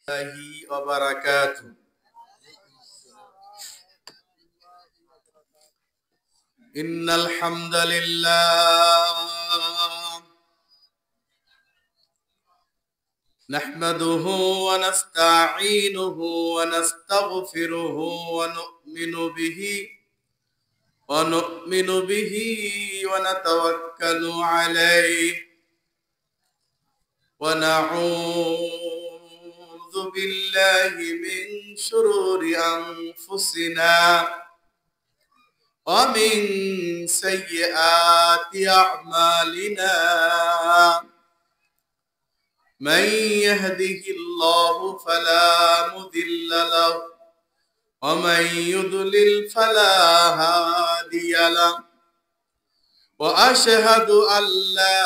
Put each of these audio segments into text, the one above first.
الله وبركاته. إن الحمد لله نحمده ونستعينه ونستغفره ونؤمن به ونتوكل عليه ونعوذ بالله من شرور أنفسنا ومن سيئات أعمالنا من يهده الله فلا مضل له ومن يضلل فلا هادي له وأشهد أن لا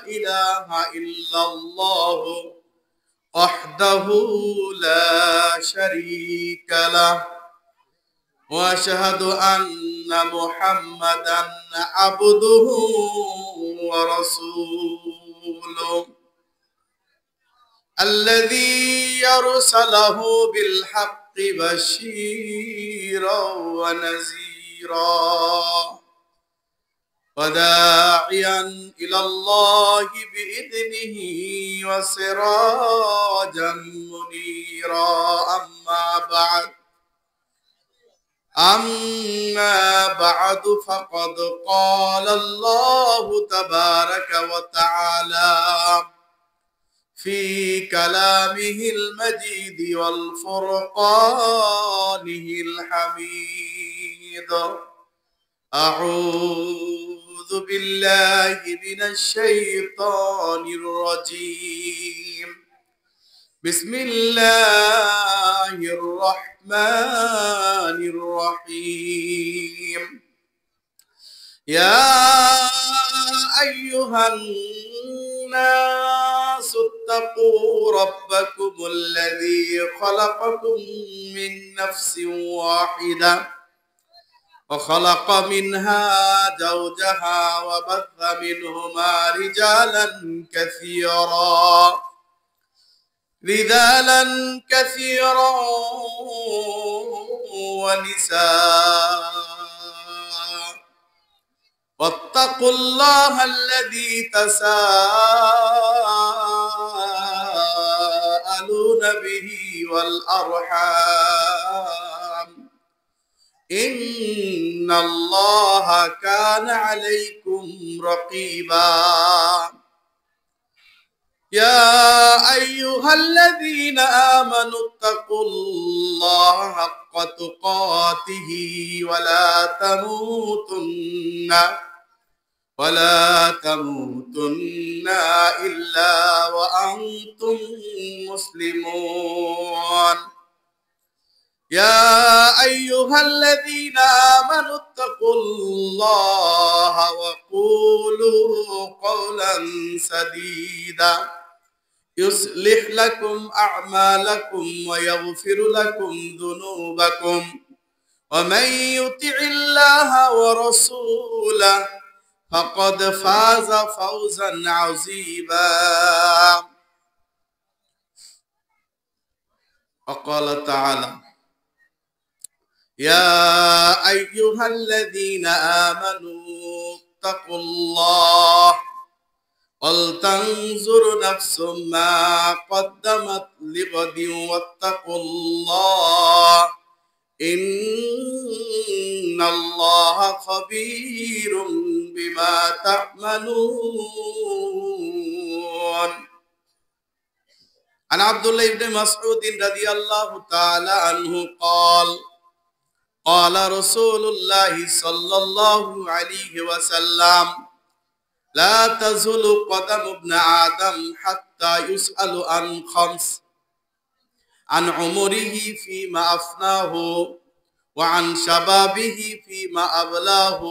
إله إلا الله وحده لا شريك له وأشهد أن محمدا عبده ورسوله الذي يرسله بالحق بشيرا ونذيرا وداعيا إلى الله بإذنه وسراجا منيرا أما بعد فقد قال الله تبارك وتعالى في كلامه المجيد والفرقانه الحميد أعوذ بالله من الشيطان الرجيم بسم الله الرحمن الرحيم يا أيها الناس اتقوا ربكم الذي خلقكم من نفس واحدة وخلق منها زوجها وبث منهما رجالا كثيرا ونساء واتقوا الله الذي تساءلون به والأرحام إن الله كان عليكم رقيبا يا أيها الذين آمنوا اتقوا الله حق تقاته ولا تموتن إلا وأنتم مسلمون يا أيها الذين آمنوا اتقوا الله وقولوا قولا سديدا يصلح لكم أعمالكم ويغفر لكم ذنوبكم ومن يطع الله ورسوله فقد فاز فوزا عظيما وقال تعالى يا أيها الذين آمنوا اتقوا الله ولتنظر نفس ما قدمت لغد واتقوا الله إن الله خبير بما تعملون عن عبد الله بن مسعود رضي الله تعالى عنه قال رسول الله صلى الله عليه وسلم لا تزول قدم ابن آدم حتى يسأل عن خمس عن عمره فيما أفناه وعن شبابه فيما أبلاه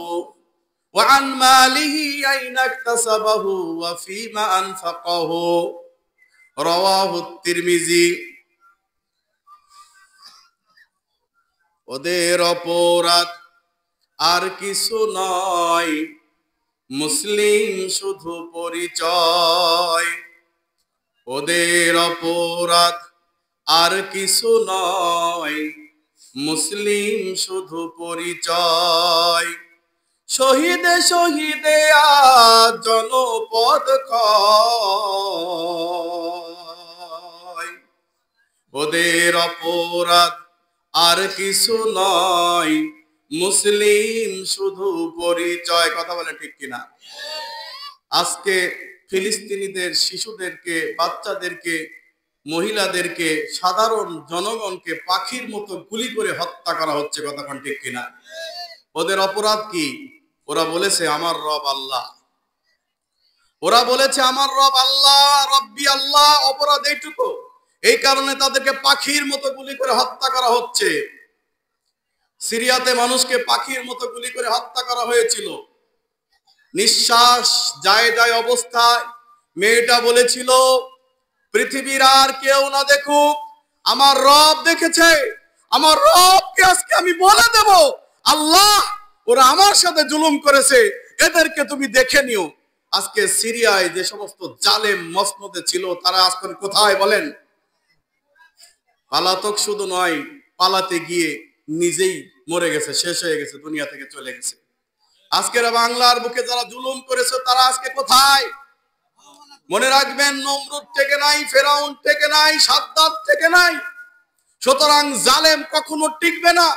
وعن ماله أين اكتسبه وفيما أنفقه رواه الترمذي ওদের অপরাধ আর কিছু নয়, মুসলিম শুধু পরিচয়। ওদের অপরাধ আর কিছু নয়, মুসলিম শুধু পরিচয়। শহীদে শহীদে আজ জনপদ ক্ষয়। ওদের অপরাধ আর কিছু নয়, মুসলিম শুধু পরিচয়। কথা বলে ঠিক কিনা? আজকে ফিলিস্তিনিদের শিশুদেরকে, বাচ্চাদেরকে, মহিলাদেরকে, সাধারণ জনগণকে পাখির মতো গুলি করে হত্যা করা হচ্ছে। কথা ঠিক কিনা? ওদের অপরাধ কি? ওরা বলেছে আমার রব আল্লাহ। ওরা বলেছে আমার রব আল্লাহ, রব্বি আল্লাহ। অপরাধ এইটুকু। এই কারণে তাদেরকে পাখির মতো গুলি করে হত্যা করা হচ্ছে। সিরিয়াতে মানুষকে পাখির মতো গুলি করে হত্যা করা হয়েছিল। নিঃশ্বাস যায় যায় অবস্থায় মেয়েটা বলেছিল, পৃথিবীর আর কেউ না দেখুক, আমার রব দেখেছে। আমার রবকে আজকে আমি বলে দেব, আল্লাহ ওরা আমার সাথে জুলুম করেছে, এদেরকে তুমি দেখে নিও। আজকে সিরিয়ায় যে সমস্ত জালেম মসনদে ছিল, তারা আজকে কোথায় বলেন? পালাতক শুধু নয়, পালাতে গিয়ে নিজেই মরে গেছে, শেষ হয়ে গেছে, দুনিয়া থেকে চলে গেছে। আজকের বাংলার বুকে যারা জুলুম করেছে তারা আজকে কোথায়? মনে রাখবেন, নমরুদ থেকে নাই, ফেরাউন থেকে নাই, সাদ্দাত থেকে নাই। সুতরাং জালেম কখনো টিকবে না।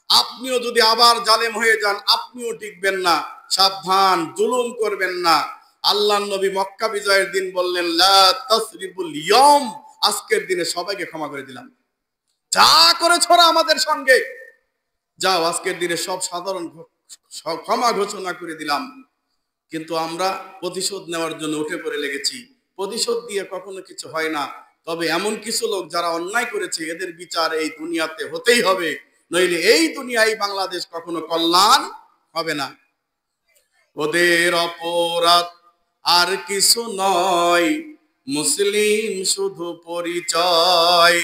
আপনিও যদি আবার জালেম হয়ে যান, আপনিও টিকবেন না। সাবধান, জুলুম করবেন না। আল্লাহর নবী মক্কা বিজয়ের দিন বললেন, লা তাসরিবুল ইয়ম, আজকের দিনে সবাইকে ক্ষমা করে দিলাম। যা করেছ ওরা আমাদের সঙ্গে, যাও আজকের দিনে সব সাধারণ ক্ষমা ঘোষণা করে দিলাম। কিন্তু আমরা প্রতিশোধ নেওয়ার জন্য উঠে পড়ে লেগেছি। প্রতিশোধ দিয়ে কখনো কিছু হয় না। তবে এমন কিছু লোক যারা অন্যায় করেছে, এদের বিচার এই দুনিয়াতে হতেই হবে, নইলে এই দুনিয়ায় বাংলাদেশ কখনো কল্যাণ হবে না। ওদের অপরাধ আর কিছু নয়, মুসলিম শুধু পরিচয়।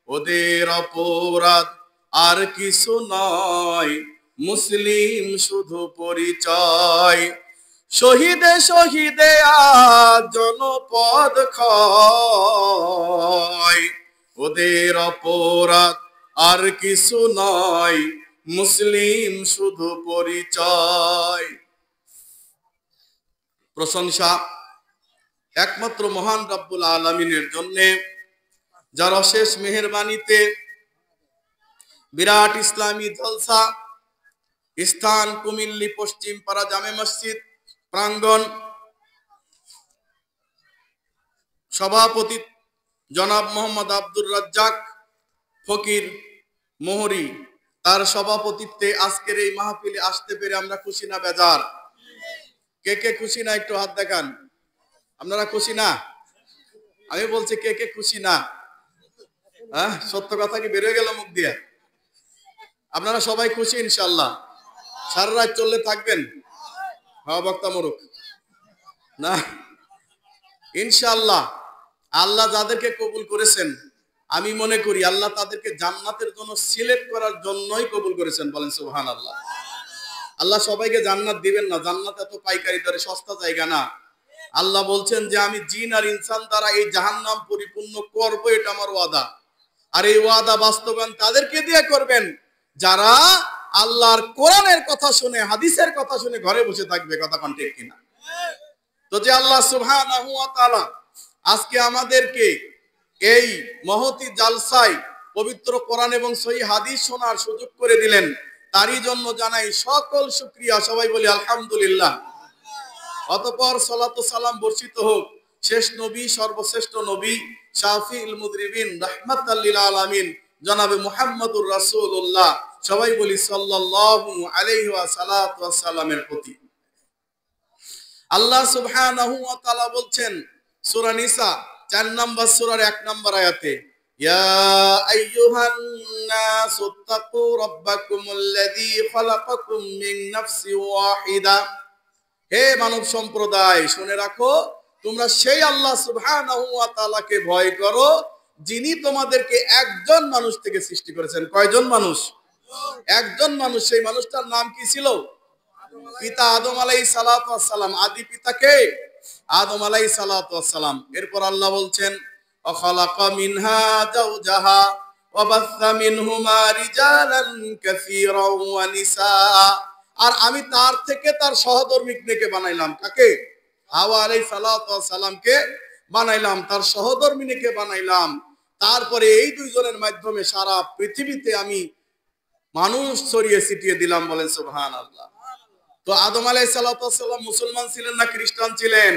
ওদের অপরাধ আর কিছু নয়, মুসলিম শুধু পরিচয়। শহীদে শহীদে আজ জনপদ ক্ষয়। ওদের অপরাধ আর কিছু নয়, মুসলিম শুধু পরিচয়। প্রশংসা একমাত্র মহান রব্বুল আলামিনের জন্য, যার অশেষ মেহেরবানিতে বিরাট ইসলামী জলসা স্থান কুমিল্লি পশ্চিম পাড়া জামে মসজিদ প্রাঙ্গণ, সভাপতি জনাব মোহাম্মদ আব্দুর রাজ্জাক ফকির মোহরি, তার সভাপতিত্বে আজকের এই মাহফিলে আসতে পেরে আমরা খুশি না বেজার? কে কে খুশি না একটু হাত দেখান। আপনারা খুশি না? আমি বলছি কে কে খুশি না? হ্যাঁ, সত্য কথা কি বেরোয় গেল মুখ দিয়ে? আপনারা সবাই খুশি ইনশাল্লাহ? সারা রাত চললে থাকবেন? হ্যাঁ, বক্তা মরুক না ইনশাল্লাহ। আল্লাহ যাদেরকে কবুল করেছেন, আমি মনে করি আল্লাহ তাদেরকে জান্নাতের জন্য সিলেক্ট করার জন্যই কবুল করেছেন। বলেন সুবহানাল্লাহ। আল্লাহ সবাইকে জান্নাত দিবেন না। জান্নাত এত পাইকারি দরে সস্তা জায়গা না। আল্লাহ বলছেন যে আমি জিন আর ইনসান দ্বারা এই জাহান্নাম পরিপূর্ণ করব, এটা আমার ওয়াদা। আর এই ওয়াদা বাস্তবায়ন তাদেরকে দিয়ে করবেন যারা আল্লাহর কোরআনের কথা শুনে, হাদিসের কথা শুনে ঘরে বসে থাকবে। কথা কোন ঠিক কিনা? তো যে আল্লাহ সুবহানাহু ওয়া তাআলা আজকে আমাদেরকে এই মহতি জালসায় পবিত্র কোরআন এবং সহিহ হাদিস শোনার সুযোগ করে দিলেন, তারই জন্য জানাই সকল শুকরিয়া। সবাই বলি আলহামদুলিল্লাহ। অতঃপর সালাত ও সালাম বর্ষিত হোক শেষ নবী, সর্বশ্রেষ্ঠ নবী, শাফিউল মুযনিবিন, রাহমাতাল লিল আলামিন, জনাবে মুহাম্মদুর রাসূলুল্লাহ, সবাই বলি সাল্লাল্লাহু আলাইহি ওয়া সাল্লাতু ওয়াস সালামের প্রতি। আল্লাহ সুবহানাহু ওয়া তাআলা বলছেন সূরা নিসা 4 নম্বর সূরার 1 নম্বর আয়াতে, ইয়া আইয়ুহান নাসুত্তাকু রাব্বাকুমুল্লাযী খালাকাকুম মিন নাফসিন ওয়াহিদা। হে মানব সম্প্রদায়, শুনে রাখো, তোমরা সেই আল্লাহ সুবহানাহু ওয়া তাআলাকে ভয় করো যিনি তোমাদেরকে একজন মানুষ থেকে সৃষ্টি করেছেন। কয়জন মানুষ? একজন মানুষ। সেই মানুষটার নাম কি ছিল? পিতা আদম আলাইহিস সালাতু ওয়াস সালাম। আদি পিতা কে? আদম আলাইহিস সালাতু ওয়াস সালাম। এরপর আল্লাহ বলছেন وخلق منها زوجها وبث منهما رجالا كثيرا ونساء। আর আমি তার থেকে তার সহধর্মিণীকে বানাইলাম। কাকে? হাওয়া আলাইহিস সালাতু ওয়াস সালামকে বানাইলাম, তার সহধর্মিণীকে বানাইলাম। তারপরে এই দুইজনের মাধ্যমে সারা পৃথিবীতে আমি মানুষ ছড়িয়ে ছিটিয়ে দিলাম। বলেন সুবহানাল্লাহ। তো আদম আলাইহিস সালাতু ওয়াস সালাম মুসলমান ছিলেন না খ্রিস্টান ছিলেন?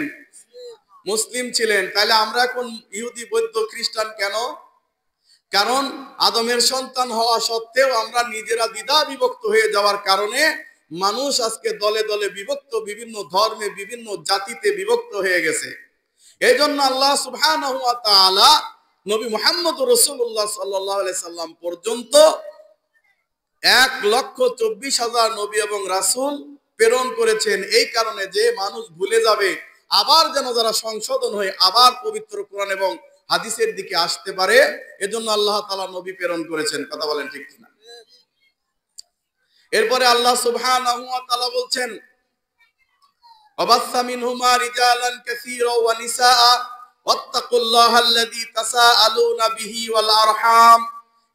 মুসলিম ছিলেন। তাহলে আমরা এখন ইহুদি বৌদ্ধ খ্রিস্টান কেন? কারণ আদমের সন্তান হওয়া সত্ত্বেও আমরা নিজেরা দ্বিধা বিভক্ত হয়ে যাওয়ার কারণে মানুষ আজকে দলে দলে বিভক্ত, বিভিন্ন ধর্মে বিভিন্ন জাতিতে বিভক্ত হয়ে গেছে। এই জন্য আল্লাহ সুবহানাহু ওয়া তাআলা নবী মুহাম্মদ রাসূলুল্লাহ সাল্লাল্লাহু আলাইহি সাল্লাম পর্যন্ত 1,24,000 নবী এবং রাসূল প্রেরণ করেছেন, এই কারণে যে মানুষ ভুলে যাবে, আবার যেন যারা সংশোধন হয়ে আবার পবিত্র কোরআন এবং হাদিসের দিকে আসতে পারে, এজন্য আল্লাহ তাআলা নবী প্রেরণ করেছেন। কথা বলেন ঠিক কিনা? এরপরে আল্লাহ সুবহানাহু ওয়া তাআলা বলছেন ওয়াবাসসা মিনহুমা রিজালান কাসীরা ওয়া নিসাআ ওয়াত্তাকুল্লাহাল্লাযী তাসাআলুনা বিহি ওয়াল আরহাম।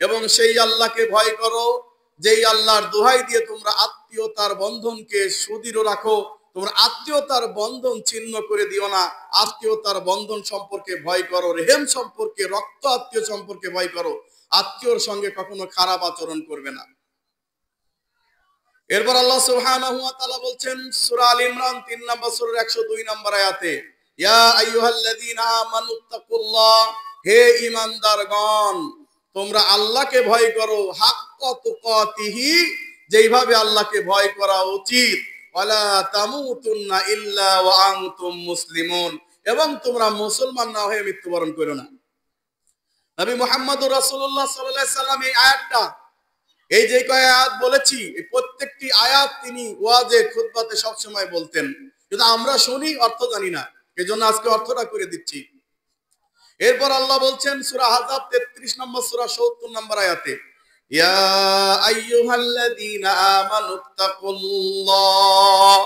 এবং সেই আল্লাহকে ভয় করো যেই আল্লাহর দোহাই দিয়ে তোমরা আত্মীয়তার বন্ধনকে সুদৃঢ় রাখো। তোমরা আত্মীয়তার বন্ধন ছিন্ন করে দিও না, আত্মীয়তার বন্ধন সম্পর্কে ভয় করো, রেহেম সম্পর্কে, রক্ত আত্মীয় সম্পর্কে ভয় করো, আত্মীয়র সঙ্গে কখনো খারাপ আচরণ করবে না। এরপর আল্লাহ সুবহানাহু ওয়া তাআলা বলছেন সূরা আল ইমরান 3 নম্বর সূরার 102 নম্বর আয়াতে, ইয়া আইয়ুহাল্লাযীনা আমানুত্তাকুল্লাহ, হে ঈমানদারগণ তোমরা আল্লাহকে ভয় করো, হাক্কা তুকাতিহি, যেইভাবে আল্লাহকে ভয় করা উচিত, ওয়ালা তামুতুন্না ইল্লা ওয়া আনতুম মুসলিমুন, এবং তোমরা মুসলমান না হয়ে মৃত্যুবরণ করো না। নবী মুহাম্মদুর রাসূলুল্লাহ সাল্লাল্লাহু আলাইহি সাল্লাম এই আয়াতটা, এই যে কয় আয়াত বলেছি, এই প্রত্যেকটি আয়াত তিনি ওয়াজে খুতবাতে সব সময় বলতেন, কিন্তু আমরা শুনি অর্থ জানি না, এজন্য আজকে অর্থটা করে দিচ্ছি। এরপর আল্লাহ বলছেন সূরা আহজাব 33 নম্বর সূরা 70 নম্বর আয়াতে, ইয়া আইয়ুহাল্লাযীনা আমানুত্তাকুল্লাহ,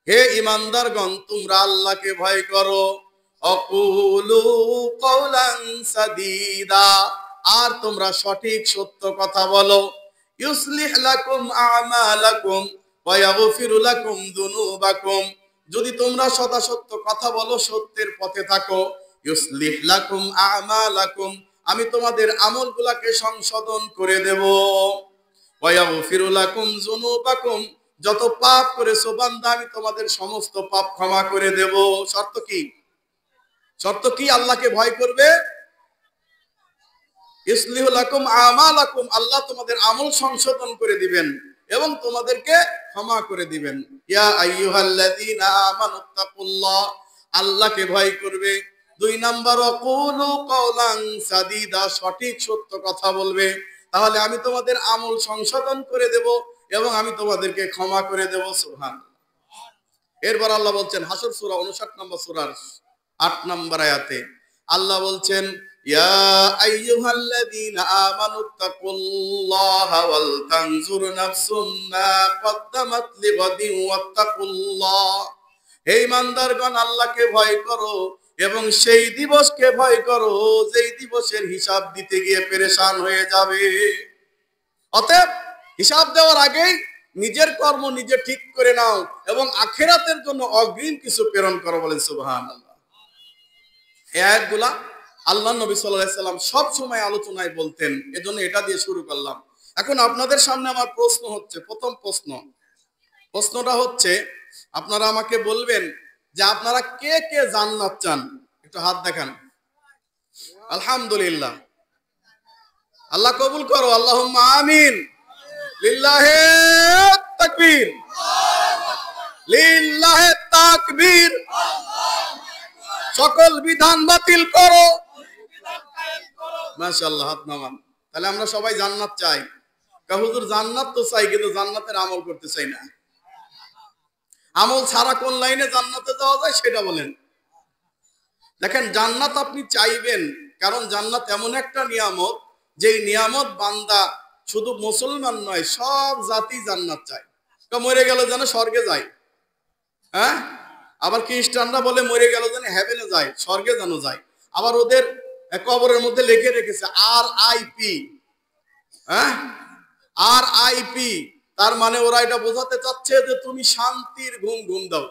হে ঈমানদারগণ তোমরা আল্লাহকে ভয় করো, আকুলু কওলান সাদীদা, আর তোমরা সঠিক সত্য কথা বলো, ইউসলিহ লাকুম আমালাকুম ওয়া ইয়াগফিরু লাকুম যুনুবাকুম, যদি তোমরা সদা সত্য কথা বলো, সত্যের পথে থাকো, ইউসলিহ লাকুম আমালাকুম, আমি তোমাদের আমলগুলোকে সংশোধন করে দেব, ওয়া ইয়াগফিরু লাকুম যুনুবাকুম, যত পাপ করেছো বান্দা আমি তোমাদের সমস্ত পাপ ক্ষমা করে দেব। শর্ত কি? শর্ত কি? আল্লাহকে ভয় করবে, ইসলিহু লাকুম আমালাকুম, আল্লাহ তোমাদের আমল সংশোধন করে দিবেন এবং তোমাদেরকে ক্ষমা করে দিবেন। ইয়া আইয়ুহাল্লাযীনা আমানুত্তাকুল্লাহ, আল্লাহকে ভয় করবে। 2 নাম্বার ওয়াকুলু কওলান সাদীদা, সঠিক সত্য কথা বলবে, তাহলে আমি তোমাদের আমল সংশোধন করে দেব এবং আমি তোমাদেরকে ক্ষমা করে দেব। সুবহানাল্লাহ। এরপর আল্লাহ বলছেন হাসর সূরা 59 নম্বর সূরার 8 নম্বর আয়াতে, আল্লাহ বলছেন ইয়া আইয়ুহাল্লাযীনা আমানুত্তাকুল্লাহা ওয়াল তানজুর নাফসুম মা কদ্দামাত লিগাদিন ওয়াত্তাকুল্লাহ, হে ঈমানদারগণ আল্লাহকে ভয় করো এবং সেই দিবসকে ভয় করো যেই দিবসের হিসাব দিতে গিয়ে পেরেশান হয়ে যাবে। অতএব হিসাব দেওয়ার আগেই নিজের কর্ম নিজে ঠিক করে নাও এবং আখিরাতের জন্য অগ্রিম কিছু প্রেরণ করো। বলেন সুবহানাল্লাহ। এই আয়াতগুলা আল্লাহ নবী সাল্লাল্লাহু আলাইহি সাল্লাম সব সময় আলোচনায় বলতেন, এজন্য এটা দিয়ে শুরু করলাম। এখন আপনাদের সামনে আমার প্রশ্ন হচ্ছে, প্রথম প্রশ্নটা হচ্ছে, আপনারা আমাকে বলবেন যে আপনারা কে কে জান্নাত চান? একটু হাত দেখান। আলহামদুলিল্লাহ, আল্লাহ কবুল করো, আল্লাহুম্মা আমিন। লিল্লাহি তাকবীর, লিল্লাহি তাকবীর। সকল বিধান বাতিল করো। মাশাআল্লাহ, হাত নামান। তাহলে আমরা সবাই জান্নাত চাই। হুজুর জান্নাত তো চাই, কিন্তু জান্নাতের আমল করতে চাই না। আমল ছাড়া কোন লাইনে জান্নাতে যাওয়া যায় সেটা বলেন। দেখেন, জান্নাত আপনি চাইবেন, কারণ জান্নাত এমন একটা নিয়ামত, যেই নিয়ামত বান্দা শুধু মুসলমান নয়, সব জাতি জান্নাত চায়। মরে গেল যেন স্বর্গে যায়। হ্যাঁ, আবার খ্রিস্টানরা বলে মরে গেল যেন হেভেনে যায়, স্বর্গে যেন যায়। আবার ওদের কবরের মধ্যে লিখে রেখেছে RIP। হ্যাঁ, RIP, তার মানে ওরা এটা বোঝাতে চাচ্ছে যে তুমি শান্তির ঘুম ঘুম দাও।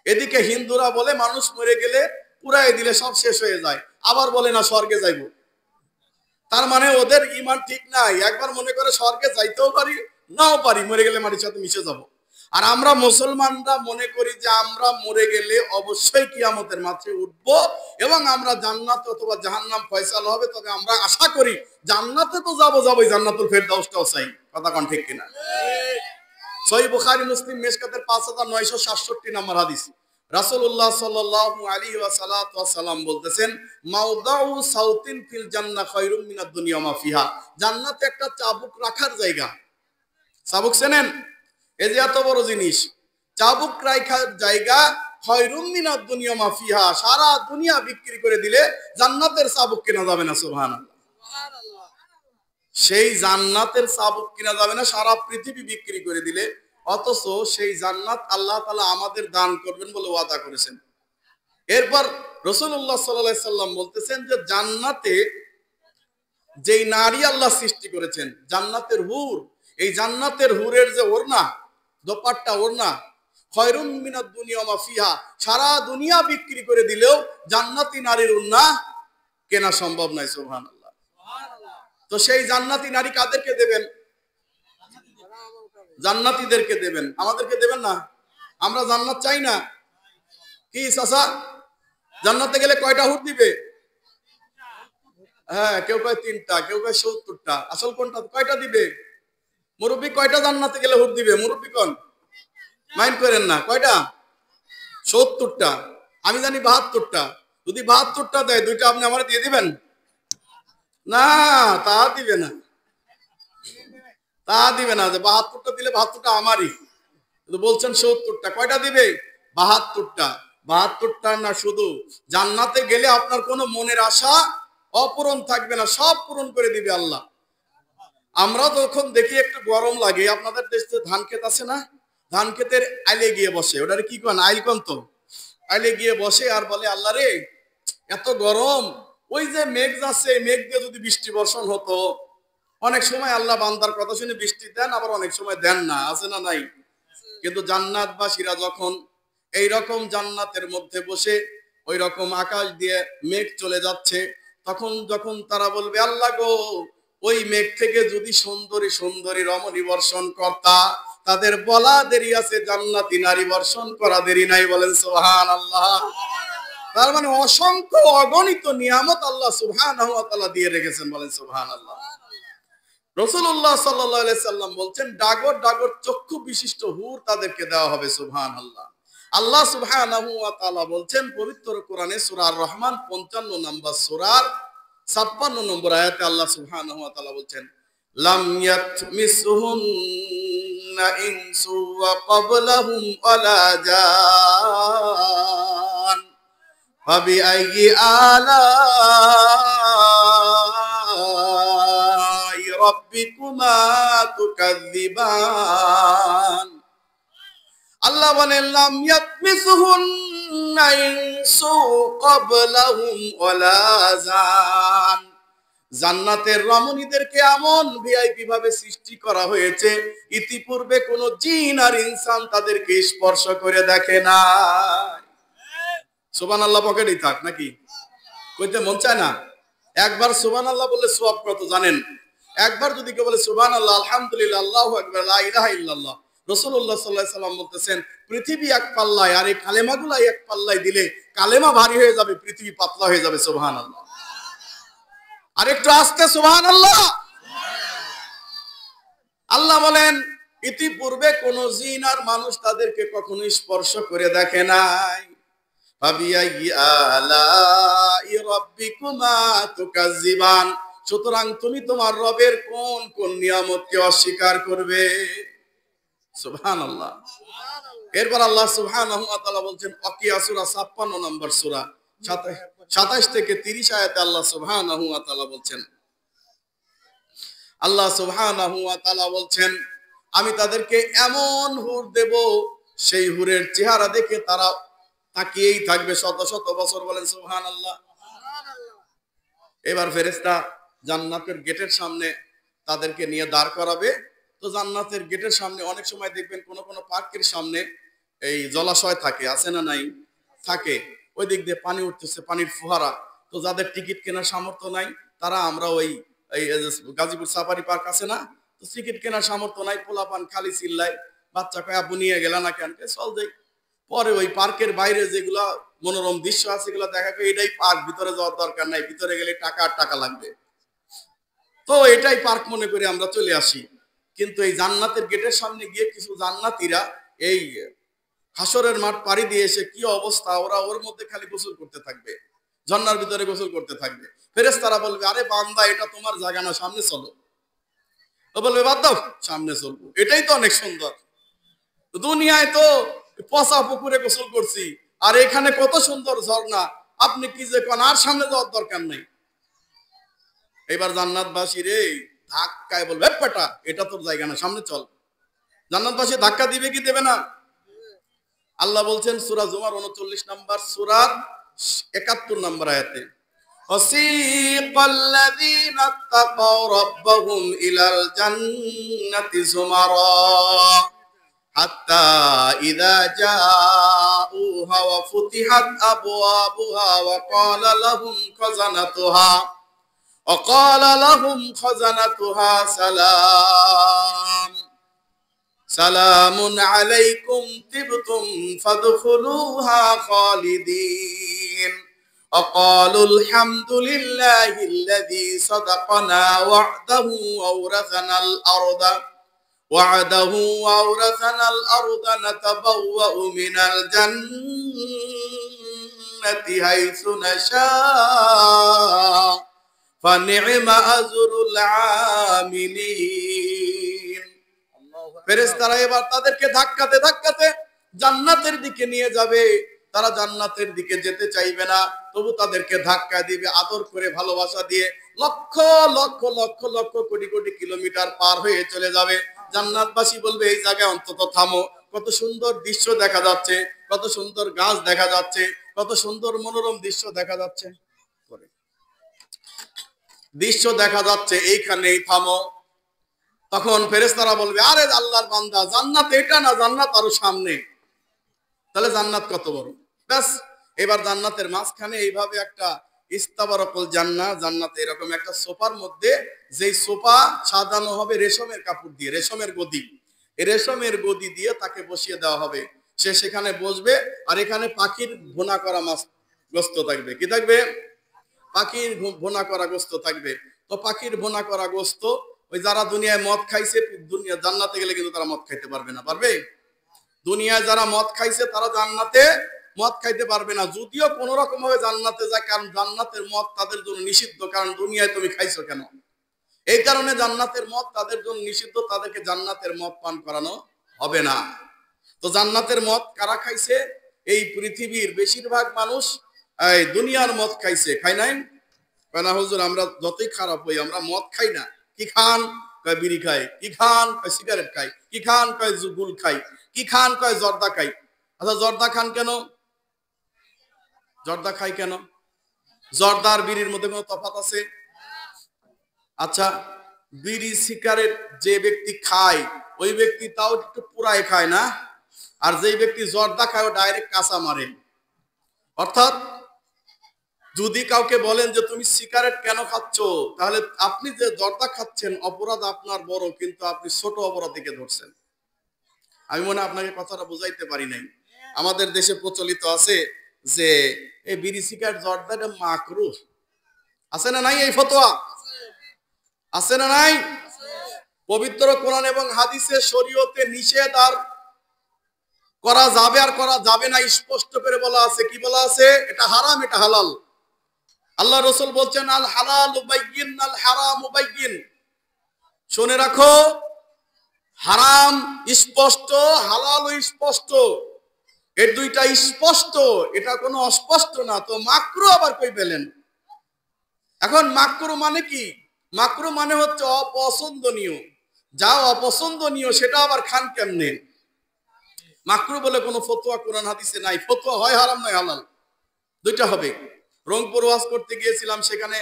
এদিকে হিন্দুরা বলে মানুষ মরে গেলে পুরাই দিলে সব শেষ হয়ে যায়, আবার বলে না স্বর্গে যাইব। তার মানে ওদের ঈমান ঠিক নাই। একবার মনে করে স্বর্গে যাইতেও পারি, নাও পারি, মরে গেলে মাটির সাথে মিশে যাব। আর আমরা মুসলমানরা মনে করি যে আমরা মরে গেলে অবশ্যই কিয়ামতের মাঠে উঠব এবং আমরা জান্নাত অথবা জাহান্নাম ফয়সালা হবে। তবে আমরা আশা করি জান্নাতে তো যাবোই, জান্নাতুল ফেরদাউসটাও চাই। কথা কোন ঠিক কিনা? সহিহ বুখারী মুসলিম মিশকাতের 5967 নম্বর হাদিস, রাসূলুল্লাহ সাল্লাল্লাহু আলাইহি ওয়াসাল্লাম বলতেছেন, মাউদাউ সাউতিন ফিল জান্নাহ খায়রুম মিনাদ দুনিয়া মা ফিহা। জান্নাতে একটা চাবুক রাখার জায়গা। চাবুক চেনেন? এই যে এত বড় জিনিস, চাবুক রাখার জায়গা, খায়রুম মিনাদ দুনিয়া মা ফিহা। সারা দুনিয়া বিক্রি করে দিলে জান্নাতের চাবুক কেনা যাবে না। সুবহানাল্লাহ। সেই জান্নাতের চাবুক কিনা যাবে না সারা পৃথিবী বিক্রি করে দিলে। অথচ সেই জান্নাত আল্লাহ তাআলা আমাদের দান করবেন বলে ওয়াদা করেছেন। এরপর রাসূলুল্লাহ সাল্লাল্লাহু আলাইহি সাল্লাম বলতেছেন যে জান্নাতে যেই নারী আল্লাহ সৃষ্টি করেছেন, জান্নাতের হুর, এই জান্নাতের হুরের যে ওড়না, দোপাট্টা, ওড়না, খায়রুম মিনাদ দুনিয়া মা ফিহা, সারা দুনিয়া বিক্রি করে দিলেও জান্নাতি নারীর ওড়না কেনা সম্ভব নয়। সুবহানাল্লাহ। তো সেই জান্নাতি নারী কাদেরকে দেবেন? জান্নাতীদেরকে দেবেন, আমাদেরকে দেবেন না। আমরা জান্নাত চাই না কি চাচা? জান্নাতে গেলে কয়টা হুর দিবে? হ্যাঁ, কেউ কয় 3টা, কেউ কয় 70টা। আসল কোনটা? কয়টা দিবে? মুরব্বী কয়টা জান্নাতে গেলে হুর দিবে? মুরব্বী কোন? মাইন্ড করেন না। কয়টা? 70টা। আমি জানি 72টা। যদি 72টা দেয়, 2টা আপনি আমার দিয়ে দিবেন? না, তা দিবে না, তা দিবে না। যে 72টা দিলে 72টা আমারই। বলছেন 70টা। কয়টা দিবে? 72টা। 72টা না, শুধু জান্নাতে গেলে আপনার কোনো মনের আশা অপূরণ থাকবে না, সব পূরণ করে দিবে আল্লাহ। আমরা যখন দেখি একটু গরম লাগে, আপনাদের দেশে ধান ক্ষেত আছে না? ধান ক্ষেতের আইলে গিয়ে বসে, ওটারে কি কোন? আইল কোন তো? আইলে গিয়ে বসে আর বলে, আল্লাহ রে এত গরম, ওই যে মেঘ যাচ্ছে, মেঘ দিয়ে যদি বৃষ্টি বর্ষণ হতো। অনেক সময় আল্লাহ বান্দার কথা শুনে বৃষ্টি দেন, আবার অনেক সময় দেন না, আছে না নাই? কিন্তু জান্নাতবাসীরা যখন এই রকম জান্নাতের মধ্যে বসে ওই রকম আকাশ দিয়ে মেঘ চলে যাচ্ছে, তখন যখন তারা বলবে, আল্লাহ গো, ওই মেঘ থেকে যদি সুন্দরী সুন্দরী রমণী বর্ষণ করতা, তাদের বলা দেরি আছে, জান্নাতি নারী বর্ষণ করা দেরি নাই। বলেন সুবহানাল্লাহ। তার মানে অসংখ্য অগণিত নিয়ামত আল্লাহ সুবহানাহু ওয়া তাআলা দিয়ে রেখেছেন। বলেন সুবহানাল্লাহ। রাসূলুল্লাহ সাল্লাল্লাহু আলাইহি সাল্লাম বলছেন, ডাগর ডাগর চক্ষু বিশিষ্ট হুর তাদেরকে দেওয়া হবে। সুবহানাল্লাহ। আল্লাহ সুবহানাহু ওয়া তাআলা বলছেন পবিত্র কোরআনে সূরা আর রহমান 55 নম্বর সূরার 56 নম্বর আয়াতে আল্লাহ সুবহানাহু ওয়া তাআলা বলছেন, লাম ইয়াতমিসহুন্না ইনসু ওয়া ক্বাবলাহুম ওয়ালা জান ফাবি আইয়ি আলা রাব্বিকুমা তুকাযযিবান। আল্লাহ বলেন, লাম ইয়াতমিসহুন্না ইনসু ক্বাবলাহুম ওয়ালা জান। জান্নাতের রমণীদেরকে এমন ভিআইপি ভাবে সৃষ্টি করা হয়েছে, ইতিপূর্বে কোন জিন আর ইনসান তাদেরকে স্পর্শ করে দেখে না। সুবহানাল্লাহ পকেটেই থাক নাকি? কইতে মন চায় না? একবার সুবহানাল্লাহ বললে সওয়াব কত জানেন? একবার যদি কেউ বলে সুবহানাল্লাহ, আলহামদুলিল্লাহ, আল্লাহু আকবার, লা ইলাহা ইল্লাল্লাহ, রাসূলুল্লাহ সাল্লাল্লাহু আলাইহি সাল্লাম বলতেছেন, পৃথিবী এক পাল্লায় আর এই কালেমাগুলো এক পাল্লায় দিলে কালেমা ভারী হয়ে যাবে, পৃথিবী পাতলা হয়ে যাবে। সুবহানাল্লাহ। আর একটু আস্তে সুবহানাল্লাহ। আল্লাহ বলেন, ইতিপূর্বে কোন জিন আর মানুষ তাদেরকে কখনো স্পর্শ করে দেখে নাই। ফাবিআইয়ি আলাই রাব্বিকুমা তুকাযযিবান। সুতরাং তুমি তোমার রবের কোন কোন নিয়ামতকে অস্বীকার করবে? সুবহানাল্লাহ। এরপর আল্লাহ সুবহানাহু ওয়া তাআলা বলছেন, ওয়াকিয়া সূরা 56 নম্বর সূরা 27 থেকে 30 আয়াতে আল্লাহ সুবহানাহু ওয়া তাআলা বলছেন, আল্লাহ সুবহানাহু ওয়া তাআলা বলছেন, আমি তাদেরকে এমন হুর দেব, সেই হুরের চেহারা দেখে তারা তাকিয়েই থাকবে শত শত বছর। বলেন সুবহানাল্লাহ। এবার ফেরেশতা জান্নাতের গেটের সামনে তাদেরকে নিয়ে দাঁড় করাবে। তো জান্নাতের গেটের সামনে অনেক সময় দেখবেন কোন কোন পার্কের সামনে এই জলাশয় থাকে, আছে না নাই? থাকে। ওই দিক দিয়ে পানি উঠতেছে, পানির ফোয়ারা। তো যাদের টিকিট কেনার সামর্থ্য নাই তারা, আমরা ওই গাজীপুর সাফারি পার্ক আছে না, তো টিকিট কেনার সামর্থ্য নাই, পোলাপান খালি চিল্লায়, বাচ্চা কয় আব্বু নিয়ে গেলা না কেন, চল যাই। পরে ওই পার্কের বাইরে যেগুলা মনোরম দৃশ্য আছে এগুলো দেখা যায় এটাই পার্ক, ভিতরে যাওয়ার দরকার নাই, ভিতরে গেলে টাকা আর টাকা লাগবে। তো এটাই পার্ক মনে করে আমরা চলে আসি। কিন্তু এই জান্নাতের গেটের সামনে গিয়ে কিছু জান্নাতীরা এই হাসরের মাঠ পাড়ি দিয়ে এসে কি অবস্থা, ওরা ওর মধ্যে খালি গোসল করতে থাকবে, ঝর্ণার ভিতরে গোসল করতে থাকবে। ফেরেশতারা বলবে, আরে বান্দা এটা তোমার জায়গা না, সামনে চলো। তো বলবে, বাদ দাও, সামনে চলবো, এটাই তো অনেক সুন্দর। দুনিয়ায় তো পচা পুকুরে গোসল করছি, আর এখানে কত সুন্দর ঝর্ণা, আপনি কি যে কোন, আর সামনে যাওয়ার দরকার নেই। এবার জান্নাতবাসী রে ধাক্কায় বলবে, পেটা এটা তোর জায়গা না, সামনে চল। জান্নাতবাসী ধাক্কা দিবে কি দেবে না? আল্লাহ বলছেন সূরা জুমার 39 নম্বর সূরার 71 নম্বর আয়াতে, ওয়াসিকাল্লাযীনা তাকাউ রাব্বাহুম ইলাল জান্নাতি যুমারা হাত্তা ইযা জাউহা ওয়া ফুতিহাত আবওয়াবুহা ওয়া ক্বালা লাহুম খাযানাতুহা সালামুন আলাইকুম তিবতুম ফাদখুলুহা খালিদিন وقالوا الحمد لله الذي صدقنا وعده وأورثنا الأرض نتبوأ من الجنة حيث نشاء فنعم أجر العاملين। ফেরেশতারা এবার তাদেরকে ধাক্কাতে ধাক্কাতে জান্নাতের দিকে নিয়ে যাবে। তারা জান্নাতের দিকে যেতে চাইবে না, তবু তাদেরকে ধাক্কা দিবে, আদর করে ভালোবাসা দিয়ে লক্ষ লক্ষ লক্ষ লক্ষ কোটি কোটি কিলোমিটার পার হয়ে চলে যাবে। জান্নাতবাসী বলবে, এই জায়গায় অন্তত থামো, কত সুন্দর দৃশ্য দেখা যাচ্ছে, কত সুন্দর গাছ দেখা যাচ্ছে, কত সুন্দর মনোরম দৃশ্য দেখা যাচ্ছে, এইখানেই থামো। তখন ফেরেশতারা বলবে, আরে আল্লাহর বান্দা, জান্নাত এটা না, জান্নাত আরো সামনে। তাহলে জান্নাত কত বড়! ব্যাস, এবার জান্নাতের মাঝখানে এইভাবে একটা ইস্তাবারাকুল জান্নাহ, জান্নাতে এরকম একটা সোফার মধ্যে, যেই সোফা সাজানো হবে রেশমের কাপড় দিয়ে, রেশমের গদি, এই রেশমের গদি দিয়ে তাকে বসিয়ে দেওয়া হবে। সে সেখানে বসবে, আর এখানে পাখির ভুনা করা মাছ গোস্ত থাকবে। কি থাকবে? পাখির ভুনা করা গোস্ত থাকবে। তো পাখির ভুনা করা গোস্ত, ওই যারা দুনিয়ায় মদ খাইছে, দুনিয়া জান্নাতে গেলে কিন্তু তারা মদ খাইতে পারবে না। পারবে? দুনিয়ায় যারা মদ খাইছে তারা জান্নাতে মদ খাইতে পারবে না, যদিও কোন রকম ভাবে জান্নাতে যায়, কারণ জান্নাতের মদ তাদের জন্য নিষিদ্ধ। কারণ দুনিয়ায় তুমি খাইছো কেন, এই কারণে জান্নাতের মদ তাদের জন্য নিষিদ্ধ, তাদেরকে জান্নাতের মদ পান করানো হবে না। তো জান্নাতের মদ কারা খাইছে? এই পৃথিবীর বেশিরভাগ মানুষ এই দুনিয়ার মদ খাইছে। খাই নাই? না হুজুর, আমরা যতই খারাপ হই আমরা মদ খাই না। কি খান? কয় বিড়ি খাই। কি খান? কয় সিগারেট খাই। কি খান? কয় গুল খাই। কি খান? কয় জর্দা খাই। আচ্ছা, জর্দা খান কেন? জর্দা খাই কেন? জর্দা আর বিড়ির মধ্যে কোনো তফাৎ আছে? আচ্ছা, বিড়ি সিগারেট যে ব্যক্তি খায় ওই ব্যক্তি তাও একটু পুরাই খায় না, আর যে ব্যক্তি জর্দা খায় ও ডাইরেক্ট কাঁচা মারে। অর্থাৎ যদি কাউকে বলেন যে তুমি সিগারেট কেন খাচ্ছ, তাহলে আপনি যে জর্দা খাচ্ছেন অপরাধ আপনার বড়, কিন্তু আপনি ছোট অপরাধীকে ধরছেন। আমি মনে হয় আপনাকে কথাটা বুঝাইতে পারি নাই। আমাদের দেশে প্রচলিত আছে যে এই বিড়ি সিগারেট জর্দাটা মাকরুহ। আছে না নাই? এই ফতোয়া আছে না নাই? পবিত্র কোরআন এবং হাদিসে, শরীয়তে নিষেধ আর করা যাবে আর করা যাবে না স্পষ্ট করে বলা আছে। কি বলা আছে? এটা হারাম, এটা হালাল। আল্লাহ রাসূল বলছেন, আল হালাল বাইয়িন আল হারাম বাইয়িন। শুনে রাখো, হারাম স্পষ্ট, হালাল স্পষ্ট, এর দুইটা স্পষ্ট, এটা কোনো অস্পষ্ট না। তো মাকরুহ আবার কই পেলেন? এখন মাকরুহ মানে কি? মাকরুহ মানে হচ্ছে অপছন্দনীয়। যা অপছন্দনীয় সেটা আবার খান কেমনে? মাকরু বলে কোনো ফতোয়া কোরআন হাদিসে নাই। ফতোয়া হয় হারাম নয় হালাল, দুইটা হবে। রংপুর ওয়াজ করতে গিয়েছিলাম, সেখানে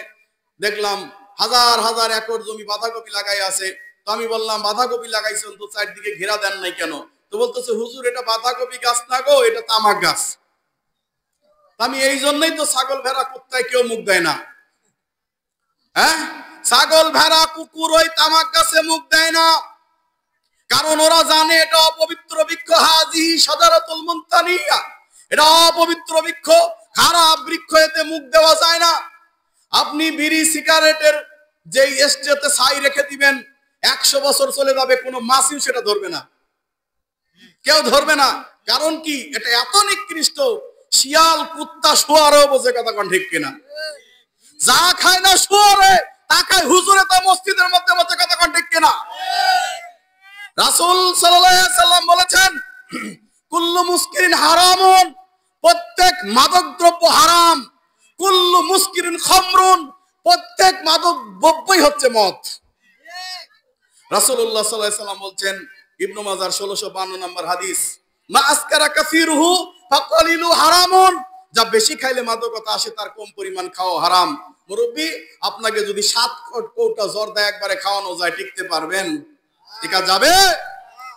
দেখলাম হাজার হাজার একর জমি বাঁধাকপি লাগাই আছে। তো আমি বললাম বাঁধাকপি লাগাইছেন তো চারদিকে ঘেরা দেন নাই কেন? তো বলতেছে হুজুর এটা বাঁধাকপি গাছ না গো, এটা তামাক গাছ। আমি এই জন্যই তো ছাগল ভেড়া কুত্তায় কেউ মুখ দেয় না। হ্যাঁ, ছাগল ভেড়া কুকুর ওই তামাক গাছে মুখ দেয় না, কারণ ওরা জানে এটা অপবিত্র বৃক্ষ। হাজি সাজারাতুল মুনতানিয়া, এটা অপবিত্র বৃক্ষ, খারাপ বৃক্ষ, এতে মুখ দেওয়া যায় না। আপনি বিড়ি সিগারেটের যে স্টেতে ছাই রেখে দিবেন, 100 বছর চলে যাবে, কোনো মাছিও সেটা ধরবে না, কেউ ধরবে না। কারণ কি? এটা এত নিকৃষ্ট, শিয়াল কুত্তা শুয়ারও বোঝে, কথা কোন ঠিক কিনা? যা খায় না শুয়ারে তা খায় হুজুরে, তা মসজিদের মধ্যে বসে, কথা কোন ঠিক কিনা? রাসূল সাল্লাল্লাহু আলাইহি সাল্লাম বলেছেন কুল্লু মুসকিরিন হারামুন, প্রত্যেক মাদক দ্রব্য হারাম। কুল্লু মুসকিরিন খামরুন, প্রত্যেক মাদক দ্রব্যই হচ্ছে মদ। রাসূলুল্লাহ সাল্লাল্লাহু আলাইহি সাল্লাম বলছেন, ইবনে মাজাহ 1652 নম্বর হাদিস, মা আসকারা কাসীরুহু ফাকালিলু হারামুন, যা বেশি খাইলে মাদকতা আসে তার কম পরিমাণ খাওয়া হারাম। মুরব্বি, আপনাকে যদি 7 কৌটা জর্দা একবারে খাওয়ানো যায়, টিকতে পারবেন? টিকা যাবে?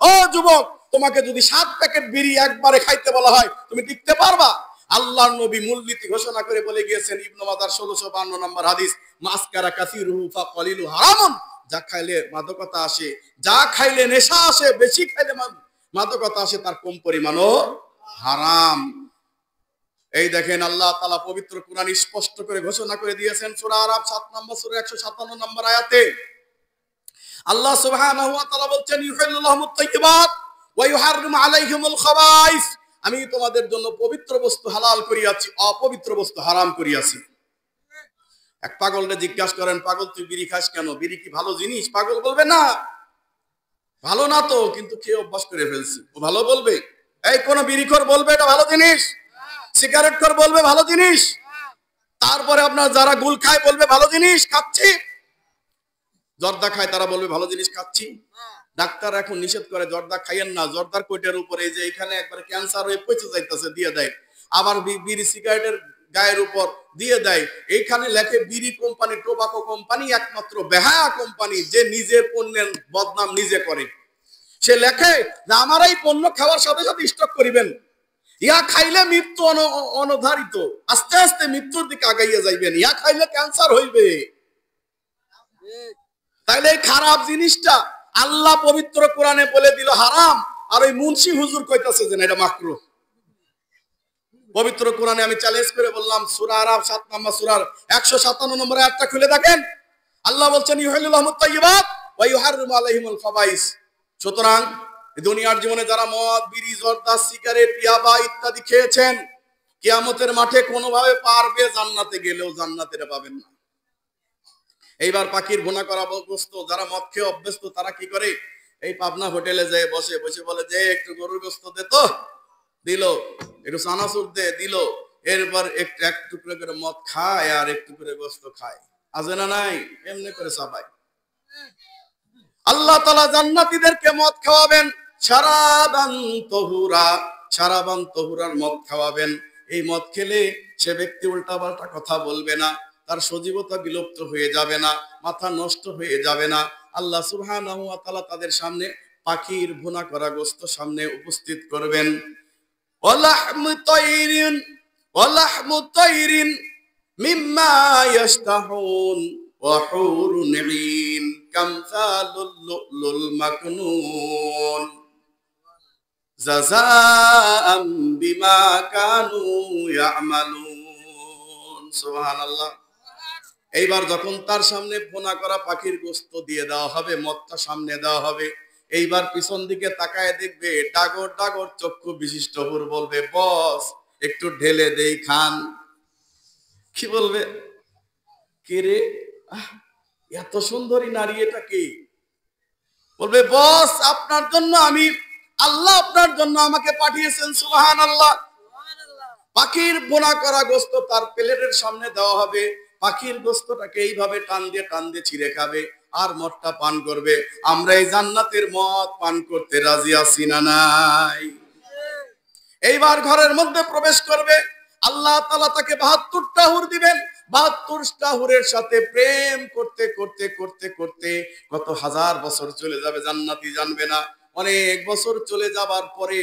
ও যুবক, তোমাকে যদি 7 প্যাকেট বিড়ি একবারে খাইতে বলা হয়, তুমি টিকতে পারবা? আল্লাহর নবী মূলনীতি ঘোষণা করে বলে গিয়েছেন, ইবনে মাজাহ 1652 নম্বর হাদিস, মাসকারা কাসীরুহু ফাকালিলু হারামুন, যা খাইলে মাদকতা আসে, যা খাইলে নেশা আসে, বেশি খাইলে মাদকতা আসে, তার কম পরিমাণও হারাম। এই দেখেন আল্লাহ তাআলা পবিত্র কুরআন স্পষ্ট করে ঘোষণা করে দিয়েছেন, সূরা আরাফ 7 নম্বর সূরা 157 নম্বর আয়াতে আল্লাহ সুবহানাহু ওয়া তাআলা বলছেন, ইউহিল্লুহুমুত তাইয়্যিবাত ওয়া ইউহাররিমু আলাইহিমুল খাবাইস, আমি তোমাদের জন্য পবিত্র বস্তু হালাল করিয়াছি, অপবিত্র বস্তু হারাম করিয়াছি। এক পাগলকে জিজ্ঞাসা করেন, পাগল তুই বিড়ি খাস কেন? বিড়ি কি ভালো জিনিস? পাগল বলবে না, ভালো না তো, কিন্তু খেয়ে অভ্যাস করে ফেলছি। ও ভালো বলবে? এই কোন বিড়িখোর বলবে এটা ভালো জিনিস? সিগারেট খোর বলবে ভালো জিনিস? তারপরে আপনার যারা গুল খায় বলবে ভালো জিনিস খাচ্ছি, জর্দা খায় তারা বলবে ভালো জিনিস খাচ্ছি। ডাক্তার এখন নিষেধ করে জর্দা খাইয়েন না, জর্দার কোটের উপরে এই যে এখানে একবারে ক্যান্সার হয়ে পচে যাইতেছে দিয়ে দেয়। আবার বিড়ি সিগারেটের গায়ের উপর দিয়ে দেয়, এইখানে লেখে বিড়ি কোম্পানি, টোবাকো কোম্পানি একমাত্র বেহায়া কোম্পানি যে নিজের পণ্যের বদনাম নিজে করে। সে লেখে যে আমার এই পণ্য খাওয়ার সাথে সাথে স্টক করিবেন, ইয়া খাইলে মৃত্যু অনধারিত, আস্তে আস্তে মৃত্যুর দিকে আগাইয়া যাইবেন, ইয়া খাইলে ক্যান্সার হইবে। তাইলে এই খারাপ জিনিসটা আল্লাহ পবিত্র কোরআনে বলে দিল হারাম, আর ওই মুন্সি হুজুর কইতাছে যে এটা মাকরুহ। পবিত্র কোরআনে আমি চ্যালেঞ্জ করে বললাম, সূরা আরাফ 7 নম্বর সূরার 157 নম্বর আয়াতটা খুলে দেখেন, আল্লাহ বলছেন ইউহিল্লুহুমুত তাইয়্যিবাত ওয়া ইউহাররিমু আলাইহিমুল খাবাইস। সুতরাং দুনিয়ার জীবনে যারা মদ, বিড়ি, জর্দা, সিগারেট, ইয়াবা ইত্যাদি খেয়েছেন, কিয়ামতের মাঠে কোনোভাবে পারবে জান্নাতে গেলেও জান্নাতের পাবেন না। এইবার পাখির ভুনা করা গোস্ত, যারা মদ খেয়ে অভ্যস্ত তারা কি করে, এই পাবনা হোটেলে যায় বসে বসে বলে যে একটু গরুর গোস্ত দে তো, দিল, একটু চানাচুর দে, দিল, এরপর এক টুকরো করে মদ খায় আর একটু করে গোস্ত খায়, আছে না নাই? এমনি করে চাবায়। আল্লাহ তাআলা জান্নাতীদেরকে মদ খাওয়াবেন, শারাবান তাহুরা, শারাবান তাহুরার মদ খাওয়াবেন। এই মদ খেলে সে ব্যক্তি উল্টাপাল্টা কথা বলবে না, তার সজীবতা বিলুপ্ত হয়ে যাবে না, মাথা নষ্ট হয়ে যাবে না। আল্লাহ সুবহানাহু ওয়া তাআলা তাদের সামনে পাখির ভুনা করা গোশত সামনে উপস্থিত করবেন। ওয়ালাহমু তাইরিন মিম্মা ইয়াশতাহুন ওয়া হুরুন ঈন কামসালুল লুলুল মাকনুন জাযাআম বিমা কানু ইয়ামালুন। সুবহানাল্লাহ। এইবার যখন তার সামনে ভুনা করা পাখির গোশত দিয়ে দেওয়া হবে, মদটা সামনে দেওয়া হবে, এইবার পিছন দিকে তাকায় দেখবে ডাগর ডাগর চক্ষু বিশিষ্ট হুর বলবে, বস একটু ঢেলে দেই খান। কি বলবে? কে রে, এত সুন্দরী নারী, এটা কি? বলবে বস আপনার জন্য আমি, আল্লাহ আপনার জন্য আমাকে পাঠিয়েছেন। সুবহানাল্লাহ। পাখির বোনা করা গোশত তার প্লেটের সামনে দেওয়া হবে, পাখির গোশতটাকে এইভাবে টান দিয়ে ছিঁড়ে খাবে আর মদটা পান করবে। আমরা এই জান্নাতের মদ পান করতে রাজি আছি না নাই? এইবার ঘরের মধ্যে প্রবেশ করবে, আল্লাহ তাআলা তাকে ৭২টা হুর দিবেন। ৭২টা হুরের সাথে প্রেম করতে করতে করতে করতে কত হাজার বছর চলে যাবে, জান্নাতি জানবে না। অনেক বছর চলে যাবার পরে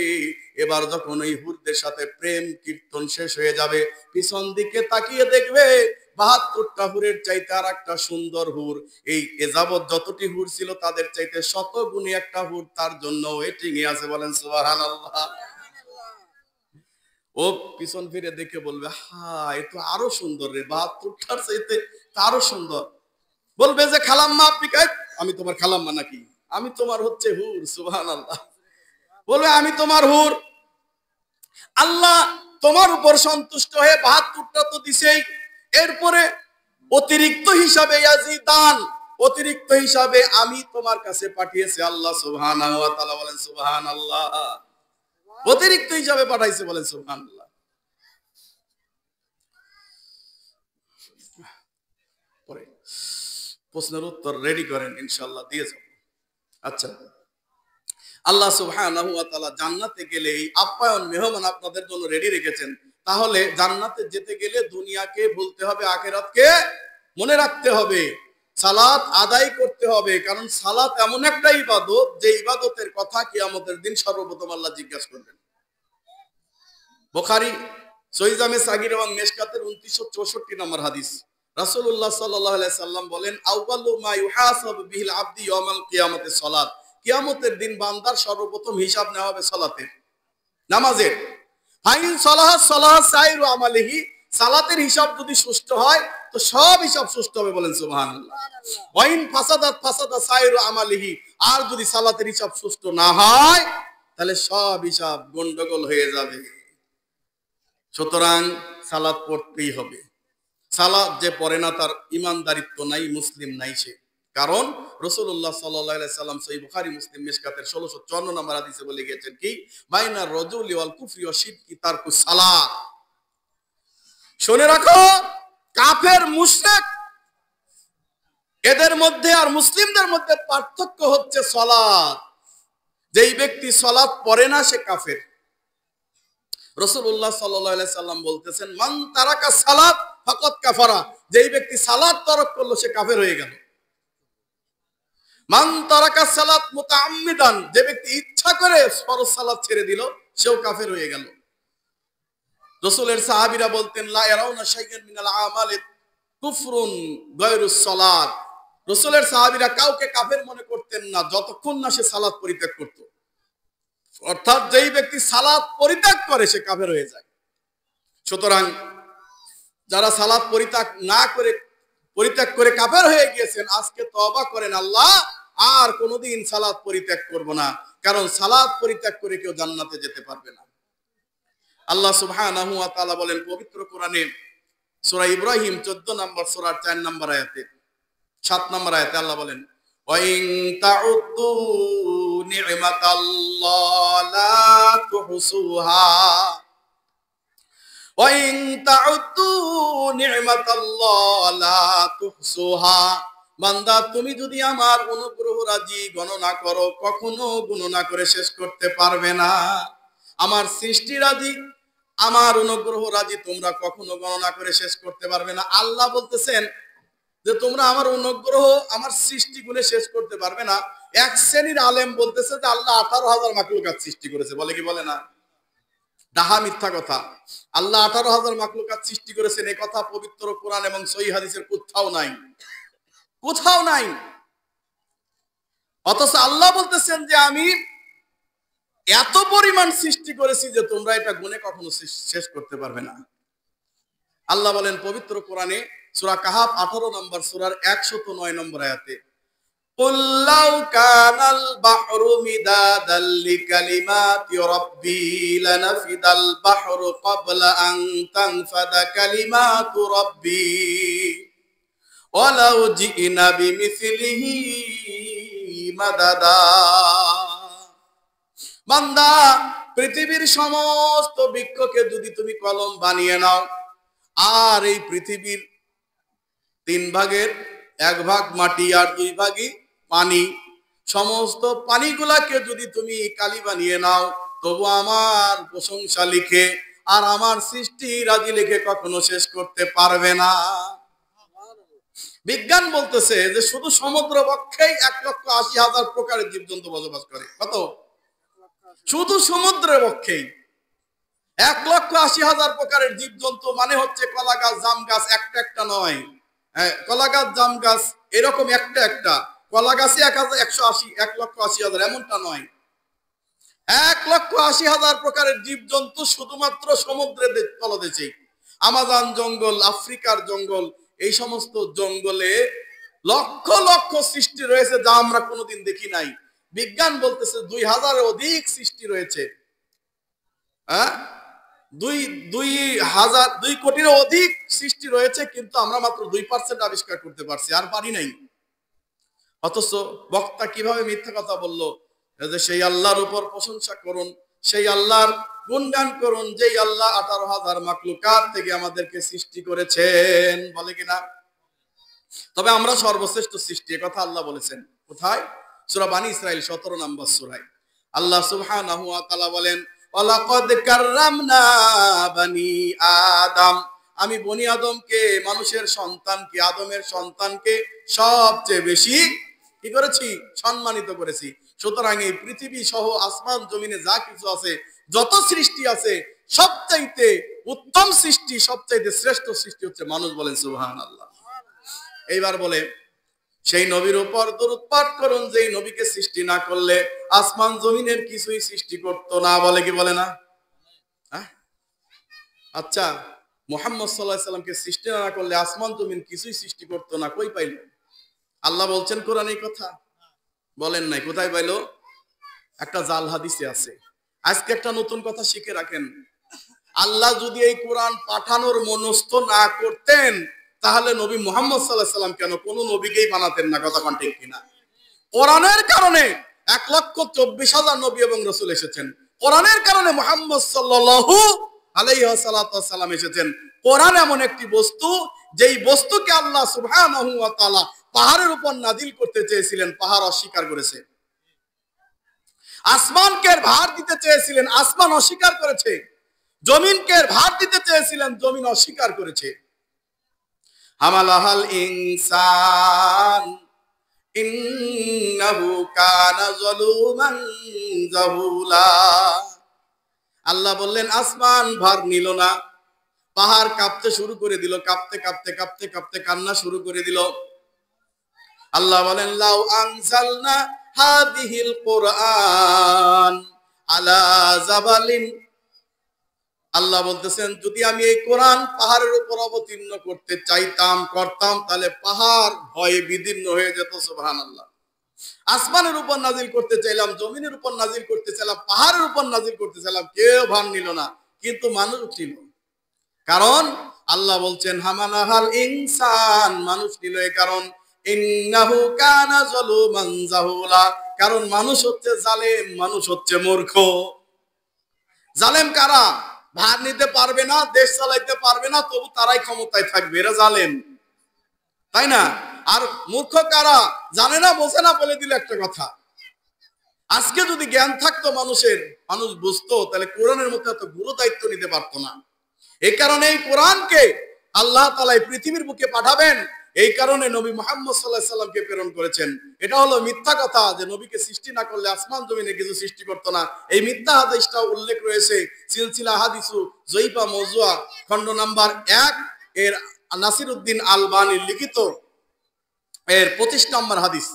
এবার যখন ওই হুরদের সাথে প্রেম কীর্তন শেষ হয়ে যাবে, পিছন দিকে তাকিয়ে দেখবে ৭২টা হুরের চাইতে আর একটা সুন্দর হুর, এই এযাবৎ যতটি হুর ছিল তাদের চাইতে শতগুণী একটা হুর তার জন্য ওয়েটিং এ আছে। বলেন সুবহানাল্লাহ। ও পিছন ফিরে দেখে বলবে, হ্যাঁ এ তো আরো সুন্দর রে, ৭২টার চাইতে আরো সুন্দর। বলবে যে খালাম্মা আপনি কাই? আমি তোমার খালাম্মা নাকি? আমি তোমার হচ্ছে হুর। সুবহানাল্লাহ। বলবে আমি তোমার হুর, আল্লাহ তোমার উপর সন্তুষ্ট হয়ে ৭২টা তো দিছেই, এরপরে অতিরিক্ত হিসাবে ইয়াজিদান, অতিরিক্ত হিসাবে আমি তোমার কাছে পাঠিয়েছি। আল্লাহ সুবহানাহু ওয়া তাআলা বলেন সুবহানাল্লাহ, অতিরিক্ত হিসাবে পাঠাইছে। বলেন সুবহানাল্লাহ। পরে প্রশ্নের উত্তর রেডি করেন, ইনশাআল্লাহ দিয়ে যাব। আচ্ছা, আল্লাহ সুবহানাহু ওয়া তাআলা জান্নাতে গেলে এই আপ্যায়ন মেহমান আপনাদের জন্য রেডি রেখেছেন। তাহলে জান্নাতে যেতে গেলে দুনিয়াকে ভুলতে হবে, আখিরাতকে মনে রাখতে হবে, সালাত আদায় করতে হবে। কারণ সালাত এমন একটা ইবাদত, যে ইবাদতের কথা কিয়ামতের দিন সর্বপ্রথম আল্লাহ জিজ্ঞাসা করবেন। বুখারী সহিহ জামে সাগীর এবং মিশকাতের ২৯৬৪ নম্বর হাদিস, রাসূলুল্লাহ সাল্লাল্লাহু আলাইহি সাল্লাম বলেন, আউয়ালু মা ইউহাসাবু বিহিল আবদি ইয়াউমাল কিয়ামতি সালাত। কিয়ামতের দিন বান্দার সর্বপ্রথম হিসাব নেওয়া হবে সালাতের, নামাজের। ফাইন সালাহ সালাহ সাইরু আমালিহি, সালাতের হিসাব যদি সুষ্ঠু হয় তো সব হিসাব সুষ্ঠু হবে। বলেন সুবহানাল্লাহ। ওয়াইন ফাসাদাত ফাসাদা সাইরু আমালিহি, আর যদি সালাতের হিসাব সুষ্ঠু না হয় তাহলে সব হিসাব গন্ডগোল হয়ে যাবে। সুতরাং সালাত পড়তেই হবে। সালাত যে পড়ে না তার ইমানদারিত্ব নাই, মুসলিম নাই সে। কারণ রাসূলুল্লাহ সাল্লাল্লাহু আলাইহি সাল্লাম সহিহ বুখারী মুসলিম মিশকাতের ১৬৫৪ নম্বর হাদিসে বলে গিয়েছেন কি, বাইনা রাজুলি ওয়াল কুফরি ওয়া শিরকি তারকুস সালাত। শুনে রাখো, কাফের মুশরিক এদের মধ্যে আর মুসলিমদের মধ্যে পার্থক্য হচ্ছে সালাত। যেই ব্যক্তি সালাত পড়ে না সে কাফের। রাসূলুল্লাহ সাল্লাল্লাহু আলাইহি সাল্লাম বলতেছেন, মান তারাকা সালাত ফাকাদ কাফারা। যেই ব্যক্তি সালাত তরক করলো সে কাফের হয়ে গেল। মান তারাকা সালাত মুতাআম্মিদান, যে ব্যক্তি ইচ্ছা করে ফরজ সালাত ছেড়ে দিল সেও কাফের হয়ে গেল। রাসূলের সাহাবীরা বলতেন, লা ইয়ারাউনা শাইআন মিনাল আমালি কুফরুন গায়রুস সালাত। রাসূলের সাহাবীরা কাউকে কাফের মনে করতেন না যতক্ষণ না সে সালাত পরিত্যাগ করত। অর্থাৎ যেই ব্যক্তি সালাত পরিত্যাগ করে সে কাফের হয়ে যায়। সুতরাং যারা সালাত পরিত্যাগ করে কাফের হয়ে গিয়েছেন, আজকে তওবা করেন, আল্লাহ আর কোনোদিন সালাত পরিত্যাগ করব না। কারণ সালাত পরিত্যাগ করে কেউ জান্নাতে যেতে পারবে না। আল্লাহ সুবহানাহু ওয়া তাআলা বলেন পবিত্র কোরআনে সূরা ইব্রাহিম ১৪ নম্বর সূরার ৪ নম্বর আয়াতে, ৭ নম্বর আয়াতে আল্লাহ বলেন, ওয়া ইন তাউদ্দু নি'মাতাল্লাহি লা তুহসুহা ওয়া ইন তাউদ্দু নি'মাতাল্লাহি লা তুহসুহা। বান্দা তুমি যদি আমার অনুগ্রহ রাজি গণনা করো, কখনো গণনা করে শেষ করতে পারবে না। আমার সৃষ্টি রাজি, আমার অনুগ্রহ রাজি তোমরা কখনো গণনা করে শেষ করতে পারবে না। আল্লাহ বলতেছেন যে তোমরা আমার অনুগ্রহ, আমার সৃষ্টি গুণে শেষ করতে পারবে না। এক শ্রেণীর আলেম বলতেছে যে আল্লাহ 18,000 মাখলুকাত সৃষ্টি করেছে। বলে কি বলে না? ডাহা মিথ্যা কথা। আল্লাহ 18,000 মাখলুকাত সৃষ্টি করেছেন এই কথা পবিত্র কোরআন এবং সহিহ হাদিসের কোথাও নাই, কোথাও নাই। অথচ আল্লাহ বলতেছেন যে আমি এত পরিমাণ সৃষ্টি করেছি যে তোমরা এটা গুণে কখনো শেষ করতে পারবে না। আল্লাহ বলেন পবিত্র কোরআনে সূরা কাহাফ 18 নম্বর সূরার 109 নম্বর আয়াতে, কুল লাউ কানাল বাহরু মিদাদাল লিকালিমাতি রাব্বি লানাফিদাল বাহরু ক্বাবলা আন তানফাদা কালিমাতু রাব্বি ওয়ালাউ জিনা বিমিসলিহি মাদাদা। বান্দা, পৃথিবীর সমস্ত বৃক্ষকে যদি তুমি কলম বানিয়ে নাও, আর এই পৃথিবীর 3 ভাগের 1 ভাগ মাটি আর 2 ভাগই পানি, সমস্ত পানিগুলাকে যদি তুমি কালি বানিয়ে নাও, তবু আমার প্রশংসা লিখে আর আমার সৃষ্টি রাজি লিখে কখনো শেষ করতে পারবে না। বিজ্ঞান বলতেছে যে শুধু সমুদ্র বক্ষেই 1,80,000 প্রকারের জীবজন্তু বসবাস করে। কত? শুধু সমুদ্রের বক্ষেই 1,80,000 প্রকারের জীবজন্তু, মানে হচ্ছে কলা গাছ, জাম গাছ একটা একটা নয়, কলা গাছ, জাম গাছ এরকম একটা একটা, কলা গাছে 1,80,000 এমনটা নয়, 1,80,000 প্রকারের জীবজন্তু শুধুমাত্র সমুদ্রের তলদেশে। আমাজন জঙ্গল, আফ্রিকার জঙ্গল, এই সমস্ত জঙ্গলে লক্ষ লক্ষ সৃষ্টি রয়েছে যা আমরা কোনোদিন দেখি নাই। বিজ্ঞান বলতেছে 2,000-এর অধিক সৃষ্টি রয়েছে। হ্যাঁ, 2 কোটিরও অধিক সৃষ্টি রয়েছে, কিন্তু আমরা মাত্র 2% আবিষ্কার করতে পারছি, আর পারি নাই। অথচ বক্তা কিভাবে মিথ্যা কথা বলল যে সেই আল্লাহর উপর প্রশংসা করুন, সেই আল্লাহর গুণগান করুন, যেই আল্লাহ 18,000 মাখলুকাত থেকে আমাদেরকে সৃষ্টি করেছেন, বলে কিনা? তবে আমরা সর্বশ্রেষ্ঠ সৃষ্টি, কথা আল্লাহ বলেছেন। কোথায়? সূরা বানী ইসরাইল 17 নম্বর সূরায় আল্লাহ সুবহানাহু ওয়া তাআলা বলেন, ওয়ালাকাদ কাররামনা বানি আদম, আমি বনি আদমকে, মানুষের সন্তানকে, আদমের সন্তানকে সবচেয়ে বেশি কি করেছি? সম্মানিত করেছি। সুতরাং এই পৃথিবী সহ আসমান জমিনে যা কিছু আছে, যত সৃষ্টি আছে, সবচাইতে উত্তম সৃষ্টি, সবচাইতে শ্রেষ্ঠ সৃষ্টি হচ্ছে মানুষ। বলেন সুবহানাল্লাহ। এইবার বলে সেই নবীর উপর দরুদ পাঠ করুন যেই নবীকে সৃষ্টি না করলে আসমান জমিনের কিছুই সৃষ্টি করতো না, বলে কি বলে না? আচ্ছা, মুহাম্মদ সাল্লাল্লাহু আলাইহি সাল্লামকে সৃষ্টি না করলে আসমান জমিন কিছুই সৃষ্টি করতো না, কই পাইল? আল্লাহ বলছেন কোরআনে এই কথা? বলেন নাই। কোথায় পাইলো? একটা জাল হাদিসে আছে। আজকে একটা নতুন কথা শিখে রাখেন, আল্লাহ যদি এই কোরআন পাঠানোর মনস্থ না করতেন তাহলে নবী মুহাম্মদ সাল্লাল্লাহু আলাইহি সাল্লাম কেন কোনো নবীকেই বানাতেন না, কথা কোন ঠিক কিনা? কোরআনের কারণে 1,24,000 নবী এবং রাসূল এসেছেন, কোরআনের কারণে মুহাম্মদ সাল্লাল্লাহু আলাইহি ওয়াসাল্লাম এসেছেন। কোরআন এমন একটি বস্তু, যেই বস্তুকে আল্লাহ সুবহানাহু ওয়া তাআলা পাহাড়ের উপর নাজিল করতে চেয়েছিলেন, পাহাড় অস্বীকার করেছে। আসমানকে ভার দিতে চেয়েছিলেন, আসমান অস্বীকার করেছে। জমিনকে ভার দিতে চেয়েছিলেন, জমিন অস্বীকার করেছে। হামালাহাল ইনসান ইন্নাহু কানা যালুমান জাহুলা। আল্লাহ বললেন আসমান ভার নিল না, পাহাড় কাঁপতে শুরু করে দিল, কাঁপতে কাঁপতে কাঁপতে কাঁপতে কান্না শুরু করে দিল। আল্লাহ বলেন লাউ আনজালনা হাদিহিল কুরআন আলা জাবালিন, আল্লাহ বলতেছেন যদি আমি এই কোরআন পাহাড়ের উপর অবতীর্ণ করতে চাইতাম, করতাম, তাহলে পাহাড় ভয়ে বিদীর্ণ হয়ে যেত। সুবহানাল্লাহ। আসমানের উপর নাজিল করতে চাইলাম, জমিনের উপর নাজিল করতে চাইলাম, পাহাড়ের উপর নাজিল করতে চাইলাম, কেউ ভান নিল না, কিন্তু মানুষ নিল। কারণ আল্লাহ বলছেন হামালাহাল ইনসান, মানুষ নিল এই কারণ ইন্নাহু কানা যালুমান জাহুলা, কারণ মানুষ হচ্ছে জালেম, মানুষ হচ্ছে মূর্খ। জালেম কারা? ভার নিতে পারবে না, দেশ চালাইতে পারবে না, তবু তারাই ক্ষমতায় থাকবে, এরা জালেম, তাই না? আর মূর্খ কারা? জানে না, বোঝে না, বলে দিল একটা কথা। আজকে যদি জ্ঞান থাকতো মানুষের, মানুষ বুঝতো, তাহলে কোরআনের মধ্যে এত গুরু দায়িত্ব নিতে পারতো না। এই কারণে এই কোরআনকে আল্লাহ তাআলা পৃথিবীর বুকে পাঠাবেন, এই কারণে নবী মুহাম্মদ সাল্লাল্লাহু আলাইহি সাল্লামকে প্রেরণ করেছেন। এটা হলো মিথ্যা কথা যে নবীকে সৃষ্টি না করলে আসমান জমিনে কিছু সৃষ্টি করতো না। এই মিথ্যা হাদিসটা উল্লেখ রয়েছে সিলসিলা হাদিসু যঈফা মাওজুআ খণ্ড নাম্বার 1 এর নাসিরউদ্দিন আলবানী লিখিত এর 25 নম্বর হাদিস।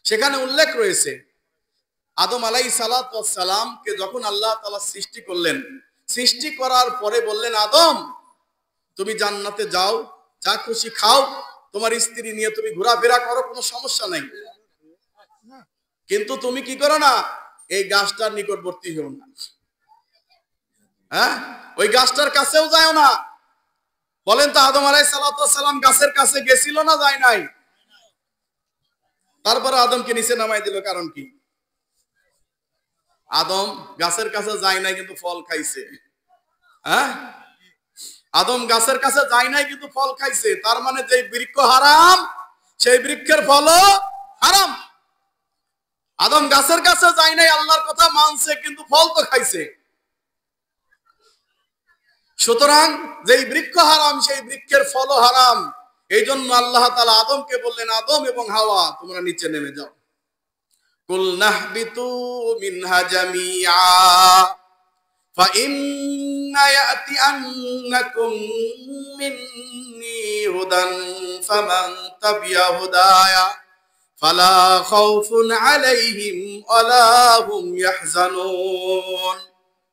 সেখানে উল্লেখ রয়েছে আদম আলাইহিস সালাতু ওয়াস সালামকে যখন আল্লাহ তাআলা সৃষ্টি করলেন, সৃষ্টি করার পরে বললেন আদম তুমি জান্নাতে যাও, যা খুশি খাও, তোমার স্ত্রী নিয়ে তুমি ঘোরাফেরা করো, কোনো সমস্যা নাই, কিন্তু তুমি কি করো না, এই গাছটার নিকটবর্তী হও না, হ্যাঁ, ওই গাছটার কাছেও যাও না। বলেন তো আদম আলাইহিস সালাতু ওয়াস সালাম গাছের কাছে গেছিল না যায় নাই? তারপরে আদমকে নিচে নামাই দিল, কারণ কি? আদম গাছের কাছে যায় নাই কিন্তু ফল খাইছে। হ্যাঁ, আদম গাছের কাছে যায় নাই কিন্তু ফল খাইছে, তার মানে যে বৃক্ষ হারাম সেই বৃক্ষের ফলও হারাম। আদম গাছের কাছে যায় নাই, আল্লাহর কথা মানছে, কিন্তু ফল তো খাইছে। সুতরাং যেই বৃক্ষ হারাম সেই বৃক্ষের ফলও হারাম। এই জন্য আল্লাহ তাআলা আদমকে বললেন, আদম এবং হাওয়া তোমরা নিচে নেমে যাও। কুল নাহবিতু মিনহা জামিআ ফাইন্না ইয়াতিয়ান্নাকুম মিন্নী হুদান ফামান তাবিআ হুদায়া ফালা খাউফুন আলাইহিম ওয়ালা হুম ইয়াহজানুন।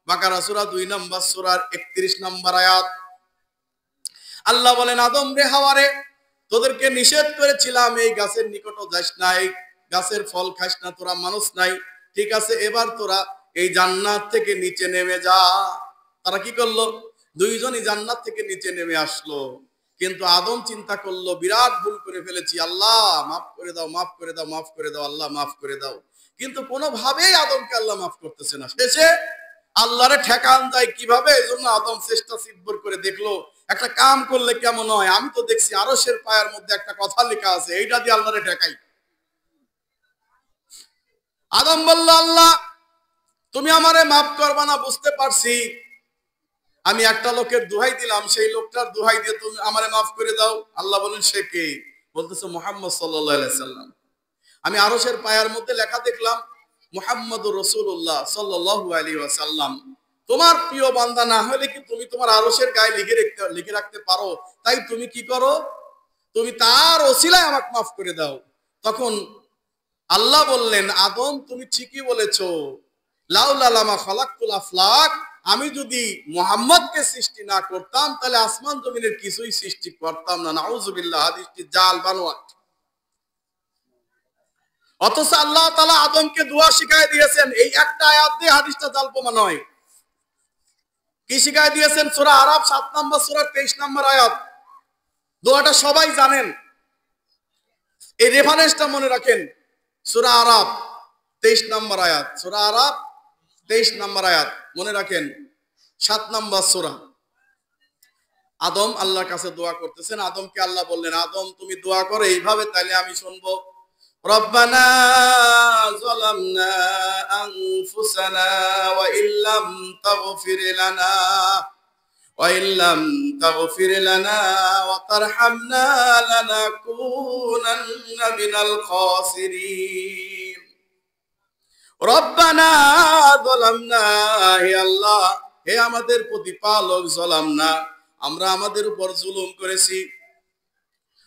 বাকারা সূরা 2 নম্বর সূরার 31 নম্বর আয়াত। আল্লাহ বলেন, আদম রে, হাওয়া রে, তোদেরকে নিষেধ করেছিলাম এই গাছের নিকটও যাস না, এই গাছের ফল খাস না, তোরা মানুষ নাই, ঠিক আছে, এবার তোরা এই জান্নাত থেকে নিচে নেমে যা। তারা কি করলো? দুইজনই জান্নাত থেকে নিচে নেমে আসলো। কিন্তু আদম চিন্তা করলো, বিরাট ভুল করে ফেলেছি, আল্লাহ মাফ করে দাও, মাফ করে দাও, মাফ করে দাও, আল্লাহ মাফ করে দাও। কিন্তু কোনোভাবেই আদমকে আল্লাহ মাফ করতেছে না। শেষে আল্লাহরে ঠেকান যায় কিভাবে? এই জন্য আদম চেষ্টা সিদ্ধর করে দেখলো, একটা কাম করলে কেমন হয়, আমি তো দেখছি আরশের পায়ের মধ্যে একটা কথা লেখা আছে, এইটা দিয়ে আল্লাহরে ঠেকাই। আদম বলল, আল্লাহ তুমি আমারে মাফ করবা না বুঝতে পারছি, আমি একটা লোকের দোহাই দিলাম, সেই লোকটার দোহাই দিয়ে তুমি আমারে মাফ করে দাও। আল্লাহ বলেন, সে কে? বলতেছে মুহাম্মদ সাল্লাল্লাহু আলাইহি সাল্লাম। আমি আরশের পায়ের মধ্যে লেখা দেখলাম মুহাম্মদুর রাসূলুল্লাহ সাল্লাল্লাহু আলাইহি ওয়াসাল্লাম। তোমার প্রিয় বান্দা না হলে কি তুমি তোমার আরশের গায়ে লিখে রাখতে পারো? তাই তুমি কি করো? তুমি তার ওসিলায় আমাকে মাফ করে দাও। তখন আল্লাহ বললেন, আদম তুমি ঠিকই বলেছো, লাউলা লামা খালাকতুল আফলাক, আমি যদি মুহাম্মদকে সৃষ্টি না করতাম তাহলে আসমান জমিনের কিছুই সৃষ্টি করতাম না। নাউযুবিল্লাহ, হাদিসটি জাল বানোয়াট। অথচ আল্লাহ তাআলা আদমকে দোয়া শিখায় দিয়েছেন, এই একটা আয়াত দিয়ে হাদিসটা জাল প্রমাণ হয়। কি শিখায় দিয়েছেন? সূরা আরাফ 7 নম্বর সূরা 23 নম্বর আয়াত। দোয়াটা সবাই জানেন, এই রেফারেন্সটা মনে রাখেন। সূরা আরাফ 23 নম্বর আয়াত, সূরা আরাফ 23 নম্বর আয়াত মনে রাখেন, 7 নম্বর সূরা। আদম আল্লাহর কাছে দোয়া করতেছেন। আদমকে আল্লাহ বললেন, আদম তুমি দোয়া করো এইভাবে, তাইলে আমি শুনবো। রব্বানা যালামনা আনফুসানা ওয়া ইল্লাম তাগফির লানা ওয়া তারহামনা লানাকুনান্না মিনাল খাসিরিন। রব্বানা যালামনা, হে আল্লাহ, হে আমাদের প্রতিপালক, যালামনা, আমরা আমাদের উপর জুলুম করেছি।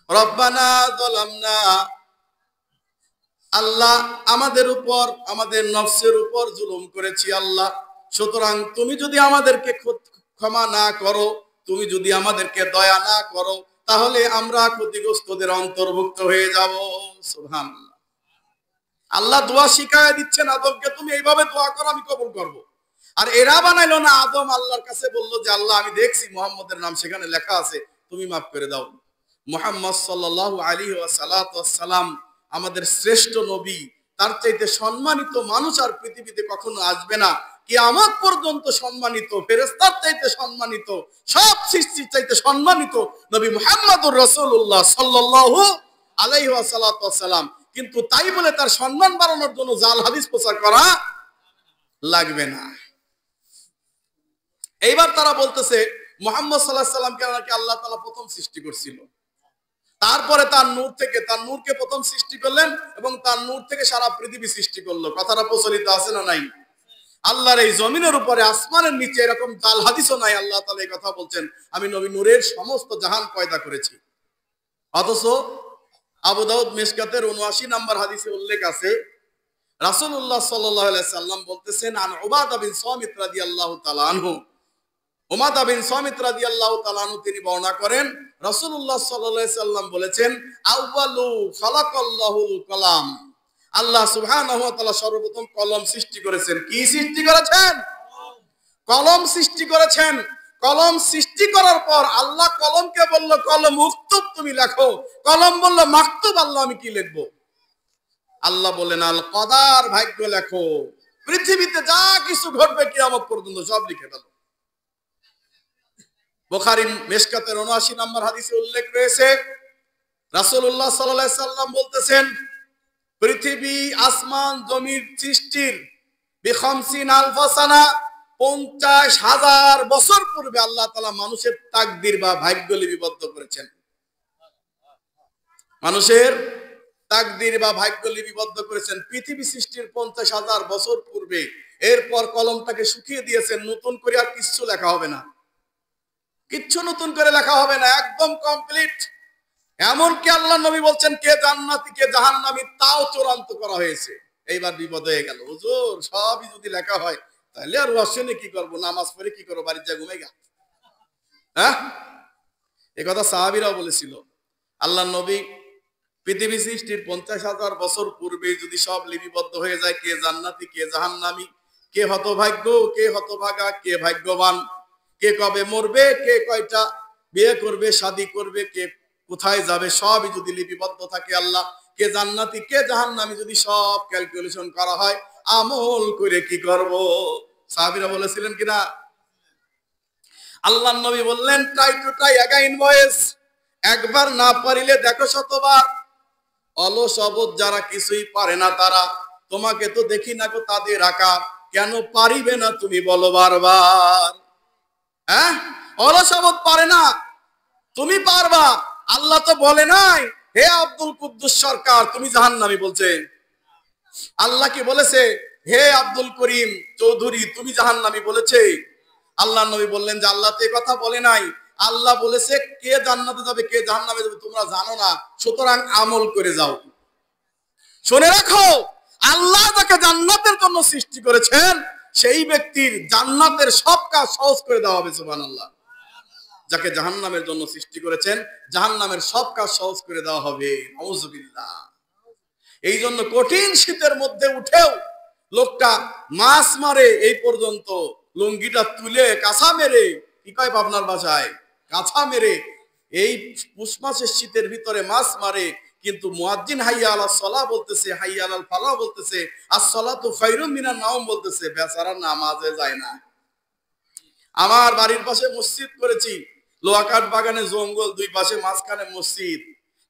রব্বানা যালামনা, আল্লাহ আমাদের উপর, আমাদের নফসের উপর জুলুম করেছি আল্লাহ। সুতরাং তুমি যদি আমাদেরকে ক্ষমা না করো, তুমি যদি আমাদেরকে দয়া না করো, তাহলে আমরা ক্ষতিগ্রস্তদের অন্তর্ভুক্ত হয়ে যাব। সুবহানাল্লাহ। আল্লাহ দোয়া শিখায় দিচ্ছেন আদমকে, তুমি এইভাবে দোয়া করো, আমি কবুল করব। আর এরা বানাইলো না, আদম আল্লাহর কাছে বলল যে আল্লাহ আমি দেখছি মুহাম্মদের নাম সেখানে লেখা আছে, তুমি মাফ করে দাও। মুহাম্মদ সাল্লাল্লাহু আলাইহি ওয়াসাল্লাম আমাদের শ্রেষ্ঠ নবী, তার চাইতে সম্মানিত মানুষ আর পৃথিবীতে কখনো আসবে না। কিয়ামত পর্যন্ত সম্মানিত, ফেরেশতার চাইতে সম্মানিত, সব সৃষ্টির চাইতে সম্মানিত নবী মুহাম্মদুর রাসূলুল্লাহ সাল্লাল্লাহু আলাইহি ওয়াসাল্লাম। কিন্তু তাই বলে তার সম্মান বাড়ানোর জন্য জাল হাদিস প্রচার করা লাগবে না। এইবার তারা বলতেছে মুহাম্মদ সাল্লাল্লাহু আলাইহি সাল্লামকে নাকি আল্লাহ তাআলা প্রথম সৃষ্টি করছিল, তারপরে তার নূর থেকে, তার নূরকে প্রথম সৃষ্টি করলেন এবং তার নূর থেকে সারা পৃথিবী সৃষ্টি করলো। কথাটা প্রচলিত আছে না নাই? আল্লাহর এই জমিনের উপরে, আসমানের নিচে এরকম জাল হাদিসও নাই। আল্লাহ তাআলা এই কথা বলছেন, আমি নবী নূরের সমস্ত জাহান পয়দা করেছি। অথচ আবু দাউদ মিশকাতের ৭৯ নম্বর হাদিসে উল্লেখ আছে, রাসূলুল্লাহ সাল্লাল্লাহু আলাইহি সাল্লাম বলতেছেন, আন উবাদা বিন সামিত রাদিয়াল্লাহু তাআলা আনহু, উমাদা বিন সামিত রাদিয়াল্লাহু তাআলা আনহু তিনি বর্ণনা করেন, রাসূলুল্লাহ সাল্লাল্লাহু আলাইহি সাল্লাম বলেছেন, আউয়ালু খালাকাল্লাহুল কালাম, আল্লাহ সুবহানাহু ওয়া তাআলা সর্বপ্রথম কলম সৃষ্টি করেছেন। কি সৃষ্টি করেছেন? কলম সৃষ্টি করেছেন। কলম সৃষ্টি করার পর আল্লাহ কলমকে বলল, কলম উক্তুব, তুমি লেখো। কলম বলল, মাকতুব, আল্লাহ আমি কি লিখবো? আল্লাহ বললেন, আল কদার, ভাগ্য লেখো। পৃথিবীতে যা কিছু ঘটবে কিয়ামত পর্যন্ত সব লিখে ফেলো। বুখারী মিশকাতের ৭৯ নম্বর হাদিসে উল্লেখ রয়েছে, রাসূলুল্লাহ সাল্লাল্লাহু আলাইহি সাল্লাম বলতেছেন, পৃথিবী আসমান জমির সৃষ্টির বিখামসিন আলফা সানা 50,000 বছর পূর্বে আল্লাহ তাআলা মানুষের তাকদীর বা ভাগ্য লিপিবদ্ধ করেছেন। মানুষের তাকদীর বা ভাগ্য লিপিবদ্ধ করেছেন পৃথিবী সৃষ্টির 50,000 বছর পূর্বে। এরপর কলমটাকে শুকিয়ে দিয়েছেন, নতুন করে আর কিচ্ছু লেখা হবে না, কিচ্ছু নতুন করে লেখা হবে না, একদম কমপ্লিট। এমনকি আল্লাহ নবী বলছেন কে জান্নাতি কে জাহান্নামী তাও চূড়ান্ত করা হয়েছে। এইবার বিপদ হয়ে গেল, হুজুর সবই যদি লেখা হয় তাহলে আর ওয়াশনে কি করব, নামাজ পড়ে কি করব, বাড়ি যা ঘুমাই গা। হ্যাঁ, এই কথা সাহাবীরাও বলেছিল। আল্লাহ নবী পৃথিবী সৃষ্টির 50,000 বছর পূর্বে যদি সব লিপিবদ্ধ হয়ে যায়, কে জান্নাতি কে জাহান্নামী, কে হতভাগ্য কে হতভাগা, কে ভাগ্যবান, কে কবে মরবে, কে কয়টা বিয়ে করবে শাদী করবে, কে কোথায় যাবে, সবই যদি লিপিবদ্ধ থাকে, আল্লাহ কে জান্নাতি কে জাহান্নামী যদি সব ক্যালকুলেশন করা হয়, আমল করে কি করব? সাহাবীরা বলেছিলেন কিনা? আল্লাহ নবী বললেন ট্রাই টু ট্রাই অ্যাগাইন বয়েস, একবার না পারিলে দেখো শতবার। অলস অবোধ যারা কিছুই পারে না তারা, তোমাকে তো দেখি না গো তাদের আকার, কেন পারিবে না তুমি বলো বারবার। হ্যাঁ, অলস অবোধ পারে না, তুমি পারবা। আল্লাহ তো বলে নাই হে আব্দুল কুদ্দুস সরকার তুমি জাহান্নামী, বলছে। আল্লাহ কি বলেছে হে আব্দুল করিম চৌধুরী তুমি জাহান্নামী, বলেছে? আল্লাহ নবী বললেন যে আল্লাহ তো এই কথা বলে নাই, আল্লাহ বলেছে কে জান্নাতে যাবে কে জাহান্নামে যাবে তোমরা জানো না, সুতরাং আমল করে যাও। শুনে রাখো, আল্লাহ যাকে জান্নাতের জন্য সৃষ্টি করেছেন সেই ব্যক্তির জান্নাতের সব কাজ সহজ করে দেওয়া হবে। সুবহানাল্লাহ। যাকে জাহান্নামের জন্য সৃষ্টি করেছেন জাহান্নামের সব কাজ সহজ করে দেওয়া হবে। নাউযুবিল্লাহ। এই জন্য কঠিন শীতের মধ্যে উঠেও লোকটা মাছ মারে, এই পর্যন্ত লুঙ্গিটা তুলে কাঁচা মেরে, কি কয় আপনার ভাষায়, কাঁচা মেরে এই পুষ মাসের শীতের ভিতরে মাছ মারে, কিন্তু মুয়াজ্জিন হাইয়া আলাস সালাহ বলতেছে, হাইয়া আলাল ফালাহ বলতেছে, আস-সালাতু খায়রুম মিনান নাওম বলতেছে, বেচারা নামাজে যায় না। আমার বাড়ির পাশে মসজিদ করেছি, লোহাকাট বাগানে জঙ্গল, দুই পাশে মাঝখানে মসজিদ।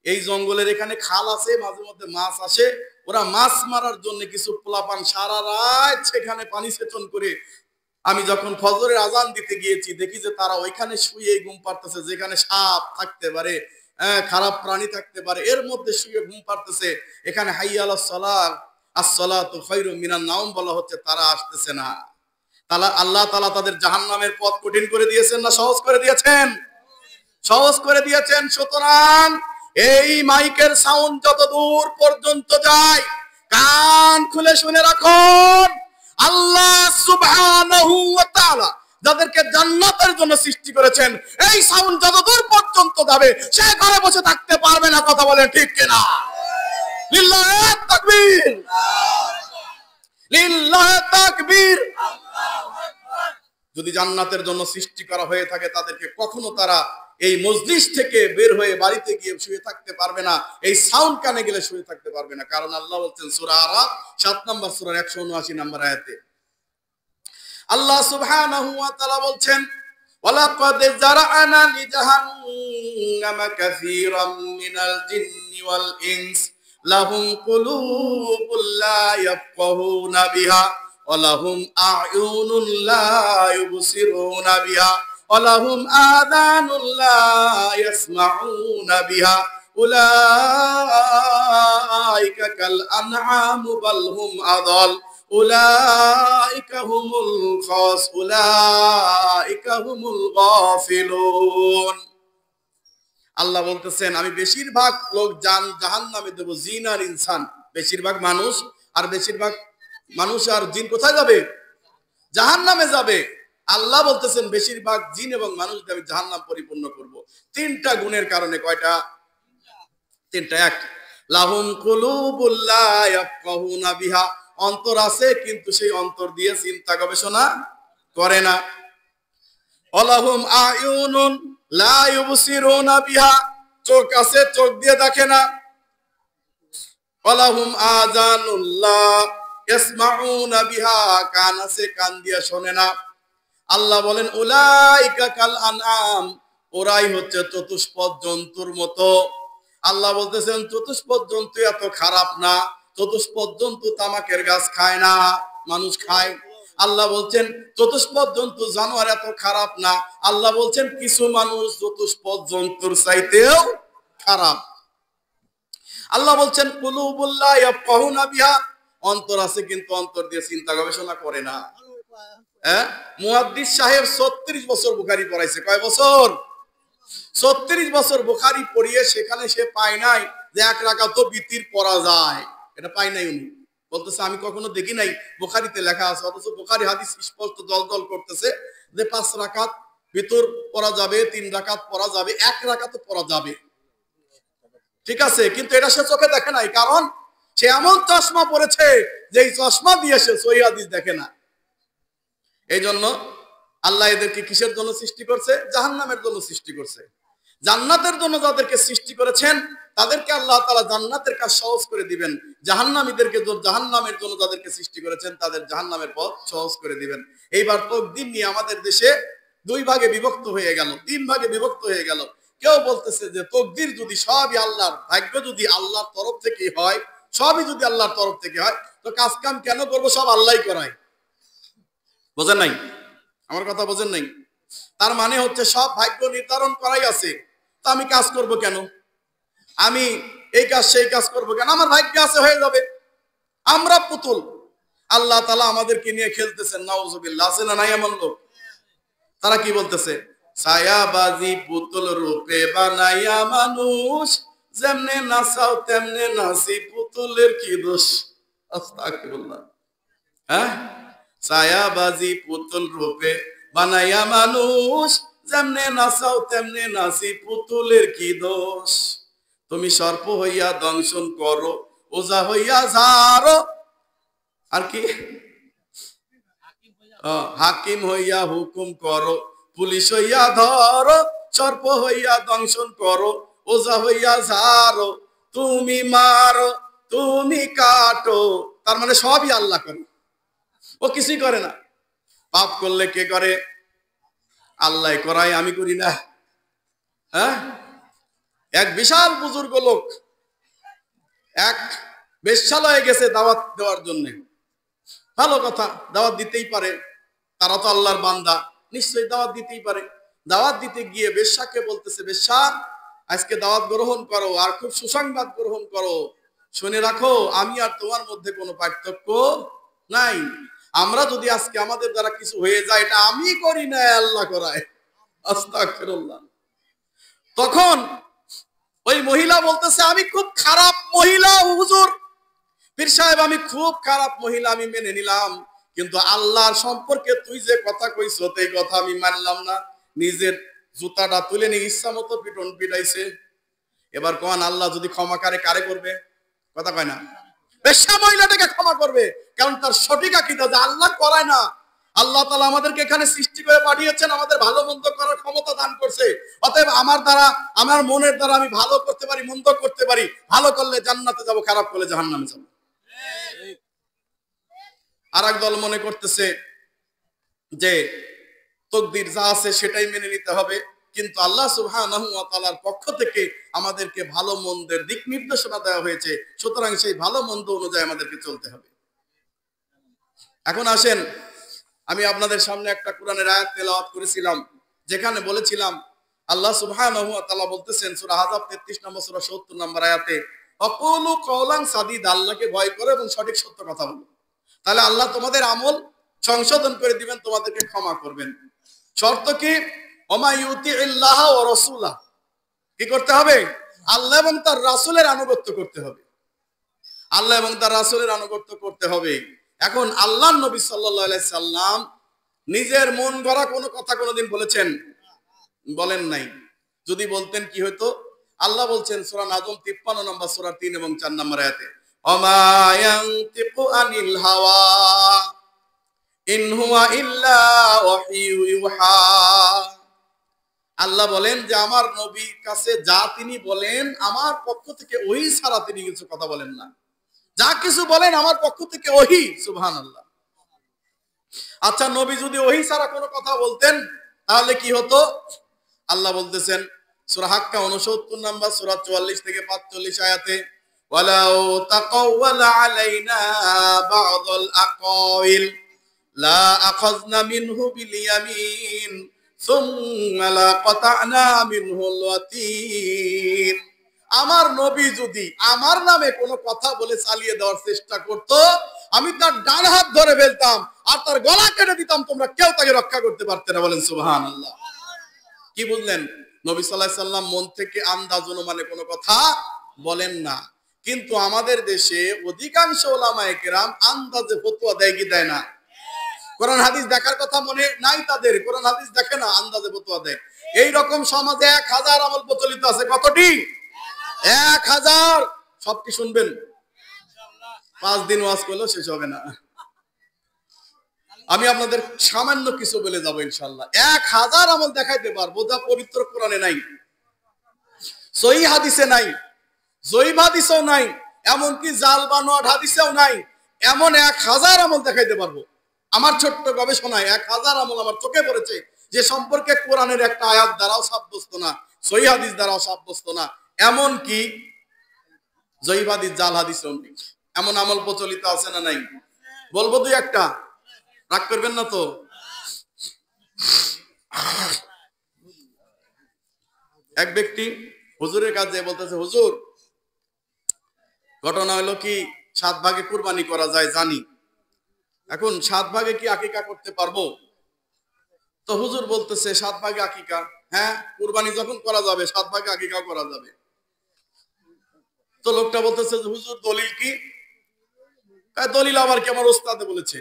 এই জঙ্গলের এখানে খাল আছে, মাঝে মধ্যে মাছ আসে, ওরা মাছ মারার জন্য কিছু পোলাপান সারা রাত সেখানে পানি সেচন করে। আমি যখন ফজরের আজান দিতে গিয়েছি দেখি যে তারা ওইখানে শুয়ে ঘুম পাড়তেছে, যেখানে সাপ থাকতে পারে, খারাপ প্রাণী থাকতে পারে, এর মধ্যে শুয়ে ঘুম পাড়তেছে। এখানে হাইয়া আলাস সালাহ আস-সালাতু খায়রুম মিনান নাওম বলা হচ্ছে, তারা আসতেছে না। তাহলে আল্লাহ তাআলা তাদের জাহান্নামের পথ কঠিন করে দিয়েছেন না সহজ করে দিয়েছেন? সহজ করে দিয়েছেন। সুতরাং এই মাইকের সাউন্ড যত দূর পর্যন্ত যায় কান খুলে শুনে রাখুন, আল্লাহ সুবহানাহু ওয়া তাআলা যাদেরকে জান্নাতের জন্য সৃষ্টি করেছেন এই সাউন্ড যত দূর পর্যন্ত যাবে সে ঘরে বসে থাকতে পারবে না। কথা বলেন ঠিক কিনা? লিল্লাহি তাকবীর, লিল্লাহি তাকবীর। যদি জান্নাতের জন্য সৃষ্টি করা হয়ে থাকে তাদেরকে কখনো তারা এই মজলিস থেকে বের হয়ে বাড়িতে গিয়ে শুয়ে থাকতে পারবে না, এই সাউন্ড কানে গেলে শুয়ে থাকতে পারবে না। কারণ আল্লাহ বলছেন সূরা আরাফ 7 নম্বর সূরার 179 নম্বর আয়াতে, আল্লাহ সুবহানাহু ওয়া তাআলা বলছেন ওয়ালাকাদ জারআনা লিজাহান্নামা কাসীরাম মিনাল জিন্নি ওয়াল ইনস লাহুম কুলুবুল লা ইয়াফকাহুনা বিহা ওয়ালাহুম আ'য়ুনুন লা ইউবসিরুনা বিহা ওয়ালাহুম আযানুন লা ইয়াসমাউনা বিহা উলাইকা কাল আনআম বাল হুম আযাল উলাইকা হুমুল গাফিলুন। আল্লাহ বলতেছেন আমি বেশিরভাগ লোক জাহান্নামে দেব, জিন আর ইনসান, বেশিরভাগ মানুষ আর বেশিরভাগ মানুষ আর জিন কোথায় যাবে? জাহান্নামে যাবে। আল্লাহ বলতেছেন বেশিরভাগ জিন এবং মানুষ আমি জাহান্নাম পরিপূর্ণ করব। তিনটা গুণের কারণে। কয়টা? তিনটা। এক, লাহুম কুলুবুল লা ইয়াফকাহুনা বিহা, অন্তর আছে কিন্তু সেই অন্তর দিয়ে চিন্তা গবেষণা করে না। ওয়ালাহুম আ'য়ুনুন লা ইউবসিরুনা বিহা, চোখ আছে চোখ দিয়ে দেখে না। ওয়ালাহুম আযানুন লা ইয়াসমাউনা বিহা, কান আছে কান দিয়ে শোনে না। আল্লাহ বলেন উলাইকা কাল আনআম, ওরাই হচ্ছে চতুষ্পদ জন্তুর মতো। আল্লাহ বলতেছেন চতুষ্পদ জন্তু এত খারাপ না, চতুষ্পদ জন্তু তামাকের গাছ খায় না, মানুষ খায়। আল্লাহ বলছেন চতুষ্পদ জন্তু জানোয়ার এত খারাপ না, আল্লাহ বলছেন কিছু মানুষ চতুষ্পদ জন্তুর চাইতেও খারাপ। আল্লাহ বলছেন কুলুবুল্লাহ ইয়াফকাহুনা বিহা, অন্তর আছে কিন্তু অন্তর দিয়ে চিন্তা গবেষণা করে না। মুহাদ্দিস সাহেব 36 বছর বুখারী পড়াইছে। কয় বছর? 36 বছর বুখারী পড়িয়ে সেখানে সে পায় নাই যে এক রাকাতও বিতির পড়া যায়, এটা পায় নাই। উনি বলতেছে আমি কখনো দেখি নাই বুখারীতে লেখা আছে, অথচ বুখারী হাদিস স্পষ্ট দল করতেছে যে 5 রাকাত বিতর পড়া যাবে, 3 রাকাত পড়া যাবে, 1 রাকাতও পড়া যাবে। ঠিক আছে, কিন্তু এটা সে চোখে দেখে নাই, কারণ সে এমন চশমা পড়েছে যে এই চশমা দিয়ে সে সহিহ হাদিস দেখে না। এই জন্য আল্লাহ এদেরকে কিসের জন্য সৃষ্টি করছে? জাহান্নামের জন্য সৃষ্টি করছে। জান্নাতের জন্য যাদেরকে সৃষ্টি করেছেন তাদেরকে আল্লাহ তাআলা জান্নাতের কাজ সহজ করে দিবেন, জাহান্নামীদেরকে জাহান্নামের জন্য যাদেরকে সৃষ্টি করেছেন তাদের জাহান্নামের পথ সহজ করে দিবেন। এইবার তকদির নিয়ে আমাদের দেশে 2 ভাগে বিভক্ত হয়ে গেল, 3 ভাগে বিভক্ত হয়ে গেল। কেউ বলতেছে যে তকদির যদি সবই আল্লাহর, ভাগ্য যদি আল্লাহর তরফ থেকে হয়, সবই যদি আল্লাহর তরফ থেকে হয়, তো কাজ কাম কেন করব? সব আল্লাহই করায়। বোঝেন নাই? আমার কথা বোঝেন নাই? তার মানে হচ্ছে সব ভাগ্য নির্ধারণ করাই আছে, তো আমি কাজ করব কেন? আমি এই কাজ সেই কাজ করব কেন? আমার ভাগ্য আছে, হয়ে যাবে। আমরা পুতুল, আল্লাহ তাআলা আমাদেরকে নিয়ে খেলতেছেন। নাউজুবিল্লাহ। আছে না নাই এমন লোক? তারা কি বলতেছে? ছায়াবাজি পুতুল রূপে বানাইয়া মানুষ, যেমনে নাচাও তেমনে নাচি, পুতুলের কি দোষ? আস্তাগফিরুল্লাহ। হ্যাঁ, ছায়াবাজি পুতুল রূপে বানাইয়া মানুষ, যেমনে নাচাও তেমনে নাচি, পুতুলের কি দোষ? তুমি সর্প হইয়া দংশন করো, ওজা হইয়া ঝাড়ো, আর কি হাকিম হইয়া হুকুম করো, পুলিশ হইয়া ধরো, সর্প হইয়া দংশন করো, ওজা হইয়া ঝাড়ো, তুমি মারো তুমি কাটো। তার মানে সবই আল্লাহ করে, ও কিছুই করে না। পাপ করলে কে করে? আল্লাহ করায়, আমি করি না। হ্যাঁ, এক বিশাল বুজুর্গ লোক এক বেশ্যালয়ে গেছে দাওয়াত দেওয়ার জন্য। ভালো কথা, দাওয়াত দিতেই পারে, তারা তো আল্লাহর বান্দা, নিশ্চয়ই দাওয়াত দিতেই পারে। দাওয়াত দিতে গিয়ে বেশ্যাকে বলতেছে, বেশ্যা আজকে দাওয়াত গ্রহণ করো আর খুব সুসংবাদ গ্রহণ করো, শুনে রাখো আমি আর তোমার মধ্যে কোনো পার্থক্য নাই। আমরা যদি আজকে আমাদের দ্বারা কিছু হয়ে যায়, এটা আমি করি না, আল্লাহ করায়। আস্তাগফিরুল্লাহ। তখন ওই মহিলা বলতেছে, আমি খুব খারাপ মহিলা হুজুর, পীর সাহেব আমি খুব খারাপ মহিলা, আমি মেনে নিলাম, কিন্তু আল্লাহর সম্পর্কে তুই যে কথা কইছ এই কথা আমি মানলাম না। নিজের জুতাটা তুলে নিয়ে ইচ্ছা মতো পিটন পিটাইছে। এবার কোন আল্লাহ যদি ক্ষমা করে, কারে করবে? কথা কয় না। বেশ্যা মহিলাটাকে ক্ষমা করবে, কারণ তার সঠিক আকীদা যে আল্লাহ করায় না। আল্লাহ তাআলা আমাদেরকে এখানে সৃষ্টি করে পাঠিয়েছেন, আমাদের ভালো মন্দ করার ক্ষমতা দান করছে। অতএব আমার দ্বারা, আমার মনের দ্বারা আমি ভালো করতে পারি, মন্দ করতে পারি। ভালো করলে জান্নাতে যাব, খারাপ করলে জাহান্নামে যাব। আর এক দল মনে করতেছে যে তকদির যা আছে সেটাই মেনে নিতে হবে, কিন্তু আল্লাহ সুবহানাহু ওয়া তাআলার পক্ষ থেকে আমাদেরকে ভালো মন্দের দিক নির্দেশনা দেওয়া হয়েছে, সুতরাং সেই ভালো মন্দ অনুযায়ী আমাদেরকে চলতে হবে। এখন আসেন, আমি আপনাদের সামনে একটা কোরআনের আয়াত তেলাওয়াত করেছিলাম, যেখানে বলেছিলাম আল্লাহ সুবহানাহু ওয়া তাআলা বলতেছেন সূরা আহজাব 33 নম্বর সূরা 70 নম্বর আয়াতে, আকুলু কওলান সাদীদা, আল্লাহকে ভয় করো এবং সঠিক সত্য কথা বলো, তাহলে আল্লাহ তোমাদের আমল সংশোধন করে দিবেন, তোমাদেরকে ক্ষমা করবেন। শর্ত কি? ওমা ইউতিইল্লাহ ওয়া রাসূলা, কি করতে হবে? আল্লাহ এবং তার রাসূলের আনুগত্য করতে হবে। আল্লাহ এবং তার রাসূলের আনুগত্য করতে হবে। এখন আল্লাহর নবী সাল্লাল্লাহু আলাইহি সাল্লাম নিজের মন গড়া কোনো কথা কোনোদিন বলেছেন? বলেন নাই। যদি বলতেন কি হতো? আল্লাহ বলছেন সূরা নাজম 53 নম্বর সূরা 3 এবং 4 নম্বর আয়াতে, ওমা ইয়ানতিকু আনিল হাওয়া ইন হুয়া ইল্লা ওয়াহয়ু ইউহা। আল্লাহ বলেন যে আমার নবীর কাছে যা তিনি বলেন আমার পক্ষ থেকে ওহী ছাড়া তিনি কিছু কথা বলেন না। যা কিছু বলেন আমার পক্ষ থেকে ওহী। সুবহানাল্লাহ। আচ্ছা, নবী যদি ওহী ছাড়া কোনো কথা বলতেন তাহলে কি হতো? আল্লাহ বলতেছেন সূরা হাক্কা 69 নম্বর সূরা 44 থেকে 45 আয়াতে, ওয়ালাউ তাকাওয়ালা আলাইনা বা'দাল আকাওয়িল লা আখাযনা মিনহু বিল ইয়ামিন সুম্মা লা কাতা'না মিনহুল ওয়াতিন। আমার নবী যদি আমার নামে কোনো কথা বলে চালিয়ে দেওয়ার চেষ্টা করত, আমি তার ডান হাত ধরে ফেলতাম আর তার গলা কেটে দিতাম, তোমরা কেউ তাকে রক্ষা করতে পারতে না। বলেন সুবহানাল্লাহ। কি বুঝলেন? নবী সাল্লাল্লাহু আলাইহি সাল্লাম মন থেকে আন্দাজ অনুমানে কোনো কথা বলেন না। কিন্তু আমাদের দেশে অধিকাংশ উলামায়ে কেরাম আন্দাজে ফতোয়া দেয় কি দেয় না? কোরআন হাদিস দেখার কথা মনে নাই তাদের, কোরআন হাদিস দেখে না, আন্দাজে ফতোয়া দেয়। এই রকম সমাজে 1000 আমল প্রচলিত আছে। কতটি? 1000। সব কি শুনবেন? 5 দিন ওয়াজ করলেও শেষ হবে না। আমি আপনাদের সামান্য কিছু বলে যাবো ইনশাআল্লাহ। 1000 আমল দেখাইতে পারবো যা পবিত্র কোরআনে নাই, সহিহ হাদিসে নাই, জয়ীফ হাদিসেও নাই, এমনকি জাল বানোয়াট হাদিসেও নাই। এমন 1000 আমল দেখাইতে পারবো। আমার ছোট্ট গবেষণায় 1000 আমল আমার চোখে পড়েছে, যে সম্পর্কে কোরআনের একটা আয়াত দ্বারাও সাব্যস্ত না, সহিহ হাদিস দ্বারাও সাব্যস্ত না, এমনকি জয়ীফ হাদিস জাল হাদিসেও নেই। এমন আমল প্রচলিত আছে না নাই? বলবো দুই একটা, রাগ করবেন না তো? এক ব্যক্তি হুজুরের কাছে বলতেছে, হুজুর ঘটনা হলো কি 7 ভাগে কুরবানি করা যায় জানি, এখন 7 ভাগে কি আকিকা করতে পারবো? তো হুজুর বলতেছে 7 ভাগে আকিকা, হ্যাঁ কুরবানি যখন করা যাবে 7 ভাগে আকিকাও করা যাবে। তো লোকটা বলতেছে যে হুজুর দলিল কি? দলিল আবার কি? আমার ওস্তাদে বলেছে।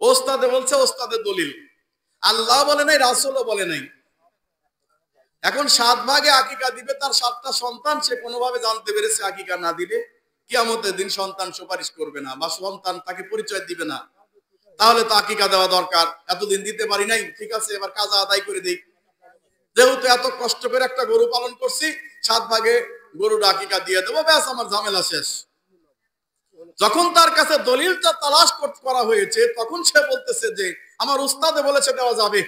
ওস্তাদে বলছে, ওস্তাদের দলিল। আল্লাহ বলে নাই, রাসূলও বলে নাই। এখন 7 ভাগে আকিকা দিবে তার 7টা সন্তান, সে কোনোভাবে জানতে পেরেছে আকিকা না দিলে কিয়ামতের দিন সন্তান সুপারিশ করবে না বা সন্তান তাকে পরিচয় দিবে না, তাহলে তো আকিকা দেওয়া দরকার। এতদিন দিতে পারি নাই, ঠিক আছে এবার কাজা আদায় করে দেই। যেহেতু এত কষ্ট করে একটা গরু পালন করছি, 7 ভাগে গরুর আকিকা দিয়ে দেবো, ব্যাস আমার ঝামেলা শেষ। যখন তার কাছে দলিলটা তালাশ করা হয়েছে, তখন সে বলতেছে যে আমার উস্তাদে বলেছে দেওয়া যাবে,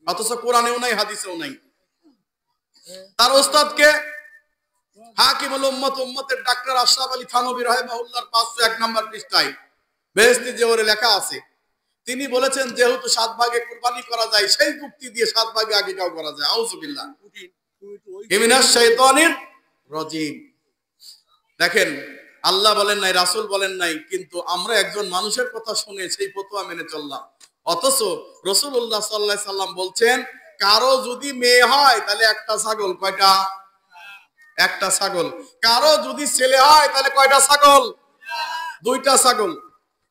অথচ কোরআনেও নাই, হাদিসেও নাই। তার উস্তাদকে হাকিমুল উম্মত, উম্মতের ডাক্তার আশরাফ আলী থানভী রাহিমাহুল্লাহর 501 নম্বর পৃষ্ঠায় বেহেশতি জোহরে লেখা আছে, তিনি বলেছেন যেহেতু 7 ভাগে কুরবানি করা যায়, সেই যুক্তি দিয়ে 7 ভাগে আকিকাও করা যায়। আউযুবিল্লাহ মিনাশ শাইতানির রাজিম। দেখেন, আল্লাহ বলেন নাই, রাসূল বলেন নাই, কিন্তু আমরা একজন মানুষের কথা শুনে সেই ফতোয়া মেনে চললাম। অথচ রাসূলুল্লাহ সাল্লাল্লাহু আলাইহি সাল্লাম বলছেন, কারো যদি মেয়ে হয় তাহলে একটা ছাগল। কয়টা? একটা ছাগল। কারো যদি ছেলে হয় তাহলে কয়টা ছাগল? 2টা ছাগল।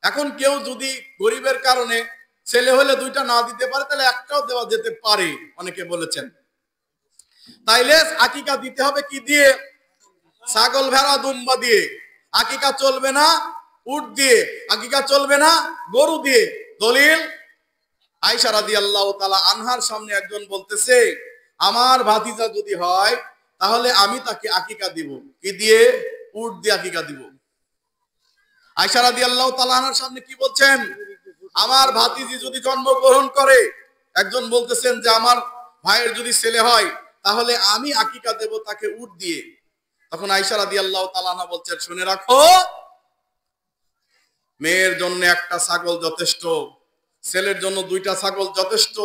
এখন কেউ যদি গরিবের কারণে ছেলে হলে 2টা না দিতে পারে, তাহলে একটাও দেওয়া যেতে পারে, অনেকে বলেছেন। তাইলে আকিকা দিতে হবে কি দিয়ে? ছাগল, ভেড়া, দুম্বা দিয়ে। আকিকা চলবে না উট দিয়ে, আকিকা চলবে না গরু দিয়ে। দলিল, আয়েশা রাদিয়াল্লাহু তাআলা আনহার সামনে একজন বলতেছে, আমার ভাতিজা যদি হয় তাহলে আমি তাকে আকিকা দিব। কি দিয়ে? উট দিয়ে আকিকা দিব। আয়েশা রাদিয়াল্লাহু তাআলা আনহার সামনে কি বলছেন? আমার ভাতিজি যদি জন্মগ্রহণ করে, একজন বলতেছেন যে আমার ভাইয়ের যদি ছেলে হয় তাহলে আমি আকিকা দেব তাকে উট দিয়ে। তখন আয়েশা রাদিয়াল্লাহু তাআলা আনহা বলছেন, শুনে রাখো, মেয়ের জন্য একটা ছাগল যথেষ্ট, ছেলের জন্য 2টা ছাগল যথেষ্ট।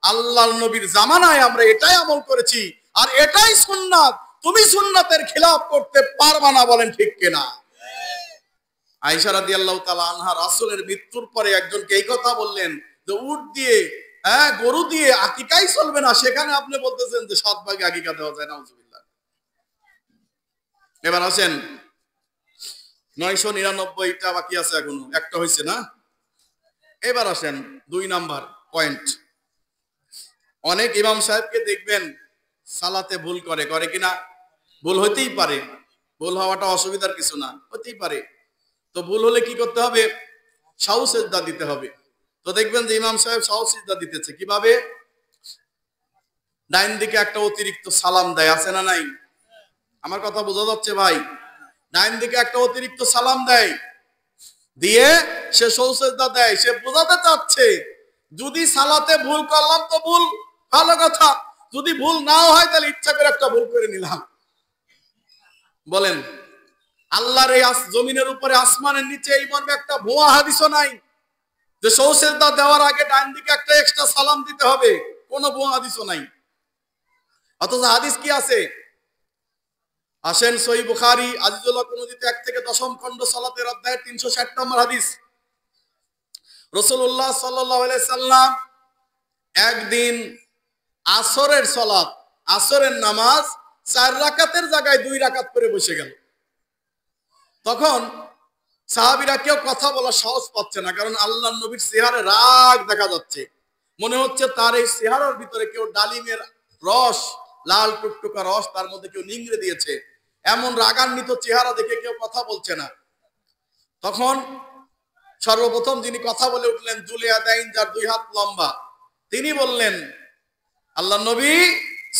আল্লাহর নবীর জামানায় আমরা এটাই আমল করেছি, আর এটাই সুন্নাত। তুমি সুন্নাতের খিলাফ করতে পারবা না, বলেন ঠিক কিনা? আয়েশা রাদিয়াল্লাহু তাআলা আনহা রাসূলের মৃত্যুর পরে একজনকে এই কথা বললেন যে উট দিয়ে, গরু দিয়ে আকিকাই চলবে না, সেখানে আপনি বলতেছেন যে 7 ভাগে আকিকা দেওয়া যায়। নাউজুবিল্লাহ। এবার আসেন, 999টা বাকি আছে, এখনো একটা হয়েছে না। এবার আসেন 2 নাম্বার পয়েন্ট। অনেক ইমাম সাহেবকে দেখবেন সালাতে ভুল করে কিনা? ভুল হইতেই পারে, ভুল হওয়াটা অসুবিধার কিছু না, হতেই পারে। তো ভুল হলে কি করতে হবে? সাহু সিজদা দিতে হবে। তো দেখবেন যে ইমাম সাহেব সাহু সিজদা দিতেছে কিভাবে? ডাইন দিকে একটা অতিরিক্ত সালাম দেয়, আছে না নাই? আমার কথা বোঝা যাচ্ছে ভাই? ডাইন দিকে একটা অতিরিক্ত সালাম দেয়, দিয়ে সে সাহু সিজদা দেয়। সে বোঝাতে চাচ্ছে যদি সালাতে ভুল করলাম তো ভুল, ভালো কথা। যদি ভুল নাও হয় তাহলে ইচ্ছা করে একটা ভুল করে নিলাম। বলেন, আল্লাহর এই জমিনের উপরে আসমানের নিচে এই মর্মে একটা ভুয়া হাদিসও নাই যে সৌসেজদা দেওয়ার আগে ডান দিকে একটা এক্সট্রা সালাম দিতে হবে, কোনো ভুয়া হাদিসও নাই। অথচ হাদিস কি আছে? আসেন সহিহ বুখারী আজিজুল কুনুদিতে 1 থেকে 10 খণ্ড সালাতের অধ্যায় 360 নম্বর হাদিস। রাসূলুল্লাহ সাল্লাল্লাহু আলাইহি সাল্লাম একদিন আসরের সালাত, আসরের নামাজ 4 রাকাতের জায়গায় 2 রাকাত করে বসে গেল। তখন সাহাবীরা কেউ কথা বলা সাহস পাচ্ছে না, কারণ আল্লাহর নবীর চেহারায় রাগ দেখা যাচ্ছে। মনে হচ্ছে তার এই চেহারার ভিতরে কেউ ডালিমের রস, লাল টুকটুকা রস তার মধ্যে কেউ নিংড়ে দিয়েছে, এমন রাগান্বিত চেহারা দেখে কেউ কথা বলছে না। তখন সর্বপ্রথম যিনি কথা বলে উঠলেন, জুলিয়াদাইন, যার 2 হাত লম্বা, তিনি বললেন, আল্লাহর নবী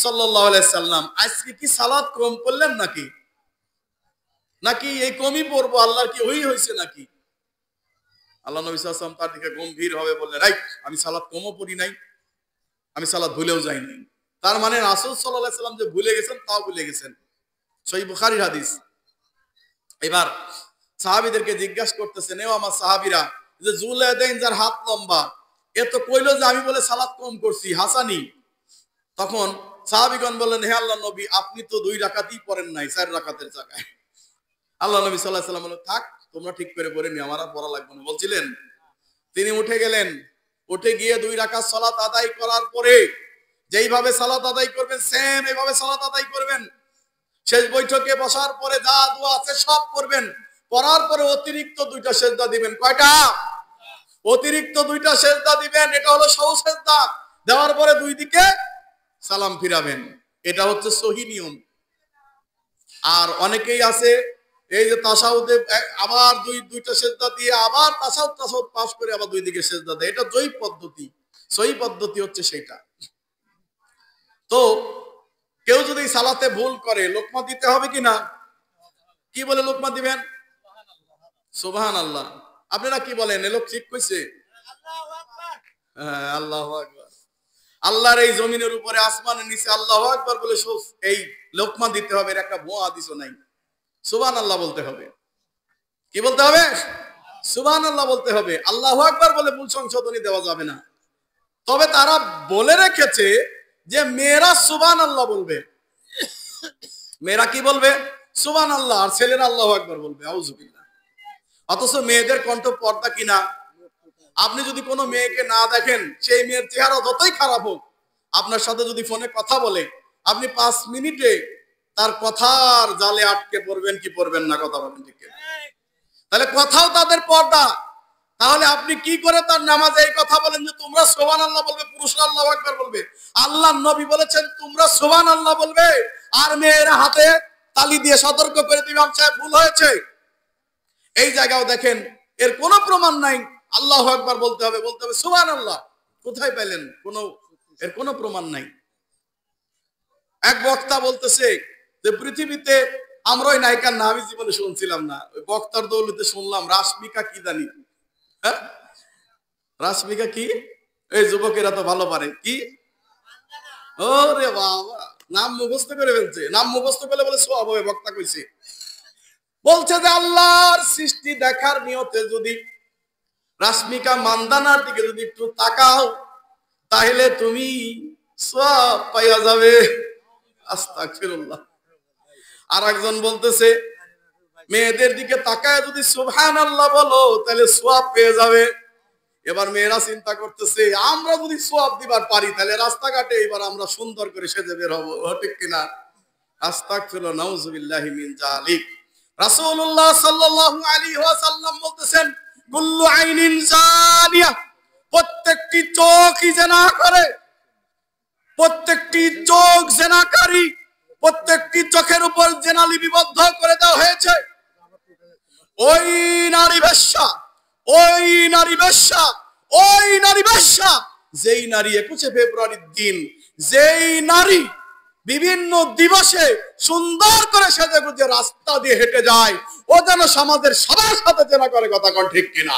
সাল্লাল্লাহু আলাইহি সাল্লাম, আজকে কি সালাত কম করলেন নাকি? নাকি এই কমই পড়বো, আল্লাহর কি হয়েছে নাকি? আল্লাহ নবী সাল্লাল্লাহু আলাইহি ওয়াসাল্লাম তার দিকে গম্ভীর ভাবে বললেন, এই আমি সালাত কমও পড়ি নাই, আমি সালাত ভুলেও যাই নাই। তার মানে রাসূল সাল্লাল্লাহু আলাইহি সাল্লাম যে ভুলে গেছেন তাও ভুলে গেছেন। সহিহ বুখারীর হাদিস। এবার সাহাবীদেরকে জিজ্ঞাসা করতেছেন, এও আমার সাহাবীরা, যে জুলাইদাইন যার হাত লম্বা, এ তো কইলো যে আমি বলে সালাত কম করছি, হাসানি। তখন সাহাবীগণ বললেন, হে আল্লাহর নবী, আপনি তো 2 রাকাতই পড়েন নাই 4 রাকাতের জায়গায়। আল্লাহ নবী সাল্লাল্লাহু আলাইহি সাল্লাম বললেন, থাক তোমরা ঠিক করে পড়ে নি, আমার আর পড়া লাগবে না বলছিলেন। তিনি উঠে গেলেন, উঠে গিয়ে 2 রাকাত সালাত আদায় করার পরে যেইভাবে সালাত আদায় করবেন সেম এইভাবে সালাত আদায় করবেন। শেষ বৈঠকে বসার পরে যা দোয়া আছে সব করবেন, করার পরে অতিরিক্ত 2টা সেজদা দিবেন। কয়টা? অতিরিক্ত 2টা সেজদা দিবেন, এটা হলো সৌ সেজদা। দেওয়ার পরে 2 দিকে সালাম ফিরাবেন, এটা হচ্ছে সহিহ নিয়ম। আর অনেকেই আছে এই যে তাশাহুদে আবার 2টা সেজদা দিয়ে আবার তাশাহুদ পাস করে আবার 2 দিকে সেজদা দেয়, এটা জয়ী পদ্ধতি। সহিহ পদ্ধতি হচ্ছে সেটা। তো কেউ যদি সালাতে ভুল করে লোকমা দিতে হবে কি না? কি বলে লোকমা দিবেন? সুবহানাল্লাহ। আপনারা কি বলেন? এ লোক ঠিক কইছে? হ্যাঁ, আল্লাহু আকবার। আল্লাহর এই জমিনের উপরে আসমানের নিচে আল্লাহু আকবার বলে এই লোকমা দিতে হবে, এর একটা ভুয়া হাদিসও নাই। সুবহানাল্লাহ বলতে হবে। কি বলতে হবে? সুবহানাল্লাহ বলতে হবে। আল্লাহু আকবার বলে ভুল সংশোধনী দেওয়া যাবে না। তবে তারা বলে রেখেছে যে মেয়েরা সুবহানাল্লাহ বলবে। মেয়েরা কি বলবে? সুবহানাল্লাহ। আর ছেলেরা আল্লাহু আকবার বলবে। আউযুবিল্লাহ। অথচ মেয়েদের কণ্ঠ পর্দা কিনা? আপনি যদি কোনো মেয়েকে না দেখেন, সেই মেয়ের চেহারা যতই খারাপ হোক, আপনার সাথে যদি ফোনে কথা বলে, আপনি 5 মিনিটে তার কথার জালে আটকে পড়বেন কি পড়বেন না? কথা বলেন ঠিক? তাহলে কথাও তাদের পর্দা। তাহলে আপনি কি করে তার নামাজে এই কথা বলেন যে তোমরা সুবহানাল্লাহ বলবে, পুরুষরা আল্লাহু আকবার বলবে? আল্লাহর নবী বলেছেন তোমরা সুবহানাল্লাহ বলবে, আর মেয়েরা হাতে তালি দিয়ে সতর্ক করে দিবে, ইমাম সাহেব ভুল হয়েছে। এই জায়গাও দেখেন এর কোনো প্রমাণ নাই। আল্লাহু আকবার বলতে হবে, বলতে হবে সুবহানাল্লাহ। কোথায় পেলেন? এর কোনো প্রমাণ নাই। এক বক্তা বলতেছে যে পৃথিবীতে আমরা ওই নায়িকার নাম আমি জীবনে শুনছিলাম না, ওই বক্তার দৌলতে শুনলাম রাশমিকা কি জানি। হ্যাঁ, রাশমিকা কি? এই যুবকেরা তো ভালো পারে। কি? ওরে বাবা, নাম মুখস্থ করে ফেলছে। নাম মুখস্থ করলে বলে সওয়াব হবে, বক্তা কইছে। বলছে যে আল্লাহর সৃষ্টি দেখার নিয়তে যদি রাশমিকা মান্দানার দিকে যদি একটু তাকাও, তাহলে তুমি সওয়াব পাইয়া যাবে। আস্তাগফিরুল্লাহ। আর একজন বলতেছে মেয়েদের দিকে তাকায় যদি সুবহানাল্লাহ বলো তাহলে সওয়াব পেয়ে যাবে। এবার মেয়েরা চিন্তা করতেছে আমরা যদি সওয়াব দিবার পারি তাহলে রাস্তাঘাটে এবার আমরা সুন্দর করে সেজে বের হবো, ঠিক কিনা? আস্তাগফিরুল্লাহ, নাউযুবিল্লাহি মিন যালিক। রাসূলুল্লাহ সাল্লাল্লাহু আলাইহি ওয়াসাল্লাম বলতেছেন কুল্লু আইনিন জানিয়া, প্রত্যেকটি চোখই জিনা করে, প্রত্যেকটি চোখ জিনাকারী, প্রত্যেকটি চোখের উপর জিনা লিপিবদ্ধ করে দেওয়া হয়েছে। ওই নারী বেশ্যা, ওই নারী বেশ্যা, ওই নারী বেশ্যা, যেই নারী 21 ফেব্রুয়ারির দিন, যেই নারী বিভিন্ন দিবসে সুন্দর করে সেজে গুজে রাস্তা দিয়ে হেঁটে যায়, ও যেন সমাজের সবার সাথে জেনা করে। কথা কোন ঠিক কিনা?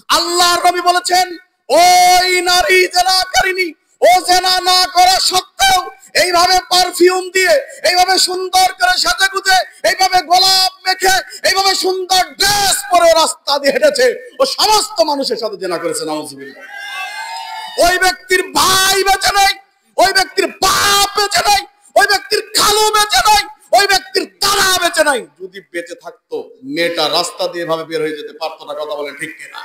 আল্লাহর নবী বলেছেন ওই নারী জেনাকারিনী, ও জেনা না করা সত্ত্বেও এইভাবে পারফিউম দিয়ে, এইভাবে সুন্দর করে সাজেগুজে, এইভাবে গোলাপ মেখে, এইভাবে সুন্দর ড্রেস পরে রাস্তা দিয়ে হেঁটেছে, ও সমস্ত মানুষের সাথে জেনা করেছে, নাউজুবিল্লাহ। ওই ব্যক্তির ভাই বেঁচে নাই, ওই ব্যক্তির বাপ বেঁচে নাই, ওই ব্যক্তির খালু বেঁচে নাই, ওই ব্যক্তির দাদা বেঁচে নাই। যদি বেঁচে থাকতো মেয়েটা রাস্তা দিয়ে এভাবে বের হয়ে যেতে পারতো না। কথা বলেন ঠিক কিনা?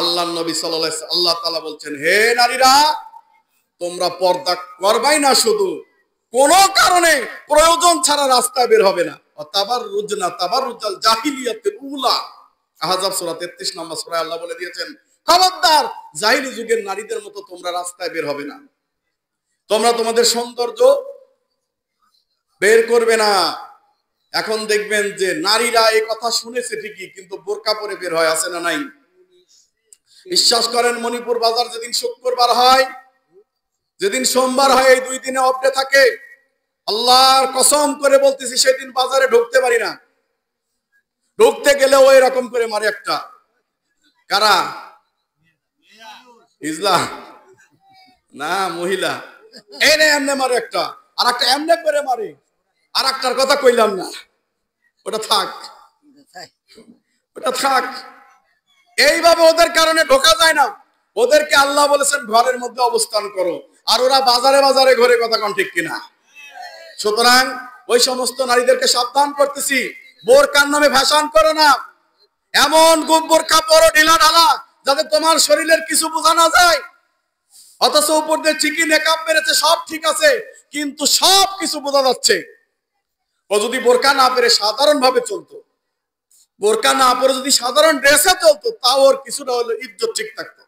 আল্লাহ নবী সাল্লাল্লাহু আলাইহি ওয়াসাল্লাম, আল্লাহ তাআলা বলছেন, হে নারীরা, তোমরা পর্দা করবাই না, শুধু কোন কারণে প্রয়োজন ছাড়া রাস্তায় বের হবে না। তাবাররুজনা তাবাররুজাল জাহিলিয়াতুল উলা, আহজাব সূরা 33 নম্বর সূরায় আল্লাহ বলে দিয়েছেন, খবরদার জাহিলি যুগের নারীদের মতো তোমরা রাস্তায় বের হবে না, তোমরা তোমাদের সৌন্দর্য বের করবে না। এখন দেখবেন যে নারীরা এই কথা শুনেছে ঠিকই, কিন্তু বোরকা পরে বের হয়, আছে না নাই? বিশ্বাস করেন, মণিপুর বাজার যেদিন শুক্রবার হয়, যেদিন সোমবার হয়, এই 2 দিনে অফ ডে থাকে, আল্লাহর কসম করে বলতেছি, সেদিন বাজারে ঢুকতে পারি না। ঢুকতে গেলেও এরকম করে মারে একটা। কারা? ইসলাম না, মহিলা। এনে এমনে মারে একটা, আর একটা এমনে করে মারে, আর একটার কথা কইলাম না, ওটা থাক, ওটা থাক। এইভাবে ওদের কারণে ঢোকা যায় না। ওদেরকে আল্লাহ বলেছেন ঘরের মধ্যে অবস্থান করো, আর ওরা বাজারে বাজারে ঘরে, কথা কোন ঠিক কিনা? সুতরাং ওই সমস্ত নারীদেরকে সাবধান করতেছি, বোরকার নামে ফ্যাশন করো না। এমন বোরকা পরো ঢিলা ঢালা, যাতে তোমার শরীরের কিছু বোঝা না যায়, অথচ উপর দিয়ে ঠিকই মেকআপ মেরেছে, সব ঠিক আছে, কিন্তু সব কিছু বোঝা যাচ্ছে। ও যদি বোরকা না পরে সাধারণ ভাবে চলতো, বোরকা না পরে যদি সাধারণ ড্রেসে চলতো, তাও ওর কিছুটা হলো ইজ্জত ঠিক থাকতো।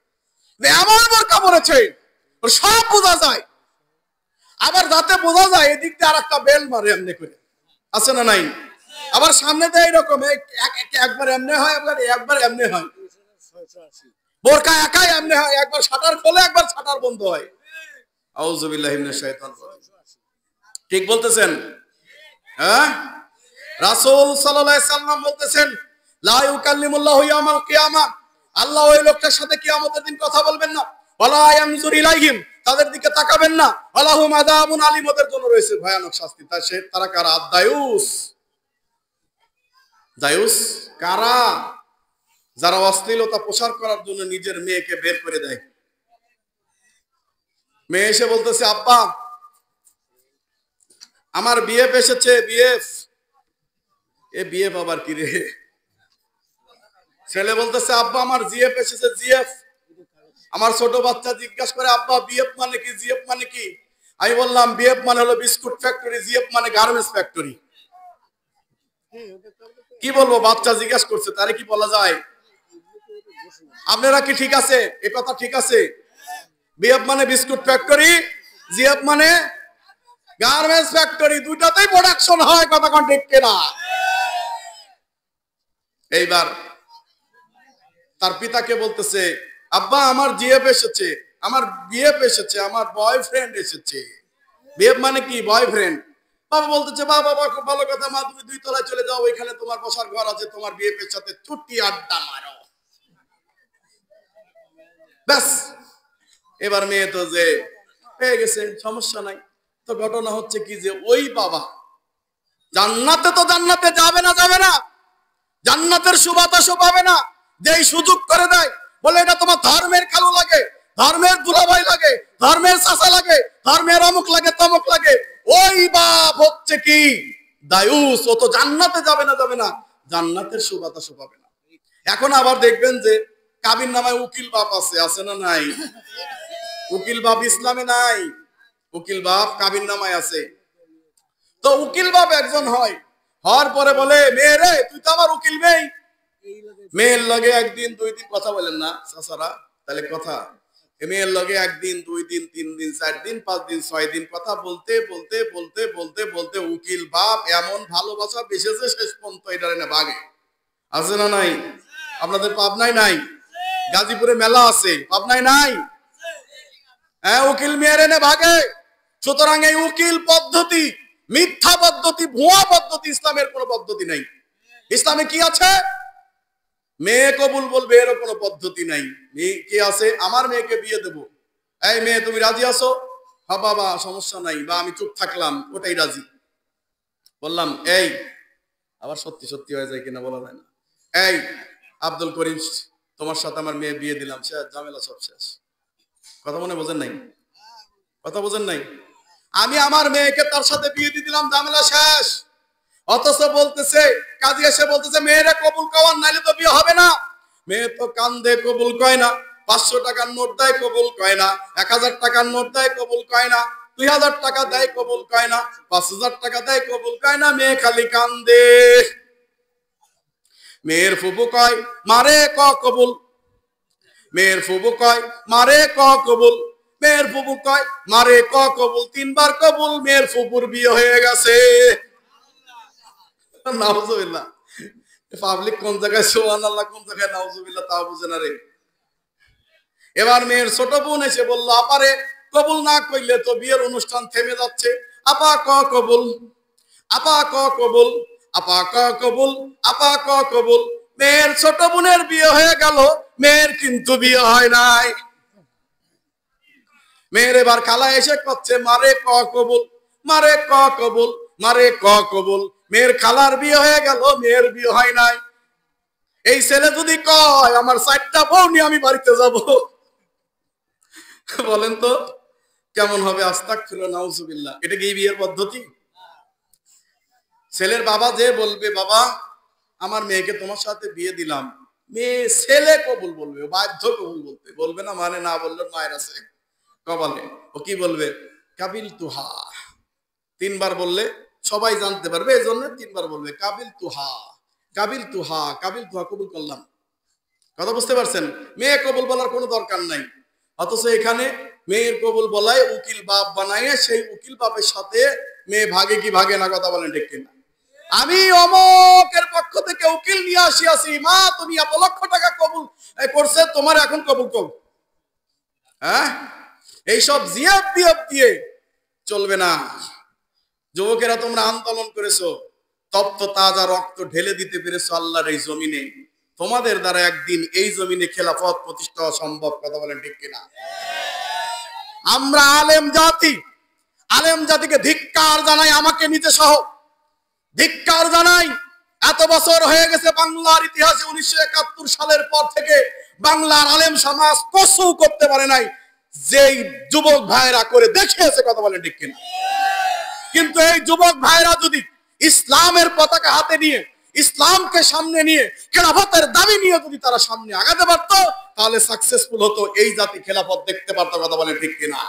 এমন বোরকা পরেছে ওর সব বোঝা যায়, আবার যাতে বোঝা যায় এদিক দিয়ে আর একটা বেল মারে এমনি করে, আছে না নাই? আবার সামনে দিয়ে এইরকম একবার এমনি হয়, একবার এমনি হয়, বোরকা একাই এমনি হয়, একবার শাটার খোলে, একবার শাটার বন্ধ হয়। আউযু বিল্লাহি মিনাশ শাইতানির রাজিম। ঠিক বলতেছেন? হ্যাঁ, রাসূল সাল্লাল্লাহু আলাইহি সাল্লাম বলতেছেন, লা ইউকাল্লিমুল্লাহু ইয়াওমাল কিয়ামা, আল্লাহ ওই লোকটার সাথে কিয়ামতের দিন কথা বলবেন না, ওয়ালা ইয়ানজুর ইলাইহিম, তাদের দিকে তাকাবেন না, ওয়ালাহুম আযাবুন আলীম, ওদের জন্য রয়েছে ভয়ানক শাস্তি। তারা কারা? দায়ুস। দায়ুস কারা? যারা অশ্লীলতা প্রচার করার জন্য নিজের মেয়েকে বের করে দেয়। মেয়ে এসে বলতেছে, আব্বা আমার বিএফ এসেছে, বিএফ। এ বিএফ আবার কি রে? ছেলে বলতেছে, আব্বা আমার জিএফ এসেছে, জিএফ। আমার ছোট বাচ্চা জিজ্ঞাসা করে, আব্বা বিএফ মানে কি, জিএফ মানে কি? আমি বললাম, বিএফ মানে হলো বিস্কুট ফ্যাক্টরি, জিএফ মানে গার্মেন্টস ফ্যাক্টরি। কি বলবো, বাচ্চা জিজ্ঞাসা করছে, তারে কি বলা যায়? আপনারা কি ঠিক আছে? এই কথা ঠিক আছে? বিএফ মানে বিস্কুট ফ্যাক্টরি, জিএফ মানে গার্মেন্টস ফ্যাক্টরি, দুইটাতেই প্রোডাকশন হয়, কথা কোন ঠিক কিনা? এইবার তার পিতাকে বলতেছে, আব্বা আমার জিএফ এসেছে, আমার বিএফ এসেছে, আমার বয়ফ্রেন্ড এসেছে। বিএফ মানে কি? বয়ফ্রেন্ড। বাবা বলতেছে, বাবা খুব ভালো কথা, মা তুমি 2 তলায় চলে যাও, ওইখানে তোমার বসার ঘর আছে, তোমার বিএফ এর সাথে ছুটি আড্ডা মারো। ব্যাস, এবার মেয়ে তো যে পেয়ে গেছে, সমস্যা নাই। তো ঘটনা হচ্ছে কি, যে ওই বাবা জান্নাতে, তো জান্নাতে যাবে না, যাবে না, জান্নাতের সুবাতাসও পাবে না, যেই সুযোগ করে দেয়, বলে এটা তোমার ধর্মের খালু লাগে, ধর্মের দুলাভাই লাগে, ধর্মের চাচা লাগে, ধর্মের অমুক লাগে, তমুক লাগে। ওই বাপ হচ্ছে কি দায়ুস, ও তো জান্নাতে যাবে না, যাবে না, জান্নাতের সুবাতাসও পাবে না। এখন আবার দেখবেন যে কাবির নামায় উকিল বাপ আছে, আছে না নাই? উকিল বাপ ইসলামে নাই, উকিল বাপ কাবির নামায় আছে। তো উকিল বাপ একজন হয়, হওয়ার পরে বলে, মেয়ে রে তুই তো আমার উকিল মেয়ে, মেয়ের লগে 1 দিন 2 দিন কথা বলেন না চাচারা, তাহলে কথা, মেয়ের লগে 1 দিন 2 দিন 3 দিন 4 দিন 5 দিন 6 দিন কথা বলতে বলতে বলতে বলতে বলতে উকিল বাপ এমন ভালোবাসা বেসেছে, শেষ পর্যন্ত এটারে না ভাগে। আছে না নাই? আপনাদের পাবনায় নাই? গাজীপুরে মেলা আছে, পাবনায় নাই? হ্যাঁ, উকিল মেয়ের এনে ভাগে। সুতরাং এই উকিল পদ্ধতি মিথ্যা পদ্ধতি, ভুয়া পদ্ধতি, ইসলামের কোনো পদ্ধতি নাই। ইসলামে কি আছে? মেয়ে কবুল বলবে, এরও কোনো পদ্ধতি নাই। কি আছে? আমার মেয়েকে বিয়ে দেবো, এই মেয়ে তুমি রাজি আছো? হ্যাঁ বাবা সমস্যা নাই, বা আমি চুপ থাকলাম, ওটাই রাজি। বললাম এই, আবার সত্যি সত্যি হয়ে যায় কিনা বলা যায় না, এই আব্দুল করিম, তোমার সাথে আমার মেয়ে বিয়ে দিলাম, শেষ, ঝামেলা সব শেষ। কথা মনে বোঝেন নাই? কথা বোঝেন নাই? আমি আমার মেয়েকে তার সাথে বিয়ে দিয়ে দিলাম, ঝামেলা শেষ। অথচ বলতেছে, কাজী এসে বলতেছে মেয়েরা কবুল কওয়ার, নাইলে তো বিয়ে হবে না। মেয়ে তো কান্দে, কবুল কয় না। 500 টাকার নোট দেয়, কবুল কয় না। 1000 টাকার নোট দেয়, কবুল কয় না। 2000 টাকা দেয়, কবুল কয় না। 5000 টাকা দেয়, কবুল কয় না। মেয়ে খালি কান্দে। মেয়ের ফুফু কয় মারে ক কবুল। মেয়ের ফুফু কয় মারে ক কবুল। মেয়ের ফুফু কয় মারে ক কবুল। 3 বার কবুল, মেয়ের ফুফুর বিয়ে হয়ে গেছে। নাউজুবিল্লাহ। পাবলিক কোন জায়গায় সুবহানাল্লাহ, কোন জায়গায় নাউজুবিল্লাহ তা বুঝে না রে। এবার মেয়ের ছোট বোন এসে বলল, আপারে কবুল না কইলে তো বিয়ের অনুষ্ঠান থেমে যাচ্ছে। আপা ক কবুল, আপা ক কবুল, আপা ক কবুল, আপা ক কবুল। মেয়ের ছোট বোনের বিয়ে হয়ে গেল, মেয়ের কিন্তু বিয়ে হয় নাই। মেয়ের এবার খালা এসে করছে মারে ক কবুল, মারে ক কবুল, মারে ক কবুল। মেয়ের খালার বিয়ে হয়ে গেল, মেয়ের বিয়ে হয় নাই। এই ছেলে যদি কয় আমার 4টা বউ নিয়ে আমি বাড়িতে যাব, বলেন তো কেমন হবে? আস্তাগফিরুল্লাহ, নাউজুবিল্লাহ। এটা কি বিয়ের পদ্ধতি? ছেলের বাবা যে বলবে বাবা আমার মেয়েকে তোমার সাথে বিয়ে দিলাম, মেয়ে ছেলে কবুল বলবে, বাধ্য কবুল বলতে, বলবে না মানে, না বললে মায়ের আছে কপালে। ও কি বলবে? কাবিল তুহা। 3 বার বললে সবাই জানতে পারবে, এই জন্য 3 বার বলবে কাবিল তুহা, কাবিল তুহা, কাবিল তুহা, কবুল করলাম। কথা বুঝতে পারছেন? মেয়ে কবুল বলার কোনো দরকার নাই। অথচ এখানে মেয়ের কবুল বলায় উকিল বাপ বানায়, সেই উকিল বাপের সাথে মেয়ে ভাগে কি ভাগে না? কথা বলেন ঠিক কিনা? আমি অমকের পক্ষ থেকে উকিল নিয়ে আসিয়াছি, মা তুমি 1 লক্ষ টাকা কবুল করছে, তোমার এখন কবুল কবুল। হ্যাঁ, এইসব জিয়াব বিয়াব দিয়ে চলবে না। যুবকেরা তোমরা আন্দোলন করেছো, তপ্ত তাজা রক্ত ঢেলে দিতে পেরেছো আল্লাহর এই জমিনে। তোমাদের দ্বারা একদিন এই জমিনে খেলাফত প্রতিষ্ঠা সম্ভব। কথা বলেন ঠিক কিনা? আমরা আলেম জাতি, আলেম জাতিকে ধিক্কার জানাই, আমাকে নিজে সহ ধিক্কার জানাই। এত বছর হয়ে গেছে বাংলার ইতিহাসে, 1971 সালের পর থেকে বাংলার আলেম সমাজ কসু করতে পারে নাই, যেই যুবক ভাইরা করে দেখিয়েছে। কথা বলেন ঠিক কিনা? কিন্তু এই যুবক ভাইরা যদি ইসলামের পতাকা হাতে নিয়ে, ইসলামকে সামনে নিয়ে, খেলাফতের দাবি নিয়ে যদি তারা সামনে আগাতে পারত, তাহলে সাকসেসফুল হতো, এই জাতি খেলাফত দেখতে পারত। কথা বলেন ঠিক কিনা?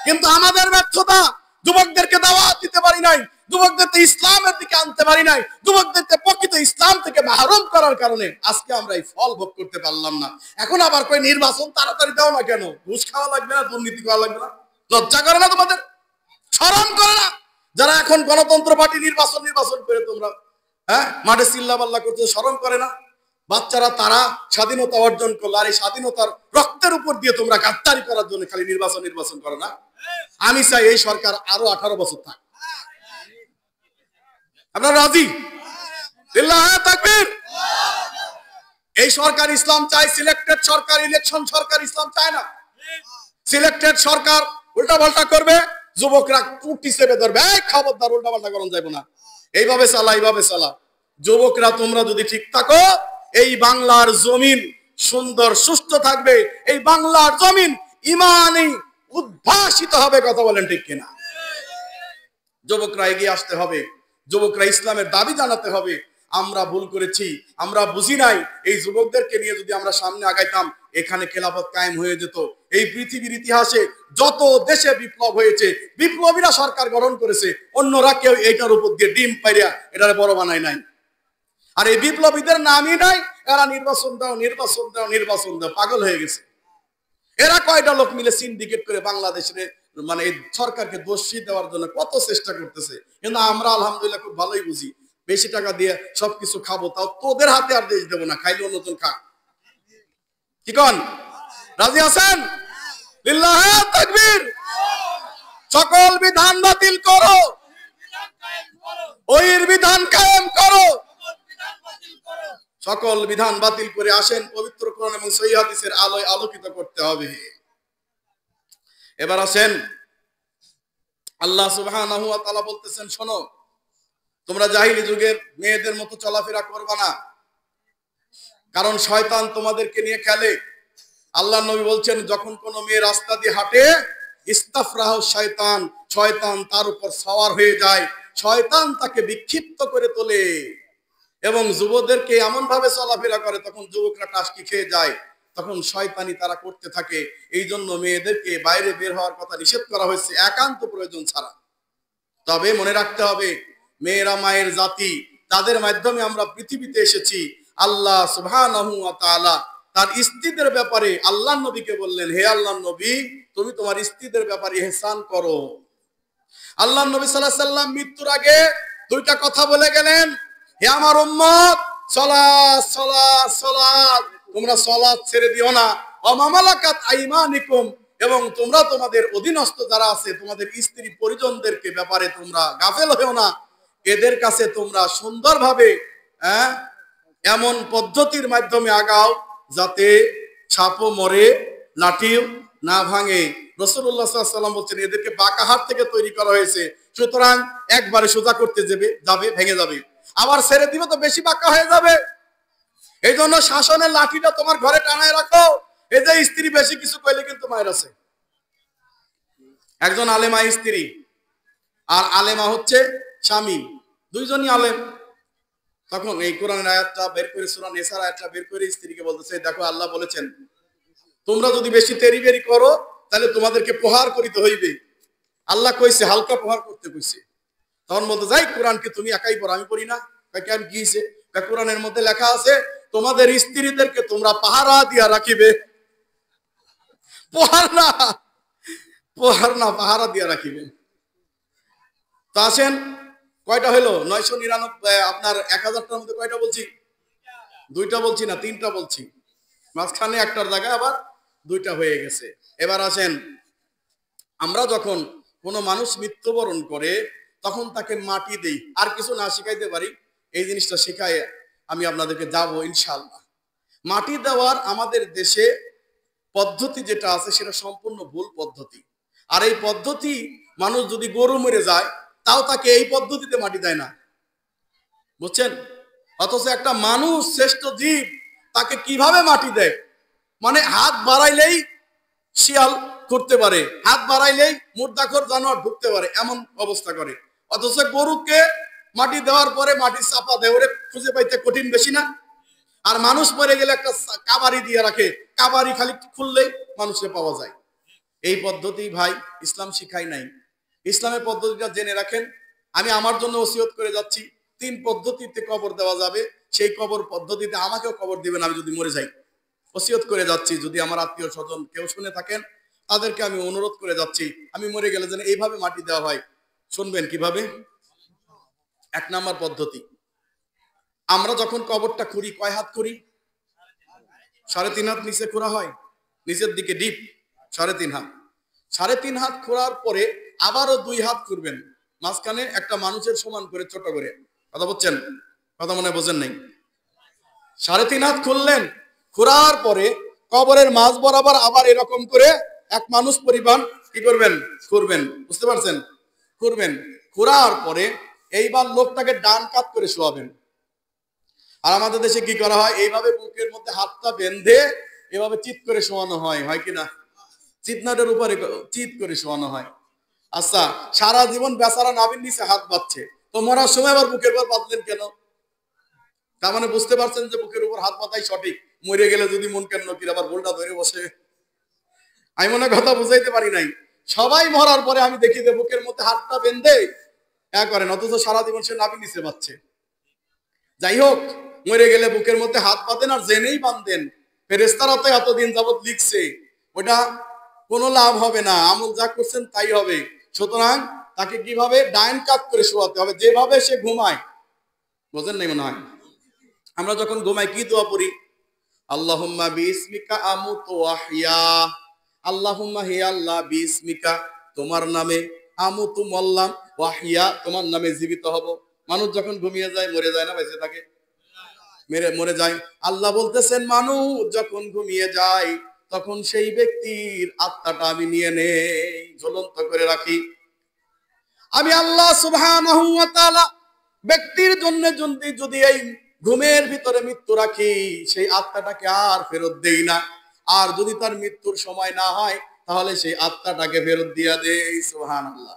কিন্তু আমাদের ব্যর্থতা, যুবকদেরকে দাওয়াত দিতে পারি নাই, যুবকদেরকে ইসলামের দিকে আনতে পারি নাই, যুবকদেরকে প্রকৃত ইসলাম থেকে মাহরুম করার কারণে আজকে আমরা এই ফল ভোগ করতে পারলাম না। এখন আবার কই নির্বাচন তাড়াতাড়ি দাও না কেন? ঘুষ খাওয়া লাগবে না? দুর্নীতি করা লাগবে না? লজ্জা করে না তোমাদের? শরম করে না? যারা এখন গণতন্ত্র পার্টি নির্বাচন করে তোমরা মাঠে চিল্লাপাল্লা করতে, শরম করে না? বাচ্চারা তারা স্বাধীনতা অর্জন করলো, আর এই স্বাধীনতার রক্তের উপর দিয়ে তোমরা গাদ্দারি করার জন্য খালি নির্বাচন করো না? আমি চাই এই সরকার আরো 18 বছর থাক। আপনারা রাজি? লিল্লাহি তাকবীর। এই সরকার ইসলাম চাই, সিলেক্টেড সরকার, ইলেকশন সরকার ইসলাম চায় না। সিলেক্টেড সরকার উল্টা পাল্টা করবে, যুবকরা টুটি চেপে ধরবে, এই খবরদার উল্টা পাল্টা করন যাইব না, এইভাবে চালা, এইভাবে চালা। যুবকরা তোমরা যদি ঠিক থাকো, এই বাংলার জমিন সুন্দর সুস্থ থাকবে, এই বাংলার জমিন ইমানি উদ্ভাসিত হবে। কথা বলেন ঠিক কিনা? যুবকরা এগিয়ে আসতে হবে, যুবকরা ইসলামের দাবি জানাতে হবে। আমরা ভুল করেছি, আমরা বুঝি নাই। এই যুবকদেরকে নিয়ে যদি আমরা সামনে আগাইতাম, এখানে খেলাফত কায়েম হয়ে যেত। এই পৃথিবীর ইতিহাসে যত দেশে বিপ্লব হয়েছে, বিপ্লবীরা সরকার গঠন করেছে, অন্যরা কেউ এইটার উপর দিয়ে ডিম পাইরা এটারে বড় বানায় নাই। আর এই বিপ্লবীদের নামই নাই, এরা নির্বাচন দাও, নির্বাচন দাও, নির্বাচন দাও, পাগল হয়ে গেছে। এরা কয়টা লোক মিলে সিন্ডিকেট করে বাংলাদেশের মানে এই সরকারকে দোষী দেওয়ার জন্য কত চেষ্টা করতেছে। কিন্তু আমরা আলহামদুলিল্লাহ খুব ভালোই বুঝি, বেশি টাকা দিয়ে সবকিছু খাবো, তাও তোদের হাতে আর দেশ দেবো না, খাইলে অন্যজন খা। কি কন? রাজি আছেন? লিল্লাহি তাকবীর। সকল বিধান বাতিল করো, ওহির বিধান কায়েম করো। সকল বিধান বাতিল করে আসেন, পবিত্র কোরআন এবং সহিহ হাদিসের আলোয় আলোকিত করতে হবে। এবার আসেন আল্লাহ সুবহানাহু ওয়া তাআলা বলতেছেন, শোনো, তোমরা জাহিলি যুগের মেয়েদের মতো চলাফেরা করবা না, কারণ শয়তান তোমাদেরকে নিয়ে খেলে। আল্লাহ নবী বলছেন, যখন কোনো মেয়ে রাস্তা দিয়ে হাঁটে, ইস্তাফরাহ শয়তান, শয়তান তার উপর সওয়ার হয়ে যায়, শয়তান তাকে বিক্ষিপ্ত করে তোলে এবং যুবকদেরকে এমন ভাবে চলাফেরা করে, তখন যুবকরা টাসকি খেয়ে যায়, তখন শয়তানি তারা করতে থাকে। এই জন্য মেয়েদেরকে বাইরে বের হওয়ার কথা নিষেধ করা হয়েছে, একান্ত প্রয়োজন ছাড়া। তবে মনে রাখতে হবে, মেয়েরা মায়ের জাতি, তাদের মাধ্যমে আমরা পৃথিবীতে এসেছি। আল্লাহ সুবহানাহু ওয়া তাআলা তার স্ত্রীদের ব্যাপারে আল্লাহ নবীকে বললেন, হে আল্লাহ নবী, তুমি তোমার স্ত্রীদের ব্যাপারে ইহসান করো। আল্লাহ নবী সাল্লাল্লাহু আলাইহি সাল্লাম মৃত্যুর আগে দুইটা কথা বলে গেলেন, হে আমার উম্মত, সালাত সালাত সালাত, তোমরা সালাত ছেড়ে দিও না। ওয়া মামালাকাত আইমানিকুম, এবং তোমরা তোমাদের অধীনস্থ যারা আছে, তোমাদের স্ত্রী পরিজনদেরকে ব্যাপারে তোমরা গাফেল হও না। এদের কাছে তোমরা সুন্দরভাবে এমন পদ্ধতির মাধ্যমে আগাও যাতে সাপও মরে, লাঠিও না ভাঙে। রাসূলুল্লাহ সাল্লাল্লাহু আলাইহি ওয়াসাল্লাম বলছেন, এদেরকে বাঁকা হাত থেকে তৈরি করা হয়েছে, সুতরাং একবারে সোজা করতে যাবে ভেঙে যাবে, আবার ছেড়ে দিবে তো বেশি বাঁকা হয়ে যাবে। এই জন্য শাসনের লাঠিটা তোমার ঘরে টানায় রাখো। এই যে স্ত্রী বেশি কিছু কইলে কিন্তু মায়ের আছে। একজন আলেমা স্ত্রী আর আলেমা হচ্ছে স্বামী, দুইজনই আলেম। তখন এই কোরআনের আয়াতটা বের করে, সূরা নিসার আয়াতটা বের করে স্ত্রীকে বলতেছে, দেখো আল্লাহ বলেছেন, তোমরা যদি বেশি তেরিবেরি করো তাহলে তোমাদেরকে প্রহার করিতে হইবে। আল্লাহ কইছে হালকা প্রহার করতে কইছে। তখন বলতে যাই, কোরআনকে তুমি একাই পড়ো, আমি পড়ি না। কেন, কি হইছে? কোরআনের মধ্যে লেখা আছে, তোমাদের স্ত্রীদেরকে তোমরা পাহারা দিয়া রাখিবে। প্রহার না, পাহারা দিয়া রাখিবে। তো আসেন, কয়টা হইলো? 999, আপনার 1000টার মধ্যে কয়টা বলছি? দুইটা বলছি না, তিনটা বলছি। মাঝখানে একটার জায়গায় আবার দুইটা হয়ে গেছে। এবার আসেন, আমরা যখন কোনো মানুষ মৃত্যুবরণ করে তখন তাকে মাটি দেই। আর কিছু না শিখাইতে পারি, এই জিনিসটা শিখাই আমি আপনাদেরকে যাব ইনশাআল্লাহ। মাটি দেওয়ার আমাদের দেশে পদ্ধতি যেটা আছে সেটা সম্পূর্ণ ভুল পদ্ধতি। আর এই পদ্ধতি, মানুষ যদি গরু মরে যায় তাও তাকে এই পদ্ধতিতে মাটি দেয় না, বুঝছেন? অথচ একটা মানুষ শ্রেষ্ঠ জীব, তাকে কিভাবে মাটি দেয়? মানে হাত বাড়াইলেই শিয়াল করতে পারে, হাত বাড়াইলেই মুর্দাখোর জানোয়ার ঢুকতে পারে, এমন অবস্থা করে। অথচ গরুকে মাটি দেওয়ার পরে মাটি চাপা দেয়, ওরে খুঁজে পাইতে কঠিন বেশি না? আর মানুষ মরে গেলে একটা কাবারি দিয়ে রাখে, কাবারি খালি খুললেই মানুষকে পাওয়া যায়। এই পদ্ধতি ভাই ইসলাম শিখাই নাই। ইসলামের পদ্ধতিটা জেনে রাখেন। আমি আমার জন্য ওসিয়ত করে যাচ্ছি, 3 পদ্ধতিতে কবর দেওয়া যাবে, সেই কবর পদ্ধতিতে আমাকেও কবর দিবেন আমি যদি মরে যাই। ওসিয়ত করে যাচ্ছি, যদি আমার আত্মীয় স্বজন কেউ শুনে থাকেন তাদেরকে আমি অনুরোধ করে যাচ্ছি, আমি মরে গেলে যেন এইভাবে মাটি দেওয়া হয়। শুনবেন কিভাবে? 1 নাম্বার পদ্ধতি, আমরা যখন কবরটা খুঁড়ি, কয় হাত খুঁড়ি? 3.5 হাত নিচে খোঁড়া হয়, নিচের দিকে ডিপ 3.5 হাত। 3.5 হাত খোঁড়ার পরে আবারও 2 হাত খুঁড়বেন, মাঝখানে একটা মানুষের সমান করে ছোট করে। কথা বলছেন? কথা মনে বোঝেন নাই? 3.5 হাত খুললেন, খোঁড়ার পরে কবরের মাঝ বরাবর আবার এরকম করে এক মানুষ পরিমাণ কি করবেন? খুঁড়বেন। বুঝতে পারছেন? খুঁড়বেন। খোঁড়ার পরে এইবার লোকটাকে ডান কাত করে শোয়াবেন। আর আমাদের দেশে কি করা হয়? এইভাবে বুকের মধ্যে হাতটা বেঁধে এভাবে চিৎ করে শোয়ানো হয়, হয় কিনা? চিতনাটার উপরে চিৎ করে শোয়ানো হয়। আচ্ছা, সারা জীবন বেচারা নাভির নিচে হাত বাঁধছে, তো মরার সময় আবার বুকের উপর বাঁধলেন কেন? তার মানে বুঝতে পারছেন যে বুকের উপর হাত বাঁধাই সঠিক। মরে গেলে যদি মন কেন নকির আবার ভুলটা ধরে বসে। আমি মনে কথা বুঝাইতে পারি নাই। সবাই মরার পরে আমি দেখি যে বুকের মধ্যে হাতটা বেঁধে করেন, অথচ সারা জীবন সে নাভির নিচে বাঁধছে। যাই হোক, মরে গেলে বুকের মধ্যে হাত বাঁধেন আর জেনেই বাঁধেন, ফেরেশতারা তো এতদিন যাবত লিখছে, ওটা কোনো লাভ হবে না, আমল যা করছেন তাই হবে। সুতরাং তাকে কিভাবে? ডাইন কাত করে শোয়াতে হবে, যেভাবে সে ঘুমায়। বোঝেন নাই মনে হয়? আমরা যখন ঘুমাই কি দোয়া পড়ি? আল্লাহুম্মা বিসমিকা আমুতু ওয়া আহইয়া। আল্লাহুম্মা, হে আল্লাহ, বিসমিকা, তোমার নামে, আমুতু মরলাম, ওয়া আহইয়া, তোমার নামে জীবিত হব। মানুষ যখন ঘুমিয়ে যায় মরে যায় না বেঁচে থাকে? মরে যায়। আল্লাহ বলতেছেন, মানুষ যখন ঘুমিয়ে যায় তখন সেই ব্যক্তির আত্মাটা আমি নিয়ে নেই, ঝুলন্ত করে রাখি। আমি আল্লাহ সুবহানাহু ওয়া তাআলা ব্যক্তির জন্য যদি এই ঘুমের ভিতরে মৃত্যু রাখি, সেই আত্মাটাকে আর ফেরত দেই না। আর যদি তার মৃত্যুর সময় না হয়, তাহলে সেই আত্মাটাকে ফেরত দিয়া দেই। সুবহানাল্লাহ।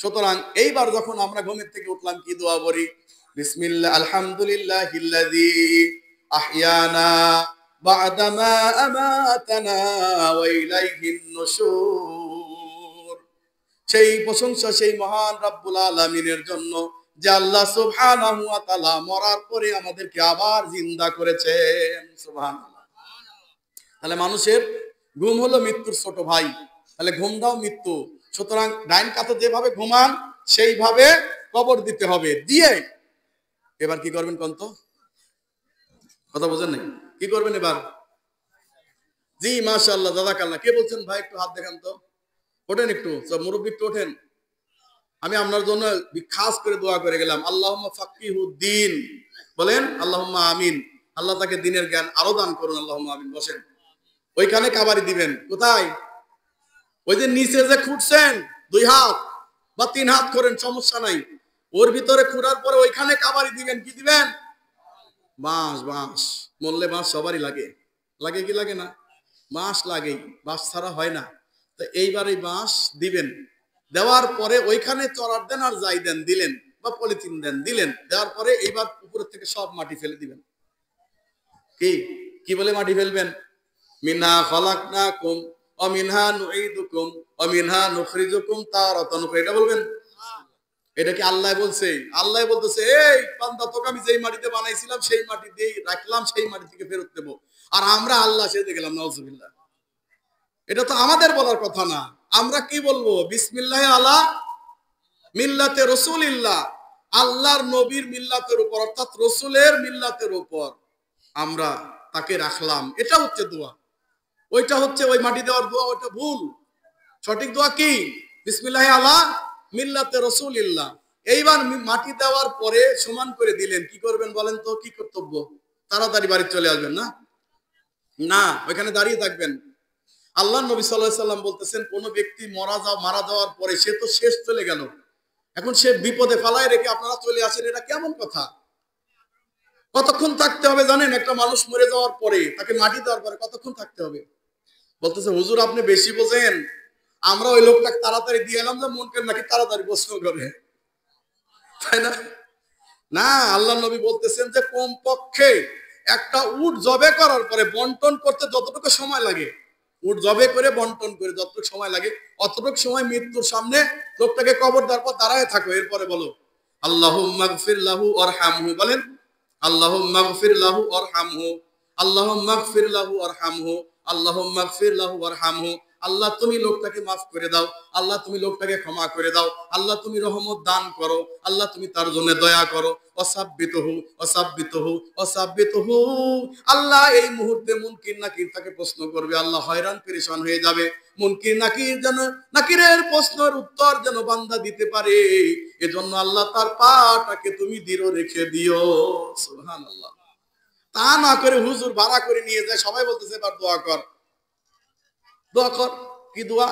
সুতরাং এইবার যখন আমরা ঘুমের থেকে উঠলাম, কি দোয়া করি? বিসমিল্লাহ, আলহামদুলিল্লাহিল্লাযী আহইয়ানা বা'দা মা আমাতানা ওয়া ইলাইহিন নুশুর। সেই প্রশংসা সেই মহান রব্বুল আলামিনের জন্য, যে আল্লাহ সুবহানাহু ওয়া তাআলা মরার পরে আমাদেরকে আবার জিন্দা করেছেন। সুবহানাল্লাহ। তাহলে মানুষের ঘুম হলো মৃত্যুর ছোট ভাই। তাহলে ঘুমটাও মৃত্যু। সুতরাং ডাইন কাতে যেভাবে ঘুমান, সেইভাবে কবর দিতে হবে। দিয়ে এবার কি করবেন কোন তো? কথা বোঝেন নাই? কি করবেন এবার? জি মাশাআল্লাহ, জাযাকাল্লাহ। কে বলছেন ভাই? একটু হাত দেখান তো। ওঠেন একটু, সব মুরব্বি একটু ওঠেন। আমি আপনার জন্য খাস করে দোয়া করে গেলাম, আল্লাহুম্মা ফাক্কিহুদ্দিন। বলেন আল্লাহুম্মা আমিন। আল্লাহ তাকে দ্বীনের জ্ঞান আরো দান করুন, আল্লাহুম্মা আমিন। বসেন। ওইখানে কাবারি দিবেন। কোথায়? ওই যে নিচে যে খুঁড়ছেন, 2 হাত বা 3 হাত করেন, সমস্যা নাই। ওর ভিতরে খুঁড়ার পরে ওইখানে কাবারি দিবেন। কি দিবেন? বাঁশ। বাঁশ মরলে বাঁশ সবারই লাগে। লাগে কি লাগে না? বাঁশ লাগেই, বাঁশ ছাড়া হয় না। তো এইবার এই বাঁশ দিবেন। দেওয়ার পরে ওইখানে চড়ার দেন আর যাই দেন দিলেন, বা পলিথিন দেন দিলেন। দেওয়ার পরে এইবার উপরের থেকে সব মাটি ফেলে দিবেন। কি কি বলে মাটি ফেলবেন? মিনহা খলাকনাকুম ওয়া মিনহা নুঈদুকুম ওয়া মিনহা নুখরিজুকুম তারাতান উখরা। এটা বলবেন? এটা কি আল্লাহ বলছে? আল্লাহ বলতেছে, এই বান্দা, তোকে আমি যেই মাটিতে বানাইছিলাম সেই মাটি দিয়ে রাখলাম, সেই মাটি থেকে ফেরত দেব। আর আমরা আল্লাহ সেজে গেলাম, নাউজুবিল্লাহ। এটা তো আমাদের বলার কথা না। আমরা কি বলবো? বিসমিল্লাহি আলা মিল্লাতে রাসূলিল্লাহ। আল্লাহর নবীর মিল্লাতের উপর, অর্থাৎ রাসূলের মিল্লাতের উপর আমরা তাকে রাখলাম। এটা হচ্ছে দোয়া। ওইটা হচ্ছে ওই মাটি দেওয়ার দোয়া, ওইটা ভুল। সঠিক দোয়া কি? বিসমিল্লাহি আলা মিল্লাতে রাসূলিল্লাহ। এইবার মাটি দেওয়ার পরে সমান করে দিলেন, কি করবেন বলেন তো? কি কর্তব্য? তাড়াতাড়ি বাড়ি চলে আসবেন না? না, ওইখানে দাঁড়িয়ে থাকবেন। আল্লাহ নবী সাল্লাল্লাহু আলাইহি সাল্লাম বলতেছেন, কোন ব্যক্তি মারা যাওয়ার পরে সে তো শেষ চলে গেল, এখন সে বিপদে ফালায় রেখে আপনারা চলে আসেন, এটা কেমন কথা? কতক্ষণ থাকতে হবে জানেন? একটা মানুষ মরে যাওয়ার পরে, তাকে মাটি দেওয়ার পরে কতক্ষণ থাকতে হবে? বলতেছে, হুজুর আপনি বেশি বোঝেন। আমরা ওই লোকটাকে তাড়াতাড়ি দিয়ে এলাম যে মনকে নাকি তাড়াতাড়ি প্রশ্ন করে, তাই না? না, আল্লাহ নবী বলতেছেন যে কমপক্ষে একটা উট জবে করার পরে বন্টন করতে যতটুকু সময় লাগে, উট জবে করে বন্টন করে যতটুকু সময় লাগে, অতটুকু সময় মৃত্যুর সামনে লোকটাকে কবর দেওয়ার পর দাঁড়ায় থাকো। এরপরে বলো আল্লাহুম্মা গফির লাহু ওয়ারহামহু। বলেন আল্লাহুম্মা গফির লাহু ওয়ারহামহু, আল্লাহুম্মা গফির লাহু ওয়ারহামহু, আল্লাহুম্মা গফির লাহু ওয়ারহামহু। আল্লাহ তুমি লোকটাকে মাফ করে দাও, আল্লাহ তুমি লোকটাকে ক্ষমা করে দাও, আল্লাহ তুমি রহমত দান করো, আল্লাহ তুমি তার জন্য দয়া করো। অসাব্বিতুহু অসাব্বিতুহু অসাব্বিতুহু। আল্লাহ এই মুহূর্তে মুনকির নাকির তাকে প্রশ্ন করবে, আল্লাহ হয়রান পেরেশান হয়ে যাবে। মুনকির নাকির যেন নাকিরের প্রশ্নের উত্তর যেন বান্দা দিতে পারে, এজন্য আল্লাহ তার পাটাকে তুমি দৃঢ় রেখে দিও। সুবহানাল্লাহ। তা না করে হুজুর ভাড়া করে নিয়ে যায়, সবাই বলতেছে এবার দোয়া কর, দোয়া কর। কি দোয়া?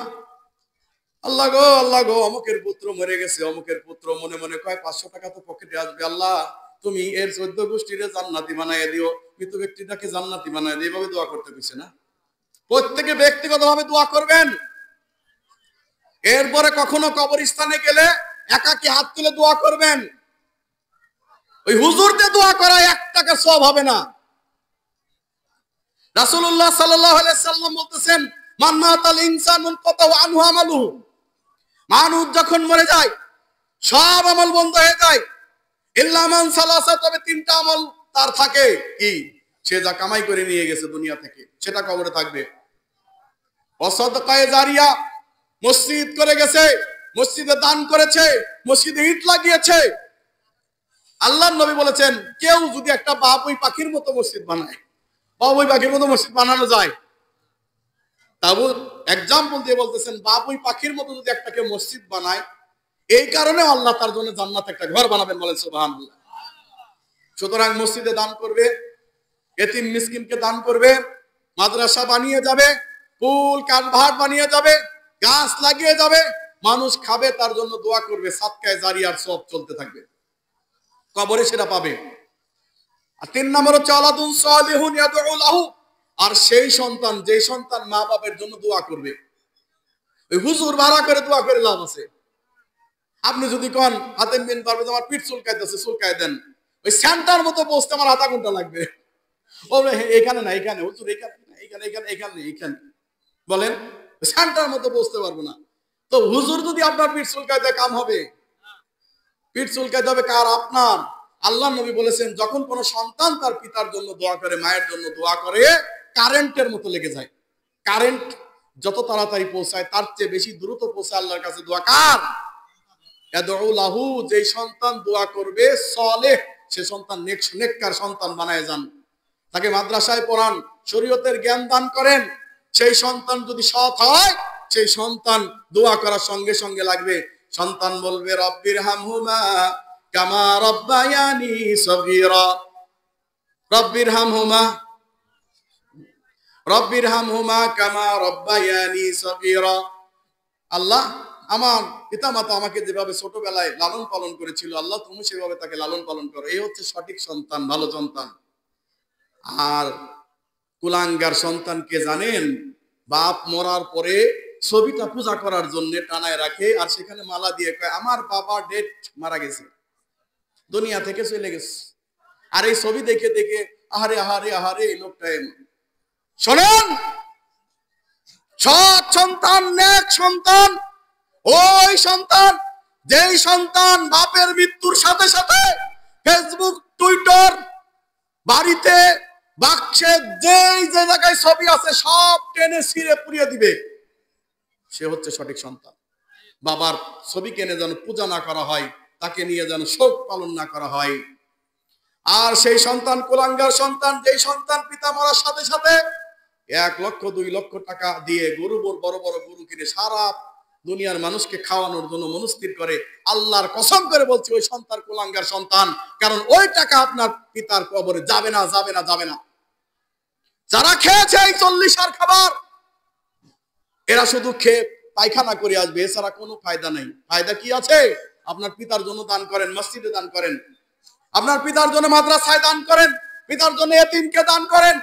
আল্লাহ গো, আল্লাহ গো, অমুকের পুত্র মরে গেছে, অমুকের পুত্র মনে মনে কয় 500 টাকা তো পকেটে আসবে, আল্লাহ তুমি এর 14 গোষ্ঠীরে জান্নাতি বানায় দিও, মৃত ব্যক্তিটাকে জান্নাতি বানায় দিও। এইভাবে দোয়া করতে কইছে না? প্রত্যেকে ব্যক্তিগতভাবে দোয়া করবেন। এরপরে কখনো কবরস্থানে গেলে একাকি হাত তুলে দোয়া করবেন। ওই হুজুরদের দোয়া করা 1 টাকা সওয়াব হবে না। রাসূলুল্লাহ সাল্লাল্লাহু আলাইহি সাল্লাম বলতেছেন, মান মাতাল ইনসানুন কাতাউ আনহু আমালুহু। মানুষ যখন মরে যায় সব আমল বন্ধ হয়ে যায়, ইল্লা মান সালাসা, তবে 3টা আমল তার থাকে। কি? সে যা কামাই করে নিয়ে গেছে দুনিয়া থেকে, সেটা কবরে থাকবে। ওয়াসাদকায়ে জারিয়া, মসজিদ করে গেছে, মসজিদে দান করেছে, মসজিদে ইট লাগিয়েছে। আল্লাহর নবী বলেছেন, কেউ যদি একটা বাবুই পাখির মতো মসজিদ বানায়, বাবুই পাখির মতো মসজিদ বানানো যায়, তাবু এক্সাম্পল দিয়ে বলতেছেন, বাবুই পাখির মতো যদি একটা কেউ মসজিদ বানায়, এই কারণে আল্লাহ তার জন্য জান্নাতে একটা ঘর বানাবেন। বলেন সুবহানাল্লাহ। সুতরাং মসজিদে দান করবে, এতিম মিসকিনকে দান করবে, মাদ্রাসা বানিয়ে যাবে, পুল কালভার্ট বানিয়ে যাবে, গাছ লাগিয়ে যাবে, মানুষ খাবে, তার জন্য দোয়া করবে, সাদকায়ে জারিয়ার সব চলতে থাকবে, কবরে সেটা পাবে। আর 3 নম্বর হচ্ছে আলাদুন সালিহুন ইয়াদউ লাহু, আর সেই সন্তান, যে সন্তান মা বাবার জন্য দোয়া করবে। ওই হুজুর ভাড়া করে দোয়া করে লাভ আছে? আপনি যদি কোন হাতেম বিন পারবে আমার পিঠ চুলকাইতেছে, চুলকাই দেন, ওই সেন্টার মতো বসতে আমার আধা ঘন্টা লাগবে। বলবে এখানে না এখানে, হুজুর এখানে এখানে এখানে এখানে এখানে, বলেন সেন্টার মতো বসতে পারবো না। তো হুজুর যদি আপনার পিঠ চুলকাইতে কাম হবে? পিঠ চুলকাইতে হবে কার? আপনার। আল্লাহ নবী বলেছেন, যখন কোন সন্তান তার পিতার জন্য দোয়া করে, মায়ের জন্য দোয়া করে, কারেন্টের মতো লেগে যায়। কারেন্ট যত তাড়াতাড়ি পৌঁছায় তার চেয়ে বেশি দ্রুত পৌঁছায় আল্লাহর কাছে দোয়া কার? ইয়াদউ লাহু, যেই সন্তান দোয়া করবে, সালেহ, সে সন্তান নেককার সন্তান বানায় যান। তাকে মাদ্রাসায় পড়ান, শরীয়তের জ্ঞান দান করেন। সেই সন্তান যদি সৎ হয়, সেই সন্তান দোয়া করার সঙ্গে সঙ্গে লাগবে। সন্তান বলবে রব্বির হামহুমা কামা রব্বায়ানি সগীরা, রব্বির হামহুমা, রব্বির হামহুমা কামা রব্বায়ানি সগীরা। আল্লাহ, আমার পিতামাতা আমাকে যেভাবে ছোটবেলায় লালন পালন করেছিল, আল্লাহ তুমি সেভাবে তাকে লালন পালন করো। এই হচ্ছে সঠিক সন্তান, ভালো সন্তান। আর কুলাঙ্গার সন্তানকে জানেন? বাপ মরার পরে ছবিটা পূজা করার জন্য টানায় রাখে, আর সেখানে মালা দিয়ে কয় আমার বাবা ডেট, মারা গেছে, দুনিয়া থেকে চলে গেছে। আর এই ছবি দেখে দেখে আহারে আহারে আহারে, এই লোকটা এমন। শোনেন, সৎ সন্তান, নেক সন্তান ওই সন্তান, যেই সন্তান বাপের মৃত্যুর সাথে সাথে ফেসবুক, টুইটার, বাড়িতে, বাক্সে যেই যে জায়গায় ছবি আছে সব টেনে ছিঁড়ে পুড়িয়ে দিবে, সে হচ্ছে সঠিক সন্তান। বাবার ছবি কেনে যেন পূজা না করা হয়, তাকে নিয়ে যেন শোক পালন না করা হয়। আর সেই সন্তান কুলাঙ্গার সন্তান, যেই সন্তান পিতা মরার সাথে সাথে 1 লক্ষ 2 লক্ষ টাকা দিয়ে গরু, বড় বড় গরু কিনে সারা দুনিয়ার মানুষকে খাওয়ানোর জন্য মনস্থির করে। আল্লাহর কসম করে বলছি, ওই সন্তান কুলাঙ্গার সন্তান। কারণ ওই টাকা আপনার পিতার কবরে যাবে না, যাবে না, যাবে না। যারা খেয়েছে এই 40 আর খাবার, এরা শুধু খেয়ে পায়খানা করে আসবে, এছাড়া কোনো ফায়দা নাই। ফায়দা কি আছে? আপনার পিতার জন্য দান করেন, মসজিদে দান করেন, আপনার পিতার জন্য মাদ্রাসায় দান করেন, পিতার জন্য এতিমকে দান করেন,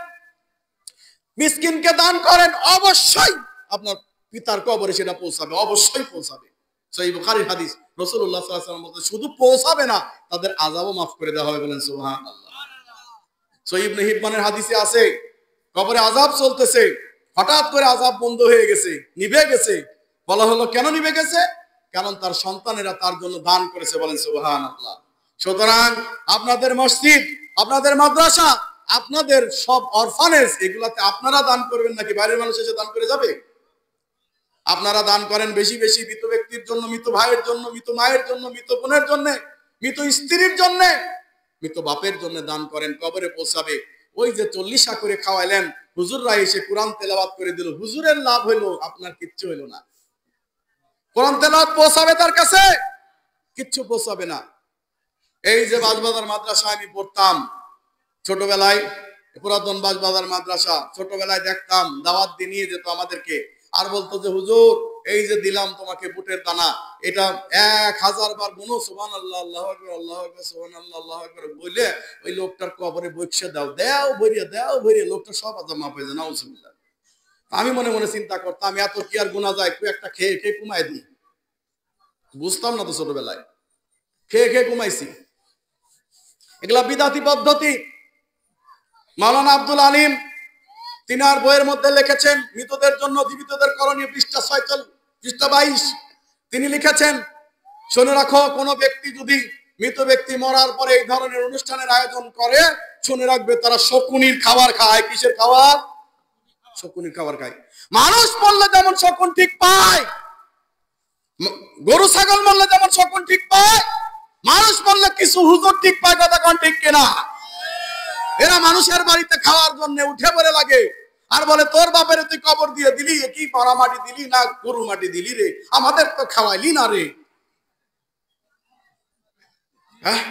মিসকিনকে দান করেন। অবশ্যই আপনার পিতার কবরে সেটা পৌঁছাবে, অবশ্যই পৌঁছাবে। সহিহ বুখারীর হাদিস, রাসূলুল্লাহ সাল্লাল্লাহু আলাইহি ওয়াসাল্লাম বলেন, শুধু পৌঁছাবে না, তাদের আযাবও মাফ করে দেওয়া হবে। বলেন সুবহানাল্লাহ। সহিহ ইবনে হিব্বানের হাদিসে আছে, কবরে আযাব চলতেছে, হঠাৎ করে আযাব বন্ধ হয়ে গেছে, নিভে গেছে। বলা হলো কেন নিভে গেছে? কারণ তার সন্তানেরা তার জন্য দান করেছে। বলেন সুবহানাল্লাহ। সুতরাং আপনাদের মসজিদ, আপনাদের মাদ্রাসা, আপনাদের সব অরফানেজ, এগুলাতে আপনারা দান করবেন নাকি বাইরের মানুষ এসে দান করে যাবে? আপনারা দান করেন বেশি বেশি, মৃত ব্যক্তির জন্য, মৃত ভাইয়ের জন্য, মৃত মায়ের জন্য, মৃত বোনের জন্য, মৃত স্ত্রীর জন্য, মৃত বাপের জন্য দান করেন, কবরে পৌঁছাবে। ওই যে 40 করে খাওয়াইলেন, হুজুররা এসে কোরআন তেলাওয়াত করে দিল, হুজুরের লাভ হইলো, আপনার কিচ্ছু হইলো না। কোরআন তেলাওয়াত পৌঁছাবে তার কাছে? কিচ্ছু পৌঁছাবে না। এই যে বাজবাজার মাদ্রাসা আমি পড়তাম ছোটবেলায়, পুরাতন বাজবাজার মাদ্রাসা, ছোটবেলায় দেখতাম দাওয়াত দিয়ে নিয়ে যেত আমাদেরকে, আর বলতো যে হুজুর এই যে দিলাম তোমাকে বুটের দানা, এটা 1000 বার গুনো, সুবহানাল্লাহ, আল্লাহু আকবার, আল্লাহু আকবার, সুবহানাল্লাহ, আল্লাহু আকবার বলে ওই লোকটার কবরে বসে দাও, দাও ভরিয়ে লোকটা সব আযাব মাফ হয়ে যায়। নাউজুবিল্লাহ। আমি মনে মনে চিন্তা করতাম, এত কি আর গুনাহ যায়, তুই একটা খেয়ে খেয়ে কমাই দিই। বুঝতাম না তো ছোটবেলায়, খেয়ে খেয়ে কমাইছি। এগুলা বিদাতি পদ্ধতি। মাওলানা আব্দুল আলিম তিনার বইয়ের মধ্যে লিখেছেন, মৃতদের জন্য জীবিতদের করণীয়, পৃষ্ঠা 22, তিনি লিখেছেন, শুনে রাখো, কোন ব্যক্তি যদি মৃত ব্যক্তি মরার পরে এই ধরনের অনুষ্ঠানের আয়োজন করে, শুনে রাখবে তারা শকুনির খাবার খায়। কিসের খাবার? শকুনির খাবার খায়। মানুষ মরলে যেমন শকুন ঠিক পায়, গরু ছাগল মরলে যেমন শকুন ঠিক পায়, মানুষ মরলে কিছু হুজুর ঠিক পায়। কথা কোন ঠিক কিনা? এরা মানুষের বাড়িতে খাওয়ার জন্য উঠে পড়ে লাগে, আর বলে তোর বাপের তুই কবর দিয়ে দিলি, কি পাড়া মাটি দিলি না গরু মাটি দিলি রে, আমাদের তো খাওয়াইলি না রে। হ্যাঁ,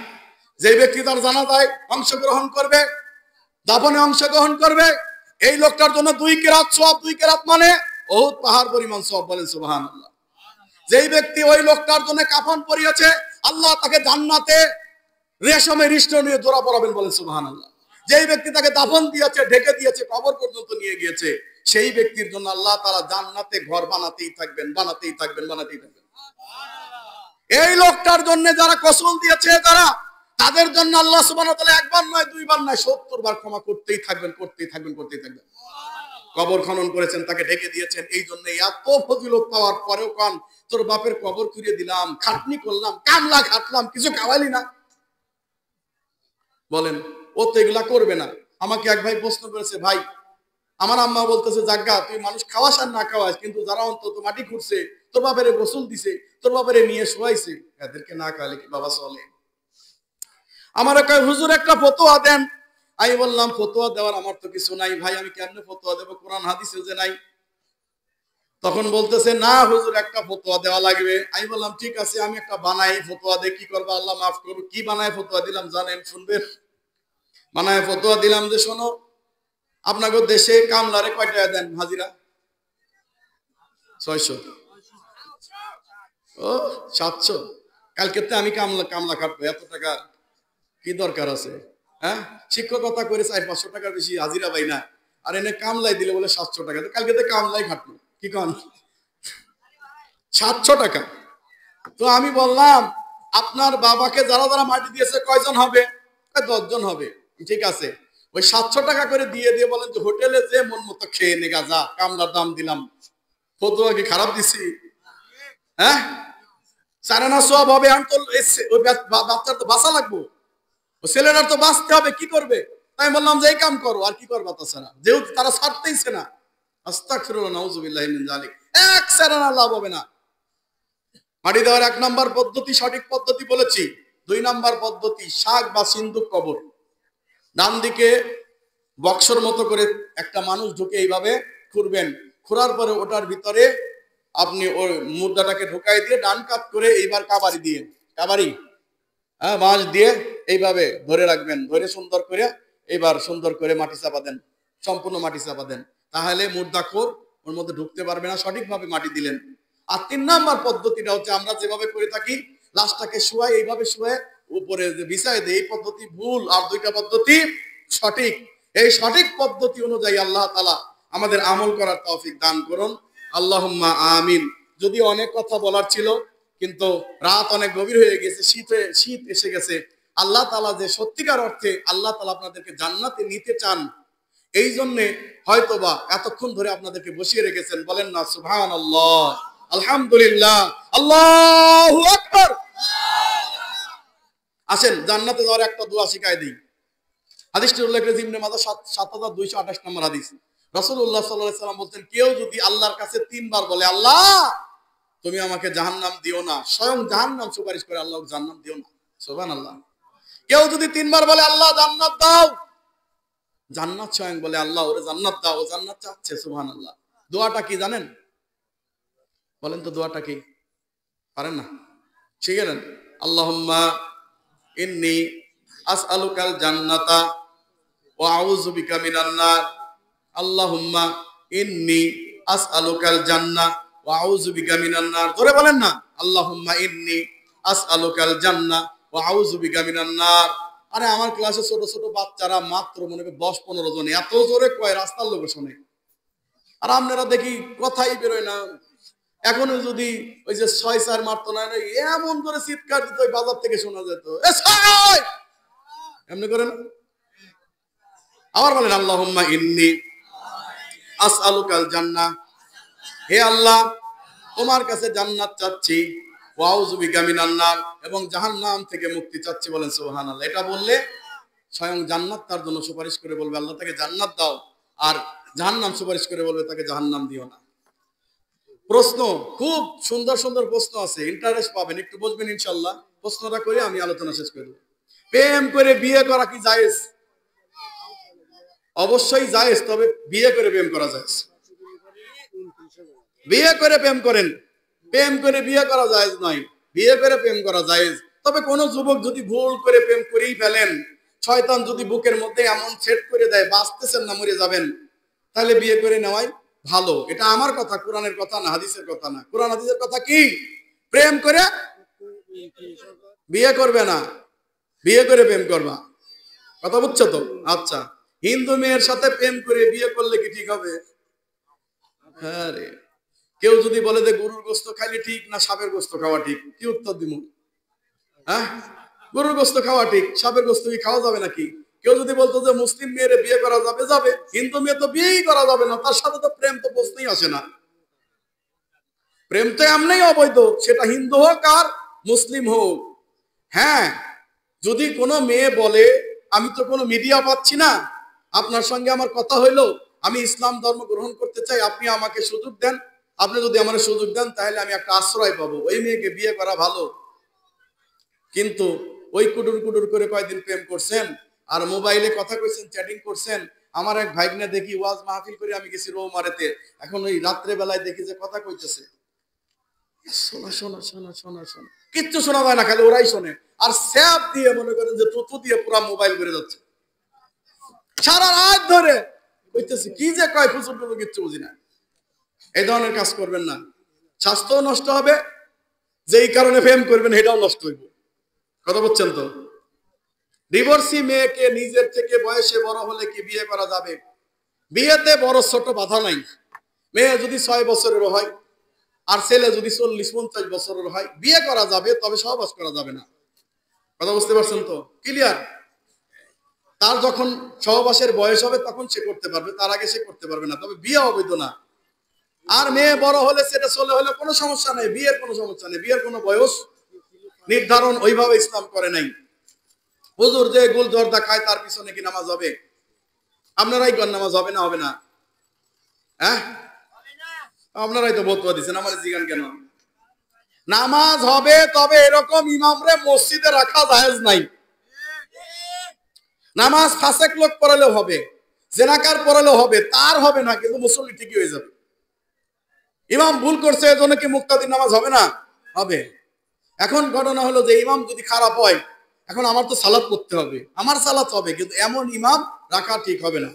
যে ব্যক্তি তার জানাজায় অংশগ্রহণ করবে, দাফনে অংশগ্রহণ করবে, এই লোকটার জন্য 2 কেরাত সওয়াব। 2 কেরাত মানে উহুদ পাহাড় পরিমাণ সওয়াব। বলেন সুবহানাল্লাহ। যেই ব্যক্তি ওই লোকটার জন্য কাফন পরিয়েছে, আল্লাহ তাকে জান্নাতে রেশমের রিষ্ট নিয়ে দৌড়া পড়াবেন, বলেন সুবহানাল্লাহ। যেই ব্যক্তি তাকে দাফন দিয়েছে, ঢেকে দিয়েছে, কবর পর্যন্ত নিয়ে গিয়েছে, সেই ব্যক্তির জন্য আল্লাহ তাআলা জান্নাতে ঘর বানাতেই থাকবেন, বানাতেই থাকবেন, বানাতেই থাকবেন। এই লোকটার জন্য যারা কসম দিয়েছে, তাদের জন্য আল্লাহ সুবহানাহু ওয়া তাআলা একবার নয়, দুইবার নয়, 70 বার ক্ষমা করতেই থাকবেন, করতেই থাকবেন, করতেই থাকবেন। কবর খনন করেছেন, তাকে ঢেকে দিয়েছেন, এই জন্য এত ফজিলত পাওয়ার পরেও কান তোর বাপের কবর খুঁড়িয়ে দিলাম, খাটনি করলাম, কামলা খাটলাম, কিছু খাওয়ালি না। বলেন, ও তো এগুলা করবে না। আমাকে এক ভাই প্রশ্ন করেছে, ভাই আমার আম্মা বলতেছে, জাগা তুই মানুষ খাওয়াস আর না খাওয়াস, কিন্তু যারা অন্তত মাটি খুঁড়ছে, তোর বাপেরে গোসল দিছে, তোর বাপেরে নিয়ে শোয়াইছে, এদেরকে না খাওয়ালে কি বাবা চলে? আমার কয়, হুজুর একটা ফতোয়া দেন। আমি বললাম, ফতোয়া দেওয়ার আমার তো কিছু নাই ভাই, আমি কেমনে ফতোয়া দেবো, কোরআন হাদিসে যে নাই। তখন বলতেছে, না হুজুর একটা ফতোয়া দেওয়া লাগবে। আমি বললাম, ঠিক আছে, আমি একটা বানাই ফতোয়া দে, কি করবো আল্লাহ মাফ করবো। কি বানায় ফতোয়া দিলাম জানেন? শুনবেন? বানায় ফতোয়া দিলাম যে, শোনো, আপনাদের দেশে কামলারে কয় টাকা দেন হাজিরা? 600। ও 700। কালকে আমি কামলা খাটবো, এত টাকা কি দরকার আছে? হ্যাঁ, শিক্ষকতা করে 400-500 টাকার বেশি হাজিরা পাই না, আর এনে কামলাই দিলে বলে 700 টাকা। কালকে কামলাই খাটলো, কি কন? 700 টাকা। তো আমি বললাম, আপনার বাবাকে যারা যারা মাটি দিয়েছে কয়জন হবে? 10 জন হবে। ঠিক আছে, ওই 700 টাকা করে দিয়ে দিয়ে বলেন যে হোটেলে যে মন মতো খেয়ে নেগা যা, কামলার দাম দিলাম। ফতোয়া কি খারাপ দিছি? হ্যাঁ, সারানা সব হবে। ওই বাচ্চার তো বাঁচা লাগবো, ছেলেরা তো বাঁচতে হবে, কি করবে? তাই বললাম যে এই কাম করো, আর কি করবা তাছাড়া, যেহেতু তারা ছাড়তেইছে না। আস্তাগফিরুল্লাহ, নাউযুবিল্লাহি মিন যালিক। এক সারানা লাভ হবে না। মাটি দেওয়ার 1 নাম্বার পদ্ধতি, সঠিক পদ্ধতি বলেছি। 2 নাম্বার পদ্ধতি, শাক বা সিন্দুক কবর। ডান দিকে বক্সর মতো করে একটা মানুষ ঢুকে এইভাবে খুঁড়বেন, খোঁড়ার পরে ওটার ভিতরে আপনি ওই মুদ্রাটাকে ঢুকাই দিয়ে ডান কাত করে এইবার কাবারি দিয়ে, কাবারি বাঁশ দিয়ে এইভাবে ধরে রাখবেন, ধরে সুন্দর করে এইবার সুন্দর করে মাটি চাপা দেন, সম্পূর্ণ মাটি চাপা দেন, তাহলে মুর্দাখোর ওর মধ্যে ঢুকতে পারবে না, সঠিকভাবে মাটি দিলেন। আর 3 নাম্বার পদ্ধতিটা হচ্ছে আমরা যেভাবে করে থাকি, লাশটাকে শোয়াই, এইভাবে শোয়ে উপরে যে বিছায় দেয়, এই পদ্ধতি ভুল, আর 2টা পদ্ধতি সঠিক। এই সঠিক পদ্ধতি অনুযায়ী আল্লাহ তাআলা আমাদের আমল করার তৌফিক দান করুন, আল্লাহুম্মা আমিন। যদি অনেক কথা বলার ছিল, কিন্তু রাত অনেক গভীর হয়ে গেছে, শীত এসে গেছে। আল্লাহ তাআলা যে সত্যিকার অর্থে আল্লাহ তাআলা আপনাদেরকে জান্নাতে নিতে চান, এই জন্যে হয়তোবা এতক্ষণ ধরে আপনাদেরকে বসিয়ে রেখেছেন। বলেন না সুবহানাল্লাহ, আলহামদুলিল্লাহ, আল্লাহু আকবার। আসেন জান্নাতে যাওয়ার একটা দোয়া শিখাই দিই। হাদিসটি উল্লেখ করেছে ইবনে মাজাহ 7228 নম্বর হাদিস। রাসূলুল্লাহ সাল্লাল্লাহু আলাইহি ওয়াসাল্লাম বলতেন, কেউ যদি আল্লাহর কাছে 3 বার বলে, আল্লাহ তুমি আমাকে জাহান্নাম দিও না, স্বয়ং জাহান্নাম সুপারিশ করে, আল্লাহ জান্নাত দিও না। সুবহানাল্লাহ। কেউ যদি 3 বার বলে, আল্লাহ জান্নাত দাও, জান্নাত স্বয়ং বলে, আল্লাহ ওরে জান্নাত দাও, ও জান্নাত চাচ্ছে। সুবহানাল্লাহ। দোয়াটা কি জানেন? বলেন তো দোয়াটা কি? পারেন না? শিখেলেন? আল্লাহুম্মা ইন্নী আসআলুকাল জান্নাতা ওয়া আউযু বিকা মিনান নার। আল্লাহুম্মা ইন্নী আসআলুকাল জান্নাহ ওয়া আউযু বিকা মিনান নার। জোরে বলেন না, আল্লাহুম্মা ইন্নী আসআলুকাল জান্নাহ ওয়া আউযু বিকা মিনান নার। আরে আমার ক্লাসে ছোট ছোট বাচ্চারা মাত্র মনে করে 10-15 জন, এত জোরে কয় রাস্তার লোক শুনে। আর আপনারা দেখি কথাই বেরোয় না। এখনো যদি ওই যে 6-4 মারতো না, এমন করে চিৎকার দিত, ওই বাজার থেকে শোনা যেত, এমনি করে না। আবার বলেন, আল্লাহুম্মা ইন্নী আসআলুকাল জান্নাহ, হে আল্লাহ তোমার কাছে জান্নাত চাচ্ছি, ওয়া আউযু বিকা মিনান নার, এবং জাহান্নাম থেকে মুক্তি চাচ্ছি। বলেন সুবহানাল্লাহ। এটা বললে স্বয়ং জান্নাত তার জন্য সুপারিশ করে বলবে, আল্লাহ তাকে জান্নাত দাও, আর জাহান্নাম সুপারিশ করে বলবে, তাকে জাহান্নাম দিও না। প্রশ্ন, খুব সুন্দর সুন্দর প্রশ্ন আছে, ইন্টারেস্ট পাবেন, একটু বুঝবেন ইনশাআল্লাহ। প্রশ্নটা করে আমি আলোচনা শেষ করে দেব। প্রেম করে বিয়ে করা কি জায়েজ? অবশ্যই জায়েজ, তবে বিয়ে করে প্রেম করা জায়েজ। বিয়ে করে প্রেম করেন, প্রেম করে বিয়ে করা জায়েজ নয়, বিয়ে করে প্রেম করা জায়েজ। তবে কোন যুবক যদি ভুল করে প্রেম করেই ফেলেন, শয়তান যদি বুকের মধ্যে এমন সেট করে দেয়, বাঁচতেছেন না মরে যাবেন, তাহলে বিয়ে করে নেওয়াই ভালো। এটা আমার কথা, কোরআনের কথা না, হাদিসের কথা না। কোরআন হাদিসের কথা কি? প্রেম করে বিয়ে করবে না, বিয়ে করে প্রেম করবা। কথা বুঝছো তো? আচ্ছা, হিন্দু মেয়ের সাথে প্রেম করে বিয়ে করলে কি ঠিক হবে? হ্যাঁ রে। কেউ যদি বলে যে গরুর গোস্ত খাইলে ঠিক না সাপের গোস্ত খাওয়া ঠিক, কি উত্তর দিব? হ্যাঁ, গরুর গোস্ত খাওয়া ঠিক, সাপের গোস্ত কি খাওয়া যাবে নাকি? কেউ যদি বলতো যে মুসলিম মেয়েরে বিয়ে করা যাবে, যাবে। হিন্দু মেয়ে তো বিয়েই করা যাবে না, তার সাথে তো প্রেম তো প্রশ্নই আসে না। প্রেম তো এমনিই অবৈধ, সেটা হিন্দু হোক আর মুসলিম হোক। হ্যাঁ, যদি কোনো মেয়ে বলে আমি তো কোনো মিডিয়া পাচ্ছি না, আপনার সঙ্গে আমার কথা হইলো, আমি ইসলাম ধর্ম গ্রহণ করতে চাই, আপনি আমাকে সুযোগ দেন, আপনি যদি আমার সুযোগ দেন তাহলে আমি একটা আশ্রয় পাবো, ওই মেয়েকে বিয়ে করা ভালো। কিন্তু ওই কুডুর কুডুর করে কয়দিন প্রেম করছেন আর মোবাইলে কথা কইছেন, চ্যাটিং করছেন। আমার এক ভাইগনা দেখি ওয়াজ মাহফিল করে আমি গেছি রৌমারেতে, এখন ওই রাত্রে বেলায় দেখি যে কথা কইতেছে, শোনা শোনা শোনা শোনা শোনা, কিচ্ছু শোনা যায় না, খালি ওরাই শোনে। আর স্যাপ দিয়ে মনে করেন যে তুতু দিয়ে পুরা মোবাইল করে যাচ্ছে সারা রাত ধরে, কইতেছে কি যে কয় ফুসুর টুসুর কিচ্ছু বুঝি না। এই ধরনের কাজ করবেন না, স্বাস্থ্য নষ্ট হবে, যেই কারণে প্রেম করবেন এটাও নষ্ট হইব। কথা বলছেন তো? ডিভোর্সি মেয়েকে নিজের থেকে বয়সে বড় হলে কি বিয়ে করা যাবে? বিয়েতে বড় ছোট বাধা নাই। মেয়ে যদি 6 বছরের হয় আর ছেলে যদি 40-50 বছরের হয়, বিয়ে করা যাবে, তবে সহবাস করা যাবে না। কথা বুঝতে পারছেন তো? ক্লিয়ার? তার যখন সহবাসের বয়স হবে তখন সে করতে পারবে, তার আগে সে করতে পারবে না, তবে বিয়ে অবৈধ না। আর মেয়ে বড় হলে, সেটা চলে হলে কোনো সমস্যা নেই, বিয়ের কোনো সমস্যা নেই, বিয়ের কোনো বয়স নির্ধারণ ওইভাবে ইসলাম করে নাই। হুজুর যে গোল জর্দা খায় তার পিছনে কি নামাজ হবে? আপনারাই কোন নামাজ হবে না, হবে না? হ্যাঁ, আপনারাই তো বলতে দিচ্ছেন, আমার জিগান কেন? নামাজ হবে, তবে এরকম ইমামরে মসজিদে রাখা জায়েজ নাই। নামাজ ফাসেক লোক পড়ালেও হবে, জেনাকার পড়ালেও হবে, তার হবে না, কিন্তু মুসল্লি ঠিকই হয়ে যাবে। ইমাম ভুল করছে, এজন্য কি মুক্তাদির নামাজ হবে না? হবে। এখন ঘটনা হলো যে ইমাম যদি খারাপ হয়, এখন আমার তো সালাত করতে হবে, আমার সালাত হবে, কিন্তু এমন ইমাম রাখা ঠিক হবে না।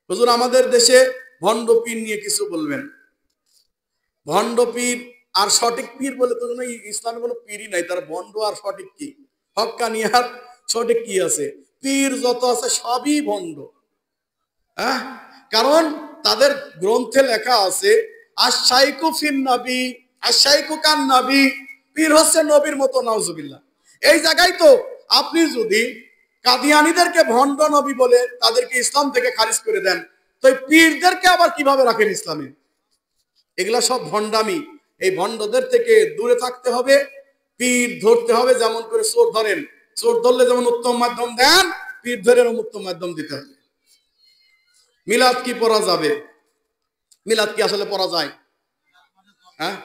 হুজুর আমাদের দেশে ভণ্ড পীর নিয়ে কিছু বলবেন। ভণ্ড পীর আর সঠিক পীর বলে তো ইসলামে কোনো পীরই নাই, তার ভণ্ড আর সঠিক কি, হক্কানি আর সঠিক কি আছে? পীর যত আছে সবই ভণ্ড। হ্যাঁ, কারণ তাদের গ্রন্থে লেখা আছে আশাইকু ফিন নবী, আশাইকু কান নবী, পীর হচ্ছে নবীর মতো, নাউজুবিল্লাহ। এই জায়গায় তো আপনি যদি কাদিয়ানীদেরকে ভণ্ড নবী বলে তাদেরকে ইসলাম থেকে খারিজ করে দেন, তো এই পীরদেরকে আবার কিভাবে রাখেন ইসলামে? এগুলা সব ভণ্ডামি। এই ভণ্ডদের থেকে দূরে থাকতে হবে, পীর ধরতে হবে যেমন করে চোর ধরেন, চোর ধরলে যেমন উত্তম মাধ্যম দেন, পীর ধরে উত্তম মাধ্যম দিতে হবে। মিলাদ কি পড়া যাবে? মিলাদ কি আসলে পড়া যায়? হ্যাঁ,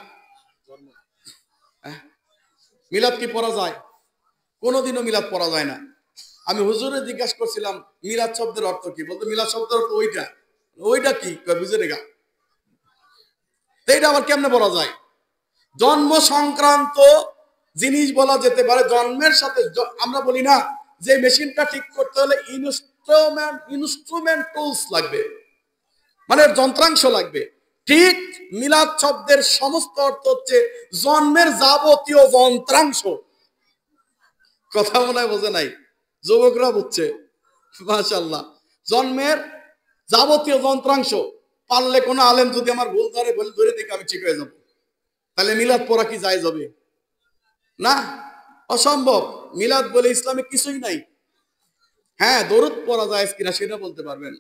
মিলাদ কি পড়া যায়? কোনোদিনও মিলাদ পড়া যায় না। আমি হুজুরে জিজ্ঞাসা করছিলাম মিলাদ শব্দের অর্থ কি, বলতো মিলাদ শব্দের অর্থ ওইটা। ওইটা কি বুঝে রেখা, এইটা আবার কেমনে বলা যায়? জন্ম সংক্রান্ত জিনিস বলা যেতে পারে। জন্মের সাথে আমরা বলি না যে মেশিনটা ঠিক করতে হলে ইনস্ট্রুমেন্ট টুলস লাগবে, মানে যন্ত্রাংশ লাগবে। ঠিক মিলাদ শব্দের সমস্ত অর্থ হচ্ছে জন্মের যাবতীয় যন্ত্রাংশ। কথা মনে হয় বোঝে নাই, যুবকরা বুঝছে, মাশাআল্লাহ। জন্মের যাবতীয় যন্ত্রাংশ। পারলে কোনো আলেম যদি আমার ভুল ধরে, ভুল ধরে দেখে আমি ঠিক হয়ে যাব, তাহলে মিলাদ পড়া কি জায়েজ হবে? না, অসম্ভব। মিলাদ বলে ইসলামে কিছুই নাই। হ্যাঁ, দরুদ পড়া জায়েজ কিনা সেটা বলতে পারবেন।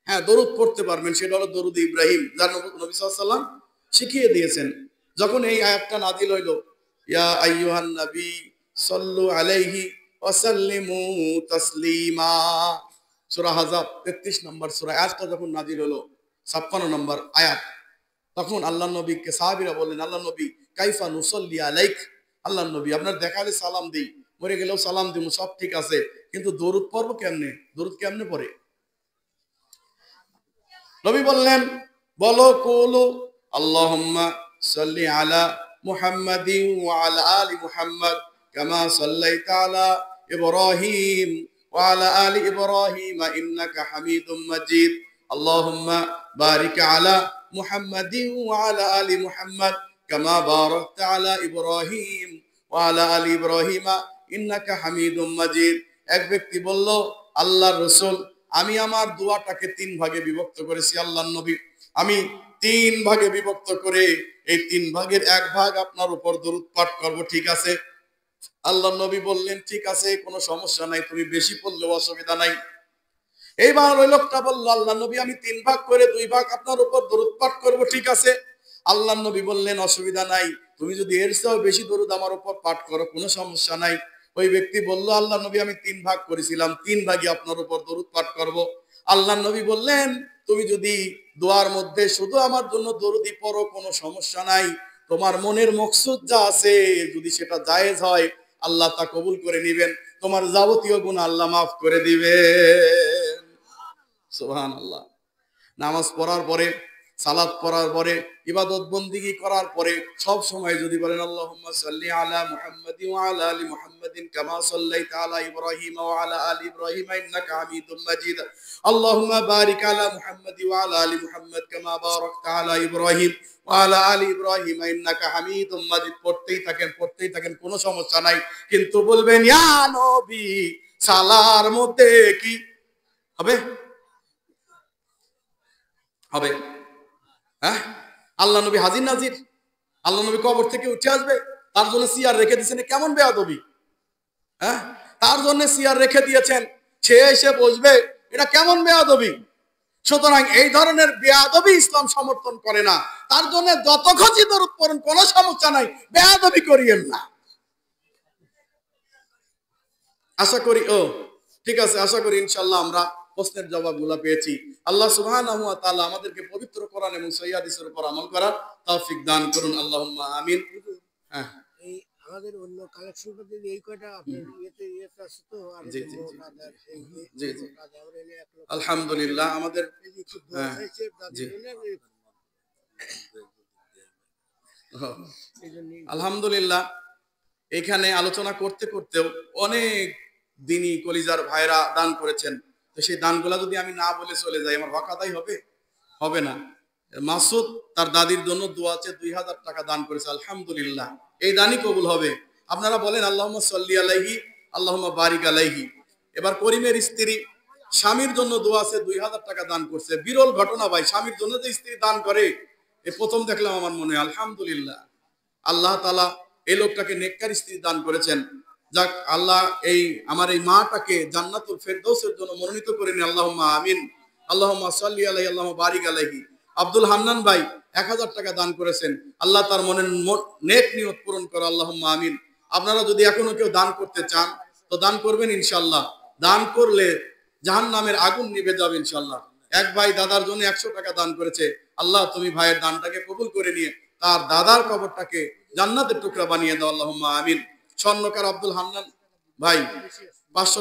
হ্যাঁ, দরুদ পড়তে পারবেন, সেটা হলো দরুদ ইব্রাহিম, যার নবী সাল্লাল্লাহু আলাইহি ওয়াসাল্লাম শিখিয়ে দিয়েছেন। যখন এই আয়াতটা নাযিল হইল, ইয়া আইয়ুহান নবী সাল্লু আলাইহি ওয়া সাল্লিমু তাসলিমা, সূরা আহজাব 33 নম্বর সূরা, আয়াতটা যখন নাযিল হলো 56 নম্বর আয়াত, তখন আল্লাহর নবীকে সাহাবীরা বললেন, আল্লাহর নবী কাইফা নুসাল্লি আলাইক, আল্লাহর নবী আপনার দেখালে সালাম দেই, মরে গেলেও সালাম দিব, সব ঠিক আছে, কিন্তু দরুদ পড়ব কেমনে? দরুদ কেমনে পড়ে? নবী বললেন, বলো কুলু আল্লাহুম্মা সাল্লি আলা মুহাম্মাদিন ওয়া আলা আলি মুহাম্মাদ কামা সাল্লাইতা আলা ইব্রাহিম ওয়া আলা আলি ইব্রাহিম ইন্নাকা হামিদুম মাজিদ আল্লাহুম্মা বারিক আলা মুহাম্মাদিন ওয়া আলা আলি মুহাম্মাদ কামা বারাকতা আলা ইব্রাহিম ওয়া আলা আলি ইব্রাহিম ইন্নাকা হামিদুম মাজিদ। এক ব্যক্তি বলল, আল্লাহর রাসূল, আমি আমার দোয়াটাকে 3 ভাগে বিভক্ত করেছি। আল্লাহর নবী, আমি 3 ভাগে বিভক্ত করে এই 3 ভাগের 1 ভাগ আপনার উপর দরুদ পাঠ করব, ঠিক আছে? আল্লাহর নবী বললেন, ঠিক আছে, কোনো সমস্যা নাই, তুমি বেশি পড়লেও অসুবিধা নাই। এইবার ওই লোকটা বলল, আল্লাহর নবী, আমি 3 ভাগ করে 2 ভাগ আপনার উপর দরুদ পাঠ করব, ঠিক আছে? আল্লাহর নবী বললেন, অসুবিধা নাই, তুমি যদি এর চেয়েও বেশি দরুদ আমার উপর পাঠ করো, কোনো সমস্যা নাই। ওই ব্যক্তি বলল, আল্লাহর নবী, আমি 3 ভাগ করেছিলাম, 3 ভাগই আপনার উপর দরুদ পাঠ করব। আল্লাহর নবী বললেন, তুমি যদি দোয়ার মধ্যে শুধু আমার জন্য দরুদি পড়ো, কোনো সমস্যা নাই। তোমার মনের মকসুদ যা আছে, যদি সেটা জায়েজ হয়, আল্লাহ তা কবুল করে নেবেন, তোমার যাবতীয় গুনাহ আল্লাহ মাফ করে দিবেন। সুবহানাল্লাহ। নামাজ পড়ার পরে, সালাত পড়ার পরে, ইবাদত বন্দেগী করার পরে সব সময় যদি বলেন, আল্লাহুম্মা সাল্লি আলা মুহাম্মাদিন ওয়া আলা আলি মুহাম্মাদিন কামা সাল্লাইতা আলা ইব্রাহিম ওয়া আলা আলি ইব্রাহিম ইন্নাকা হামিদুম মাজিদ, আল্লাহুম্মা বারিক আলা মুহাম্মাদি ওয়া আলা আলি মুহাম্মাদ কামা বারাকতা আলা ইব্রাহিম ওয়া আলা আলি ইব্রাহিম ইন্নাকা হামিদুম মাজিদ, পড়তেই থাকেন, কোনো সমস্যা নাই। কিন্তু বলবেন, ইয়া নবী, সালার মধ্যে কি হবে? হবে? হ্যাঁ, আল্লাহ নবী হাজির নাজির, আল্লাহ নবী কবর থেকে উঠে আসবে, তার জন্য সিয়ার রেখে দিয়েছেন, কেমন বেয়াদবি! হ্যাঁ, তার জন্য সিয়ার রেখে দিয়েছেন, সে এসে বসবে, এটা কেমন বেয়াদবি! সুতরাং এই ধরনের বেয়াদবি ইসলাম সমর্থন করে না। তার জন্য যত খুশি দরুদ পড়ুন, কোনো সমস্যা নাই, বেয়াদবি করিয়েন না। আশা করি, ঠিক আছে, আশা করি ইনশাআল্লাহ আমরা প্রশ্নের জবাবগুলো পেয়েছি। আল্লাহ সুবহানাহু ওয়া তাআলা আমাদেরকে পবিত্র কোরআন এবং সহিহ হাদিসের উপর আমল করার তৌফিক দান করুন, আল্লাহুম্মা আমিন। হ্যাঁ, এই আমাদের অন্য কালেকশন করতে এই কয়টা আপনার ইয়েতে আছে তো, আর জি জি জি জি, আমরা এনে 1 লক্ষ আলহামদুলিল্লাহ। আমাদের কিছু দোয়া হয়েছে জি, এই জন্য আলহামদুলিল্লাহ। এখানে আলোচনা করতে করতেও অনেক দিনই কলিজার ভাইরা দান করেছেন। তো সেই দানগুলা যদি আমি না বলে চলে যাই, আমার হক আদায় হবে? হবে না। মাসুদ তার দাদির জন্য দোয়া আছে, 2000 টাকা দান করেছে, আলহামদুলিল্লাহ। এই দানই কবুল হবে। আপনারা বলেন, আল্লাহুম্মা সাল্লি আলাইহি, আল্লাহুম্মা বারিক আলাইহি। এবার করিমের স্ত্রী স্বামীর জন্য দোয়া আছে, 2000 টাকা দান করছে। বিরল ঘটনা ভাই, স্বামীর জন্য যে স্ত্রী দান করে, এ প্রথম দেখলাম আমার মনে। আলহামদুলিল্লাহ, আল্লাহ তাআলা এই লোকটাকে নেককার স্ত্রী দান করেছেন। যাক, আল্লাহ এই আমার এই মাটাকে জান্নাতুল ফেরদৌসের জন্য মনোনীত করে নিন, আল্লাহুম্মা আমিন। আল্লাহুম্মা সাল্লি আলাইহি, আল্লাহুম্মা বারিক আলাইহি। আব্দুল হান্নান ভাই 1000 টাকা দান করেছেন, আল্লাহ তার মনের নেক নিয়ত পূরণ করো, আল্লাহুম্মা আমিন। আপনারা যদি এখনো কেউ দান করতে চান, তো দান করবেন ইনশাআল্লাহ। দান করলে জাহান্নামের আগুন নিভে যাবে ইনশাআল্লাহ। এক ভাই দাদার জন্য 100 টাকা দান করেছে, আল্লাহ তুমি ভাইয়ের দানটাকে কবুল করে নিয়ে তার দাদার কবরটাকে জান্নাতের টুকরা বানিয়ে দাও, আল্লাহুম্মা আমিন। স্বর্ণকার আব্দুল হান্নান ভাই 500